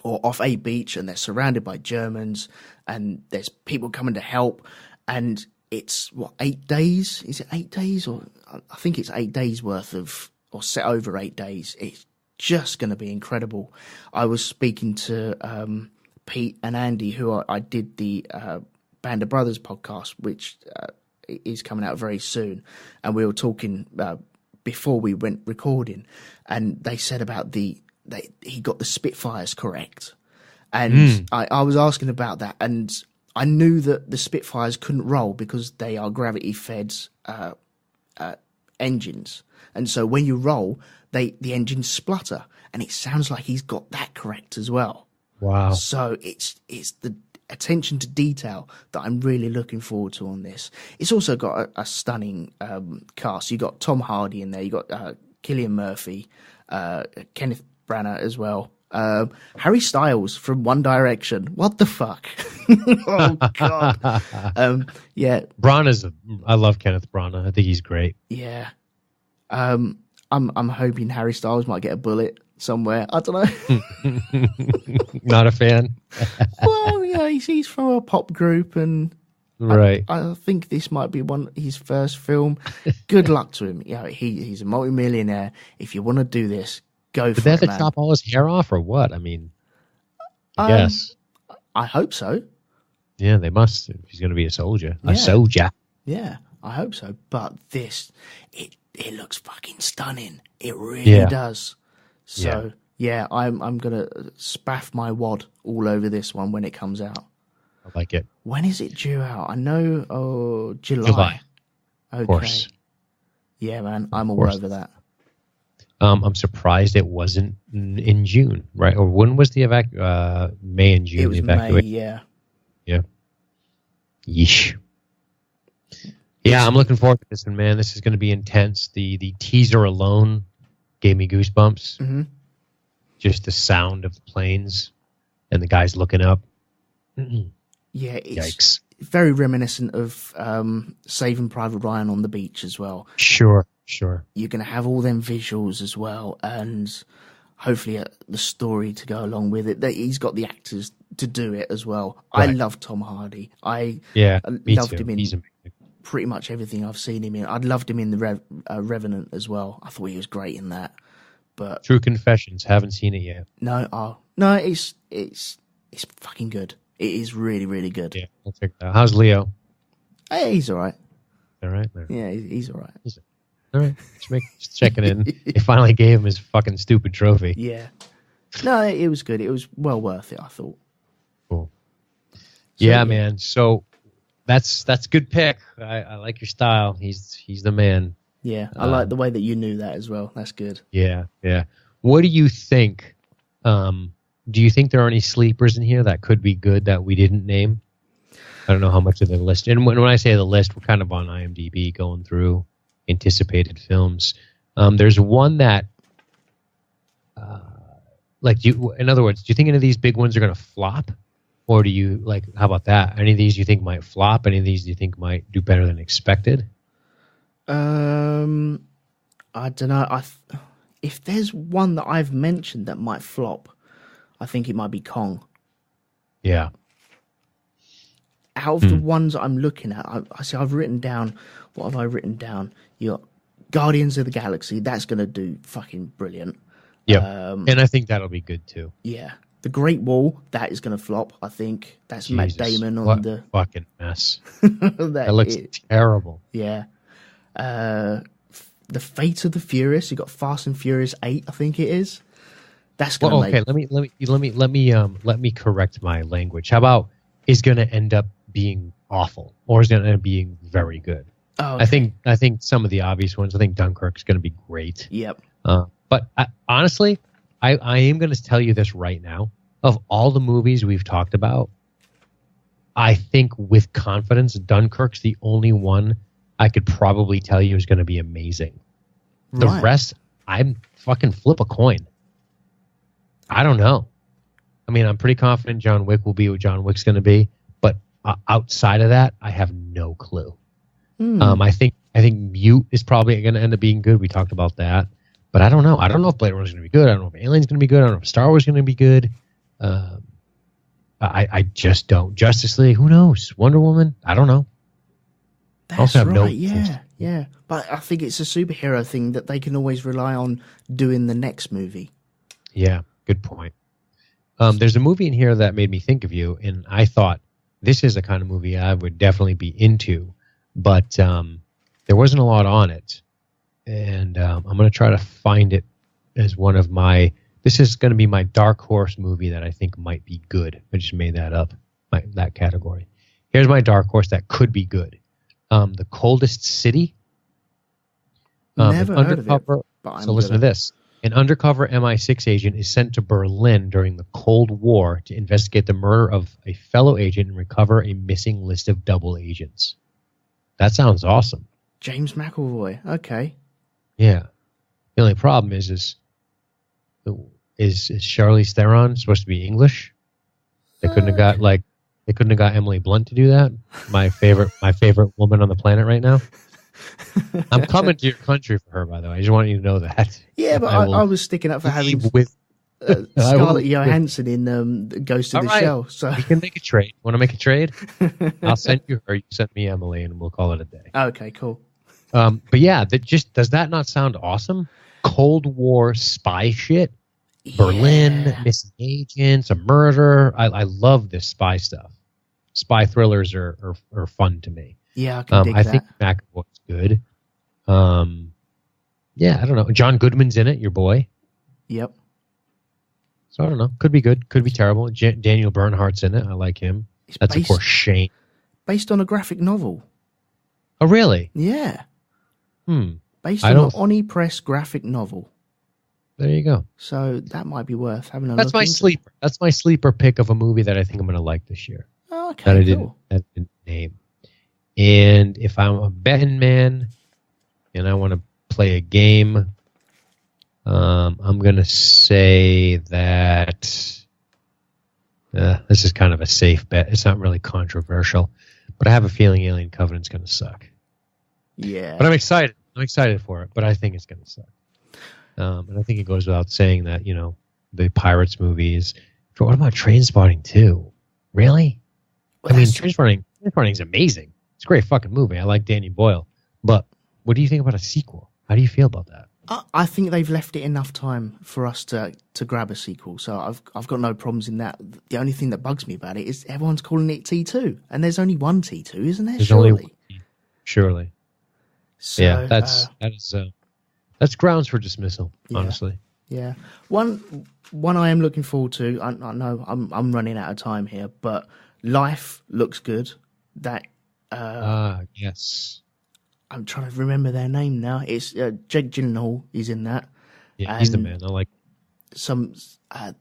or off a beach, and they're surrounded by Germans, and there's people coming to help. And it's 8 days? Is it 8 days? Or I think it's 8 days worth of, or set over 8 days. It's just going to be incredible. I was speaking to Pete and Andy, who I did the Band of Brothers podcast, which is coming out very soon, and we were talking before we went recording, and they said about he got the Spitfires correct, and I was asking about that, and I knew that the Spitfires couldn't roll because they are gravity fed engines, and so when you roll, the engines splutter, and it sounds like he's got that correct as well. Wow. So it's the attention to detail that I'm really looking forward to on this. It's also got a stunning cast. You got Tom Hardy in there. You got Cillian Murphy, Kenneth Branagh as well. Harry Styles from One Direction. What the fuck? Oh god. Yeah. I love Kenneth Branagh. I think he's great. Yeah. I'm hoping Harry Styles might get a bullet somewhere. I don't know. Not a fan. Well, yeah, he's from a pop group, and right. I think this might be his first film. Good luck to him. You know, he's a multimillionaire. If you want to do this, go for it, Did they have to man. chop all his hair off, or what? I mean, I guess. I hope so. Yeah, they must. If he's going to be a soldier. Yeah. A soldier. Yeah, I hope so. But this, it looks fucking stunning. It really does. So yeah, I'm gonna spaff my wad all over this one when it comes out. I like it. When is it due out? I know, July. July. Okay. Of course. Yeah, man, I'm all over that. I'm surprised it wasn't in June, right? Or when was the May and June? It was evacuation? May, yeah. Yeah. Yeesh. Yeah, I'm looking forward to this one, man. This is going to be intense. The teaser alone gave me goosebumps. Mm-hmm. Just the sound of the planes and the guys looking up. Yeah, it's Yikes. very reminiscent of Saving Private Ryan on the beach as well. Sure. You're going to have all them visuals as well, and hopefully the story to go along with it. He's got the actors to do it as well. Right. I love Tom Hardy. I loved him in pretty much everything I've seen him in. I loved him in the Revenant as well. I thought he was great in that. But True Confessions, haven't seen it yet. No, it's fucking good. It is really, really good. Yeah, I'll check that out. How's Leo? Hey, he's all right. All right. Yeah, he's all right. All right, just checking in. They finally gave him his fucking stupid trophy. Yeah. No, it was good. It was well worth it, I thought. Cool. Yeah, man. So that's good pick. I like your style. He's the man. Yeah, I like the way that you knew that as well. That's good. Yeah. What do you think? Do you think there are any sleepers in here that could be good that we didn't name? I don't know how much of the list. And when I say the list, we're kind of on IMDb going through anticipated films. There's one that, in other words, do you think any of these big ones are going to flop? Or do you, how about that? Any of these you think might flop? Any of these you think might do better than expected? I don't know. If there's one that I've mentioned that might flop, I think it might be Kong. Yeah. Out of the ones I'm looking at, I've written down, what have I written down? You got Guardians of the Galaxy. That's going to do fucking brilliant. Yeah. And I think that'll be good too. Yeah. The Great Wall, that is going to flop, I think. That's Jesus, Matt Damon on what the... fucking mess. That looks terrible. Yeah. The Fate of the Furious. You got Fast and Furious 8, I think it is. That's going to Well, okay, make... let me correct my language. How about is going to end up being awful, or is going to end up being very good? Oh, okay. I think some of the obvious ones. I think Dunkirk's going to be great. Yep. But honestly, I am going to tell you this right now. Of all the movies we've talked about, I think with confidence, Dunkirk's the only one I could probably tell you is going to be amazing. The rest, I'm fucking flip a coin. I don't know. I mean, I'm pretty confident John Wick will be what John Wick's going to be, but outside of that, I have no clue. I think Mute is probably going to end up being good. We talked about that, but I don't know. I don't know if Blade Runner's going to be good. I don't know if Alien's going to be good. I don't know if Star Wars is going to be good. I just don't. Justice League, who knows? Wonder Woman, I don't know. That's right. Yeah. But I think it's a superhero thing that they can always rely on doing the next movie. Yeah, good point. There's a movie in here that made me think of you, and I thought this is the kind of movie I would definitely be into, but there wasn't a lot on it, and I'm going to try to find it as one of my... This is going to be my dark horse movie that I think might be good. I just made that up, that category. Here's my dark horse that could be good. The Coldest City. Never heard of it. So listen to this. An undercover MI6 agent is sent to Berlin during the Cold War to investigate the murder of a fellow agent and recover a missing list of double agents. That sounds awesome. James McAvoy. Okay. Yeah. The only problem is Charlize Theron supposed to be English? They couldn't have got Emily Blunt to do that. My favorite woman on the planet right now. I'm coming to your country for her, by the way. I just want you to know that. Yeah, but I was sticking up for having Scarlett Johansson in Ghost of the Shell. So we can make a trade. Want to make a trade? I'll send you her. You send me Emily, and we'll call it a day. Okay, cool. But yeah, does that not sound awesome? Cold War spy shit. Berlin, missing agents, a murder. I love this spy stuff. Spy thrillers are fun to me. Yeah, I can dig that. I think McAvoy's good. Yeah, I don't know. John Goodman's in it, your boy. Yep. So I don't know. Could be good. Could be terrible. Daniel Bernhardt's in it. I like him. That's of course Shane. Based on a graphic novel. Oh, really? Yeah. Based on an Oni Press graphic novel. There you go. So that might be worth having a look That's my into. sleeper. That's my sleeper pick of a movie that I think I'm going to like this year. Oh, okay, that I cool. didn't name. And if I'm a betting man and I want to play a game, I'm going to say that this is kind of a safe bet. It's not really controversial, but I have a feeling Alien Covenant's going to suck. Yeah. But I'm excited. I'm excited for it, but I think it's going to suck. And I think it goes without saying that, the Pirates movies. But what about Trainspotting 2? Really? Well, I mean, Trainspotting is amazing. It's a great fucking movie. I like Danny Boyle. But what do you think about a sequel? How do you feel about that? I think they've left it enough time for us to grab a sequel. So I've got no problems in that. The only thing that bugs me about it is everyone's calling it T2. And there's only one T2, isn't there? Surely. So, yeah, that's grounds for dismissal, honestly. Yeah. One I am looking forward to, I know I'm running out of time here, but Life looks good. That yes. I'm trying to remember their name now. It's Jake Gyllenhaal is in that. Yeah, he's the man. I like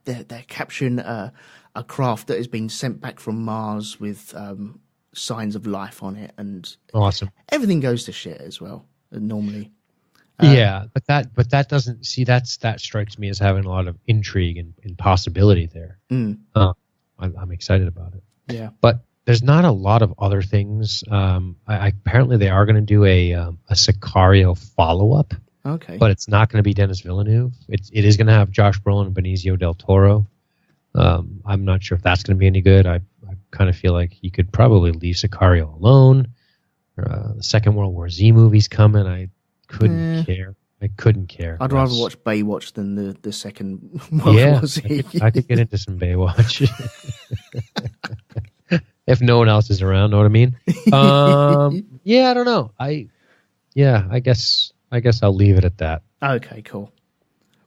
they're capturing a craft that has been sent back from Mars with signs of life on it, and awesome. Everything goes to shit as well normally. Yeah, but that doesn't see that strikes me as having a lot of intrigue and possibility there. I'm excited about it. Yeah, but there's not a lot of other things. Apparently they are going to do a Sicario follow up. Okay, but it's not going to be Denis Villeneuve. It is going to have Josh Brolin and Benicio del Toro. I'm not sure if that's going to be any good. I kind of feel like you could probably leave Sicario alone. The Second World War Z movie's coming. I couldn't care. I'd rather watch Baywatch than the Second World War Z. I could get into some Baywatch. If no one else is around, know what I mean? Yeah, I don't know. I guess I'll leave it at that. Okay, cool.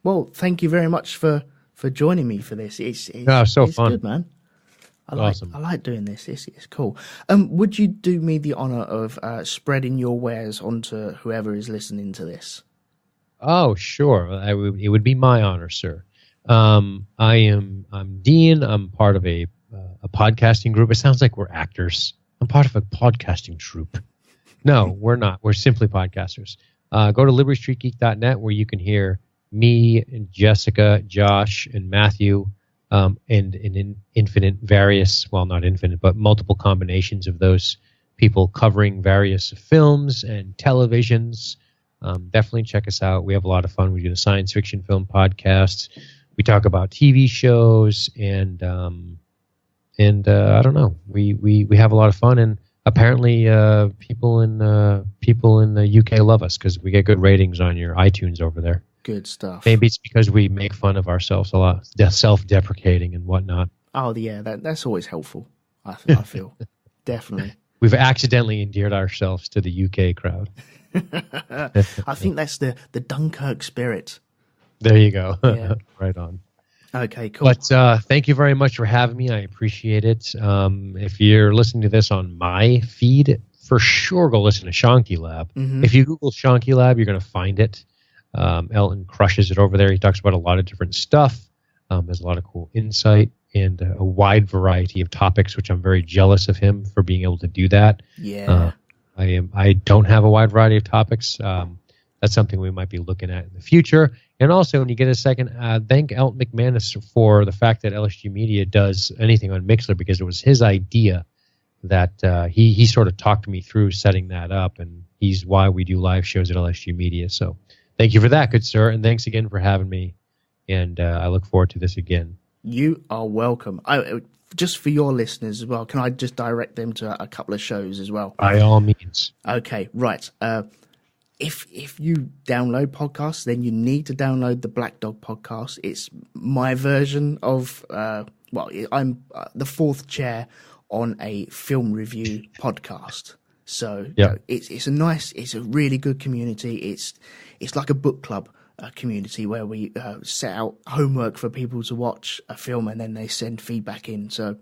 Well, thank you very much for for joining me for this. It's so it's fun. good, man. I Awesome. like doing this. It's cool. Would you do me the honor of spreading your wares onto whoever is listening to this? Oh, sure. It would be my honor, sir. I'm Dean. I'm part of a podcasting group. It sounds like we're actors. I'm part of a podcasting troupe. No, we're not. We're simply podcasters. Go to libertystreetgeek.net where you can hear me and Jessica, Josh, and Matthew, and in infinite various, well, not infinite, but multiple combinations of those people covering various films and televisions. Definitely check us out. We have a lot of fun. We do the science fiction film podcast. We talk about TV shows and I don't know. We have a lot of fun, and apparently people in the UK love us because we get good ratings on your iTunes over there. Good stuff. Maybe it's because we make fun of ourselves a lot, self-deprecating and whatnot. Oh yeah, that's always helpful. I feel definitely. We've accidentally endeared ourselves to the UK crowd. I think that's the Dunkirk spirit. There you go. Yeah. Right on. Okay, cool. But thank you very much for having me. I appreciate it. If you're listening to this on my feed, for sure go listen to Shonky Lab. Mm-hmm. If you Google Shonky Lab, you're going to find it. Elton crushes it over there. He talks about a lot of different stuff. There's a lot of cool insight and a wide variety of topics, which I'm very jealous of him for being able to do that. Yeah. I don't have a wide variety of topics. That's something we might be looking at in the future. And also, when you get a second, thank Elton McManus for the fact that LSG Media does anything on Mixler, because it was his idea that he sort of talked me through setting that up, and he's why we do live shows at LSG Media. So thank you for that, good sir, and thanks again for having me. And I look forward to this again. You are welcome. Just for your listeners as well, can I just direct them to a couple of shows as well? By all means. Okay, right. If you download podcasts, then you need to download the Black Dog podcast. It's my version of, I'm the fourth chair on a film review podcast. So it's a really good community. It's like a book club community where we set out homework for people to watch a film and then they send feedback in. So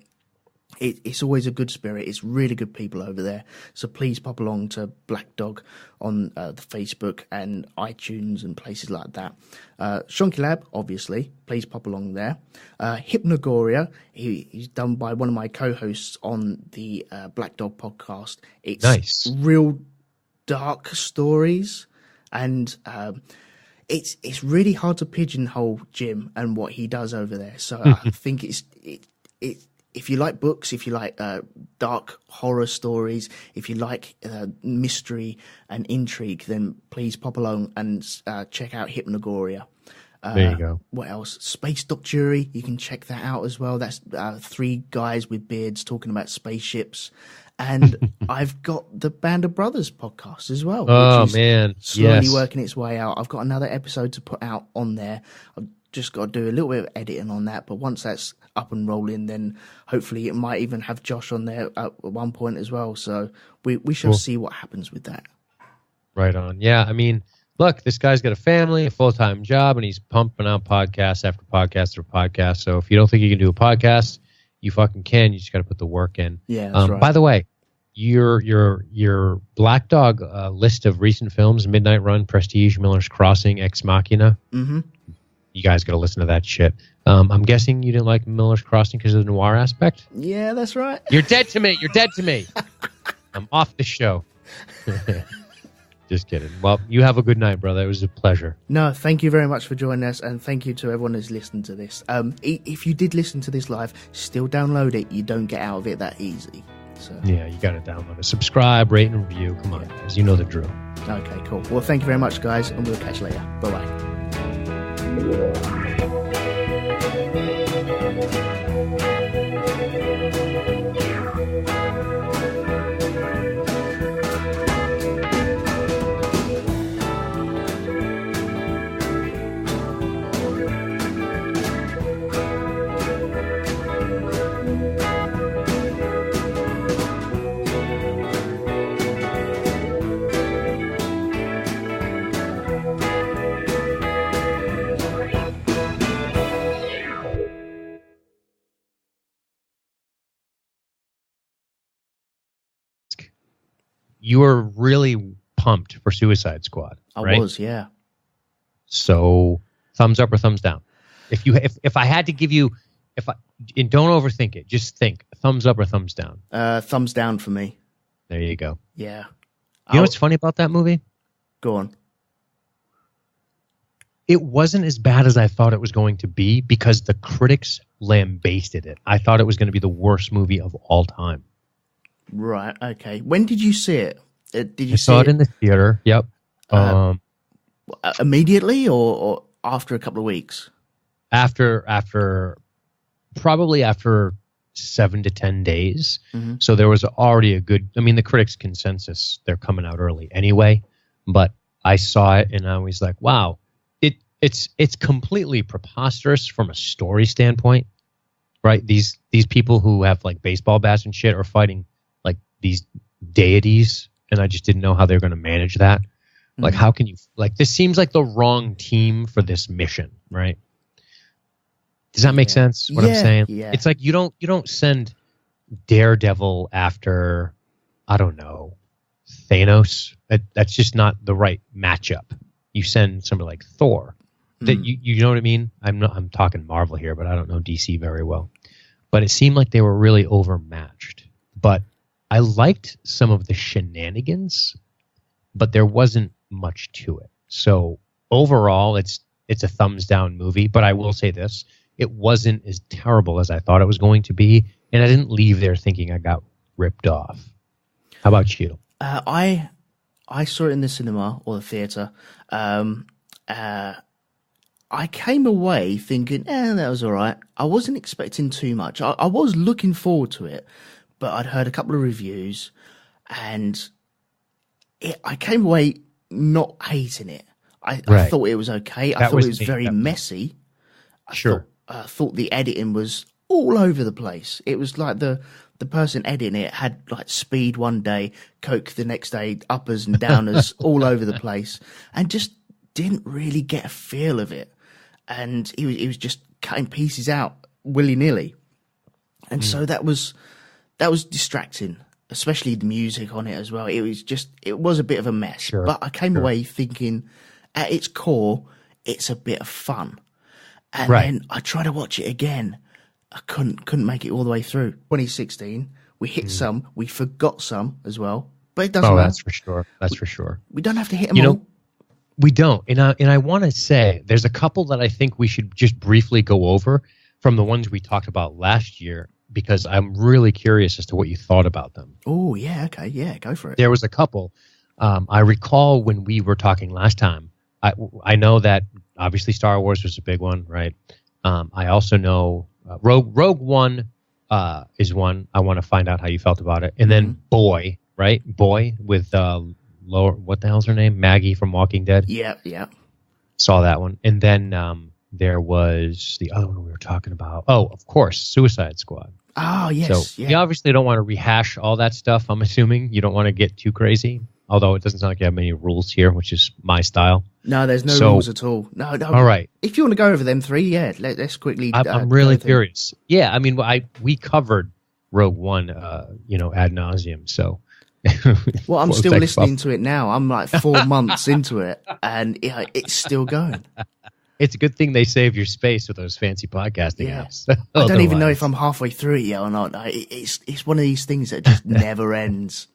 it's always a good spirit. It's really good people over there. So please pop along to Black Dog on the Facebook and iTunes and places like that. Shonky Lab, obviously. Please pop along there. Hypnogoria, he's done by one of my co-hosts on the Black Dog podcast. It's nice. Real dark stories, and it's really hard to pigeonhole Jim and what he does over there. So I think if you like books, if you like dark horror stories, if you like mystery and intrigue, then please pop along and check out Hypnogoria. There you go. What else? Space Doc Jury, you can check that out as well. That's three guys with beards talking about spaceships. And I've got the Band of Brothers podcast as well. Oh, which is man. slowly working its way out. I've got another episode to put out on there. I've just got to do a little bit of editing on that. But once that's up and rolling, then hopefully it might even have Josh on there at one point as well. So we shall see what happens with that. Right on. Yeah, I mean, look, this guy's got a family, a full-time job, and he's pumping out podcast after podcast after podcast. So if you don't think you can do a podcast, you fucking can. You just got to put the work in. Yeah, that's right. By the way, your Black Dog list of recent films: Midnight Run, Prestige, Miller's Crossing, Ex Machina. Mm-hmm. You guys got to listen to that shit. I'm guessing you didn't like Miller's Crossing because of the noir aspect? Yeah, that's right. You're dead to me. You're dead to me. I'm off the show. Just kidding. Well, you have a good night, brother. It was a pleasure. No, thank you very much for joining us, and thank you to everyone who's listened to this. If you did listen to this live, still download it. You don't get out of it that easy. So. Yeah, you got to download it. Subscribe, rate, and review. Come on, guys. You know the drill. Okay, cool. Well, thank you very much, guys, and we'll catch you later. Bye-bye. you were really pumped for Suicide Squad. I was, yeah. So thumbs up or thumbs down? If I had to give you, and don't overthink it, just think thumbs up or thumbs down. Thumbs down for me. There you go. Yeah. You know what's funny about that movie? Go on. It wasn't as bad as I thought it was going to be because the critics lambasted it. I thought it was going to be the worst movie of all time. Right. Okay. When did you see it? Did you I saw it in the theater. Yep. Immediately or after a couple of weeks? Probably after 7 to 10 days. Mm-hmm. So there was already the critics' consensus, they're coming out early anyway. But I saw it and I was like, wow, it's completely preposterous from a story standpoint, right? These people who have like baseball bats and shit are fighting like these deities, and I just didn't know how they're going to manage that. Mm-hmm. Like, how can you, like, this seems like the wrong team for this mission, right? Does that make sense? What I'm saying? Yeah. It's like you don't send Daredevil after, I don't know, Thanos. That's just not the right matchup. You send somebody like Thor. That you know what I mean? I'm talking Marvel here, but I don't know DC very well. But it seemed like they were really overmatched. But I liked some of the shenanigans, but there wasn't much to it. So overall, it's a thumbs down movie. But I will say this. It wasn't as terrible as I thought it was going to be, and I didn't leave there thinking I got ripped off. How about you? I saw it in the cinema or the theater. I came away thinking, that was all right. I wasn't expecting too much. I was looking forward to it, but I'd heard a couple of reviews, and I came away not hating it. I thought it was okay. I thought it was very messy. I thought the editing was all over the place. It was like the person editing it had like speed one day, coke the next day, uppers and downers all over the place, and just didn't really get a feel of it. And he was just cutting pieces out willy-nilly. And so that was distracting, especially the music on it as well. It was a bit of a mess. Sure, but I came away thinking, at its core, it's a bit of fun. And then I tried to watch it again. I couldn't make it all the way through. 2016, we hit some, we forgot some as well. But it doesn't matter. That's for sure. That's for sure. We don't have to hit them all. We don't. And I want to say there's a couple that I think we should just briefly go over from the ones we talked about last year, because I'm really curious as to what you thought about them. Oh, yeah. Okay. Yeah, go for it. There was a couple. I recall when we were talking last time, I know that obviously Star Wars was a big one, right? I also know Rogue One is one. I want to find out how you felt about it. And then Boy, right? Boy with what the hell's her name? Maggie from Walking Dead. Yeah. Saw that one. And then there was the other one we were talking about. Oh, of course, Suicide Squad. Oh, yes. So you obviously don't want to rehash all that stuff, I'm assuming. You don't want to get too crazy. Although it doesn't sound like you have many rules here, which is my style. No, there's no rules at all. No. All right. If you want to go over them three, let's quickly. I'm really curious. Yeah, I mean, we covered Rogue One, ad nauseum. So. Well, I'm still listening to it now. I'm like 4 months into it, and it's still going. It's a good thing they save your space with those fancy podcasting apps. I don't even know if I'm halfway through it yet or not. It's one of these things that just never ends.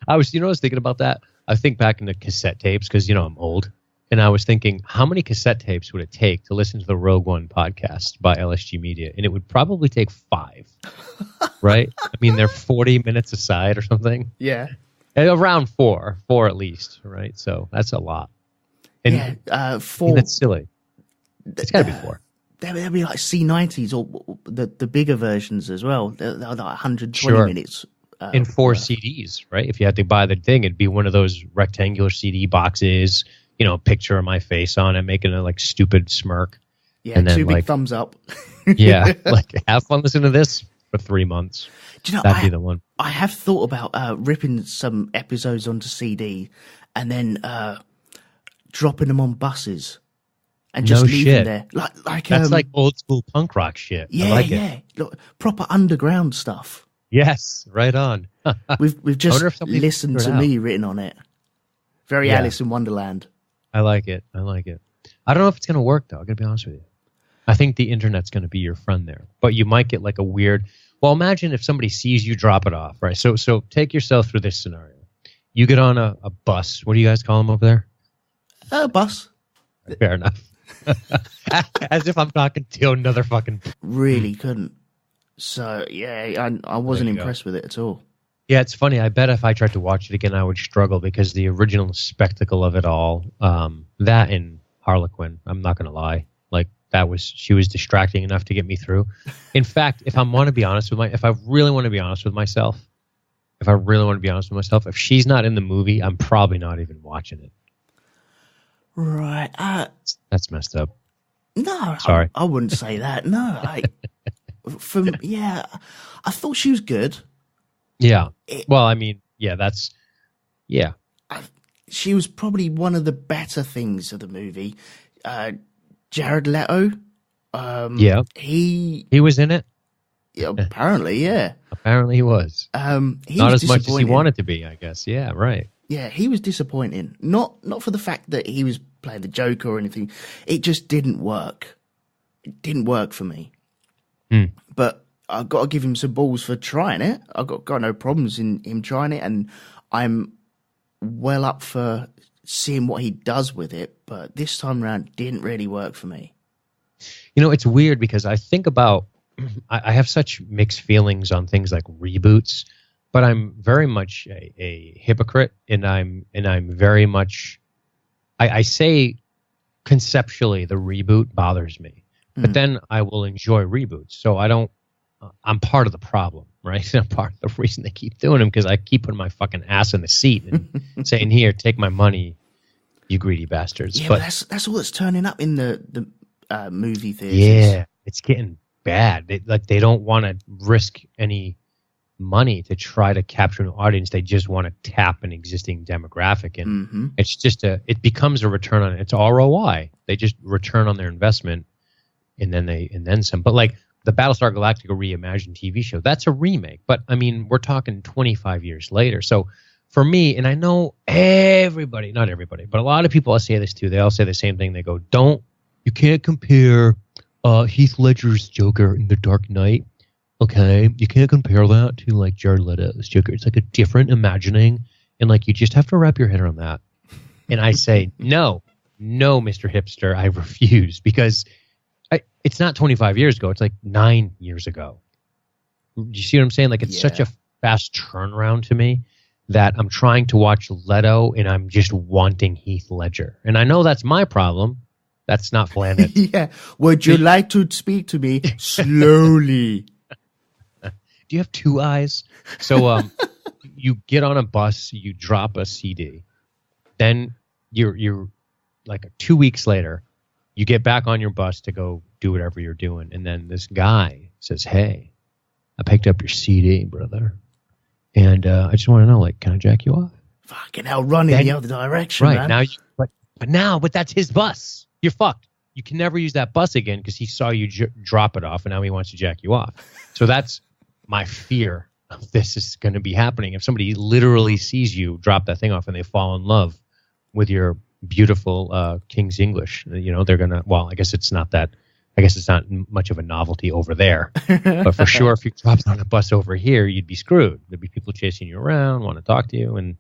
I was thinking about that. I think back in the cassette tapes because, I'm old. And I was thinking, how many cassette tapes would it take to listen to the Rogue One podcast by LSG Media? And it would probably take 5, right? I mean, they're 40 minutes aside or something. Yeah. Around 4 at least, right? So that's a lot. And 4. I mean, that's silly. It's got to be 4. There'll be like C90s or the bigger versions as well. They're like 120 minutes. In 4 CDs, right? If you had to buy the thing, it'd be one of those rectangular CD boxes, a picture of my face on it, making a like stupid smirk. Yeah, and then, 2 big thumbs up. Yeah, like have fun listening to this for 3 months. Do you know, that'd be the one. I have thought about ripping some episodes onto CD and then dropping them on buses and just leaving them there. Like that's like old school punk rock shit. Yeah, I like it. Look, proper underground stuff. Yes, right on. We've just listened to me written on it. Very Alice in Wonderland. I like it. I don't know if it's going to work, though. I'm going to be honest with you. I think the internet's going to be your friend there. But you might get like a weird... Well, imagine if somebody sees you drop it off, right? So take yourself through this scenario. You get on a bus. What do you guys call them over there? A bus. Fair enough. As if I'm talking to another fucking... Really couldn't. So, yeah, I wasn't impressed with it at all. Yeah, it's funny. I bet if I tried to watch it again, I would struggle because the original spectacle of it all, that and Harlequin, I'm not going to lie. Like, she was distracting enough to get me through. In fact, if I really want to be honest with myself, if she's not in the movie, I'm probably not even watching it. Right. That's messed up. No, sorry. I wouldn't say that. No, I thought she was good. Yeah. She was probably one of the better things of the movie. Jared Leto. He was in it. Yeah, apparently, yeah. Apparently he was. Not as much as he wanted to be, I guess. Yeah, right. Yeah, he was disappointing. Not for the fact that he was playing the Joker or anything. It just didn't work. It didn't work for me. But I've got to give him some balls for trying it. I've got no problems in him trying it, and I'm well up for seeing what he does with it. But this time around, didn't really work for me. You know, it's weird because I think about... I have such mixed feelings on things like reboots, but I'm very much a hypocrite, and I'm very much... I say conceptually the reboot bothers me, but then I will enjoy reboots. So I'm part of the problem, right? I'm part of the reason they keep doing them because I keep putting my fucking ass in the seat and saying, "Here, take my money, you greedy bastards." Yeah, but that's all that's turning up in the movie theaters. Yeah, it's getting bad. They don't want to risk any money to try to capture an audience. They just want to tap an existing demographic, and it's just it becomes a return on it's ROI. They just return on their investment, and then some. But like the Battlestar Galactica reimagined TV show, that's a remake. But I mean, we're talking 25 years later. So for me, and I know not everybody, but a lot of people I say this to, they all say the same thing. They go, you can't compare Heath Ledger's Joker in The Dark Knight. Okay, you can't compare that to like Jared Leto's Joker. It's like a different imagining, and like you just have to wrap your head around that. And I say, no, Mr. Hipster, I refuse, because it's not 25 years ago. It's like 9 years ago. Do you see what I'm saying? Like it's such a fast turnaround to me that I'm trying to watch Leto and I'm just wanting Heath Ledger, and I know that's my problem. That's not Flanders. Yeah. Would you like to speak to me slowly? Do you have two eyes? So you get on a bus, you drop a CD, then you're like 2 weeks later, you get back on your bus to go do whatever you're doing, and then this guy says, "Hey, I picked up your CD, brother, and I just want to know, like, can I jack you off?" Fucking hell, run in the other direction, right, man. Now, but that's his bus. You're fucked. You can never use that bus again because he saw you drop it off, and now he wants to jack you off. So that's my fear of this is going to be happening. If somebody literally sees you drop that thing off and they fall in love with your beautiful King's English, they're going to, well, I guess it's not much of a novelty over there. But for sure, if you dropped on a bus over here, you'd be screwed. There'd be people chasing you around, want to talk to you, and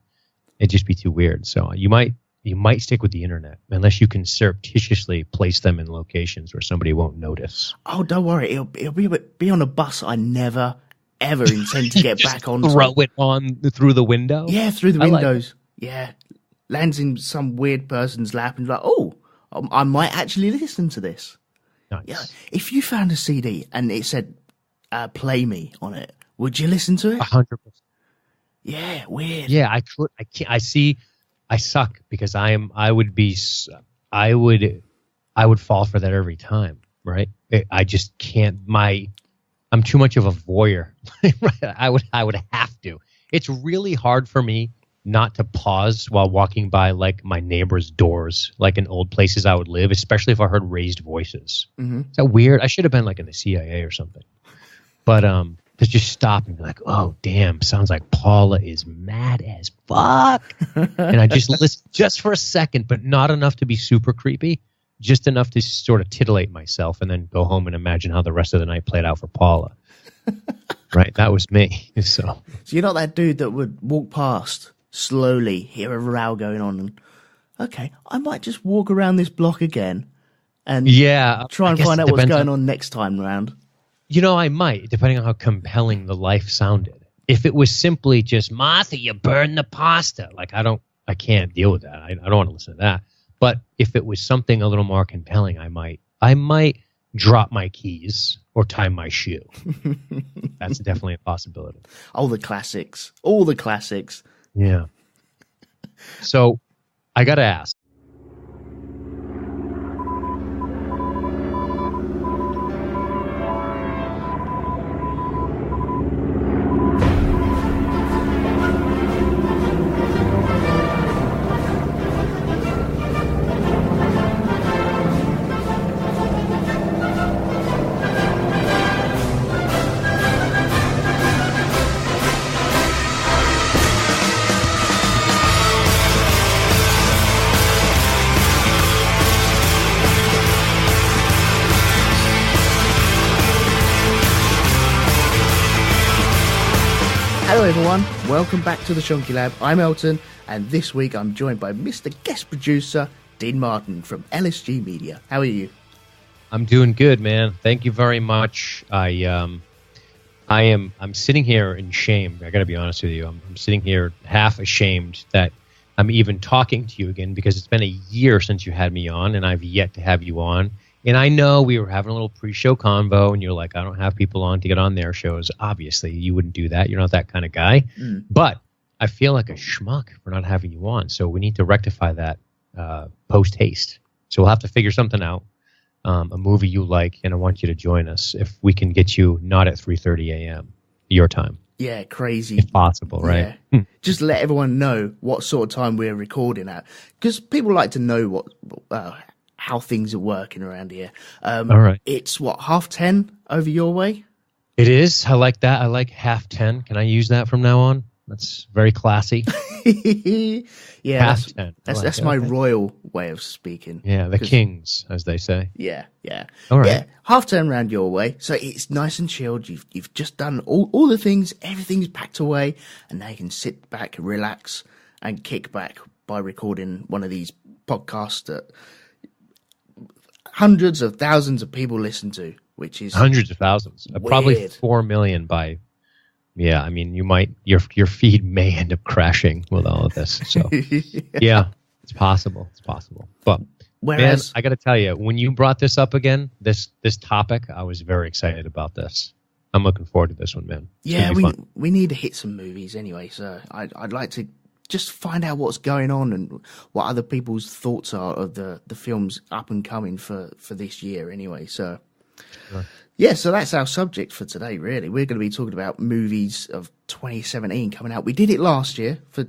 it'd just be too weird. So you might stick with the internet unless you can surreptitiously place them in locations where somebody won't notice. Oh, don't worry. It'll be on a bus I never, ever intend to get back on. Throw it on through the window? Yeah, through the windows. Yeah. Lands in some weird person's lap and like, oh, I might actually listen to this. Nice. Yeah. If you found a CD and it said "Play Me" on it, would you listen to it? 100%. Yeah, weird. Yeah, I could. I can't. I see. I suck because I would fall for that every time, right? I just can't. I'm too much of a voyeur. I would have to. It's really hard for me not to pause while walking by like my neighbor's doors, like in old places I would live, especially if I heard raised voices. Mm-hmm. Is that weird? I should have been like in the CIA or something. But to just stop and be like, oh, damn, sounds like Paula is mad as fuck. And I just listen just for a second, but not enough to be super creepy, just enough to sort of titillate myself and then go home and imagine how the rest of the night played out for Paula. Right? That was me. So you're not that dude that would walk past slowly, hear a row going on, and, okay, I might just walk around this block again and try and find out what's going on next time round. You know, I might, depending on how compelling the life sounded. If it was simply just, Martha, you burned the pasta. Like, I can't deal with that. I don't want to listen to that. But if it was something a little more compelling, I might drop my keys or tie my shoe. That's definitely a possibility. All the classics. All the classics. Yeah. So I got to ask. Hello everyone, welcome back to the Shonky Lab. I'm Elton, and this week I'm joined by Mr. Guest Producer, Dean Martin from LSG Media. How are you? I'm doing good, man. Thank you very much. I'm sitting here in shame. I got to be honest with you. I'm sitting here half ashamed that I'm even talking to you again because it's been a year since you had me on, and I've yet to have you on. And I know we were having a little pre-show convo, and you're like, I don't have people on to get on their shows. Obviously, you wouldn't do that. You're not that kind of guy. But I feel like a schmuck for not having you on. So we need to rectify that post-haste. So we'll have to figure something out, a movie you like, and I want you to join us if we can get you not at 3:30 a.m. your time. Yeah, crazy. If possible, right? Yeah. Just let everyone know what sort of time we're recording at. Because people like to know how things are working around here. All right. It's what, 10:30 over your way? It is. I like that. I like 10:30. Can I use that from now on? That's very classy. Yeah. 10:30. That's my royal way of speaking. Yeah, the kings, as they say. Yeah. All right. Yeah, 10:30 round your way. So it's nice and chilled. You've just done all the things. Everything's packed away. And now you can sit back, relax, and kick back by recording one of these podcasts that hundreds of thousands of people listen to, which is hundreds of thousands, probably 4 million by. Yeah, I mean, your feed may end up crashing with all of this. So yeah, it's possible. But man, I got to tell you, when you brought this up again, this topic, I was very excited about this. I'm looking forward to this one, man. Yeah, we need to hit some movies anyway. So I'd like to just find out what's going on and what other people's thoughts are of the films up and coming for this year anyway. So yeah, so that's our subject for today, really. We're going to be talking about movies of 2017 coming out. We did it last year for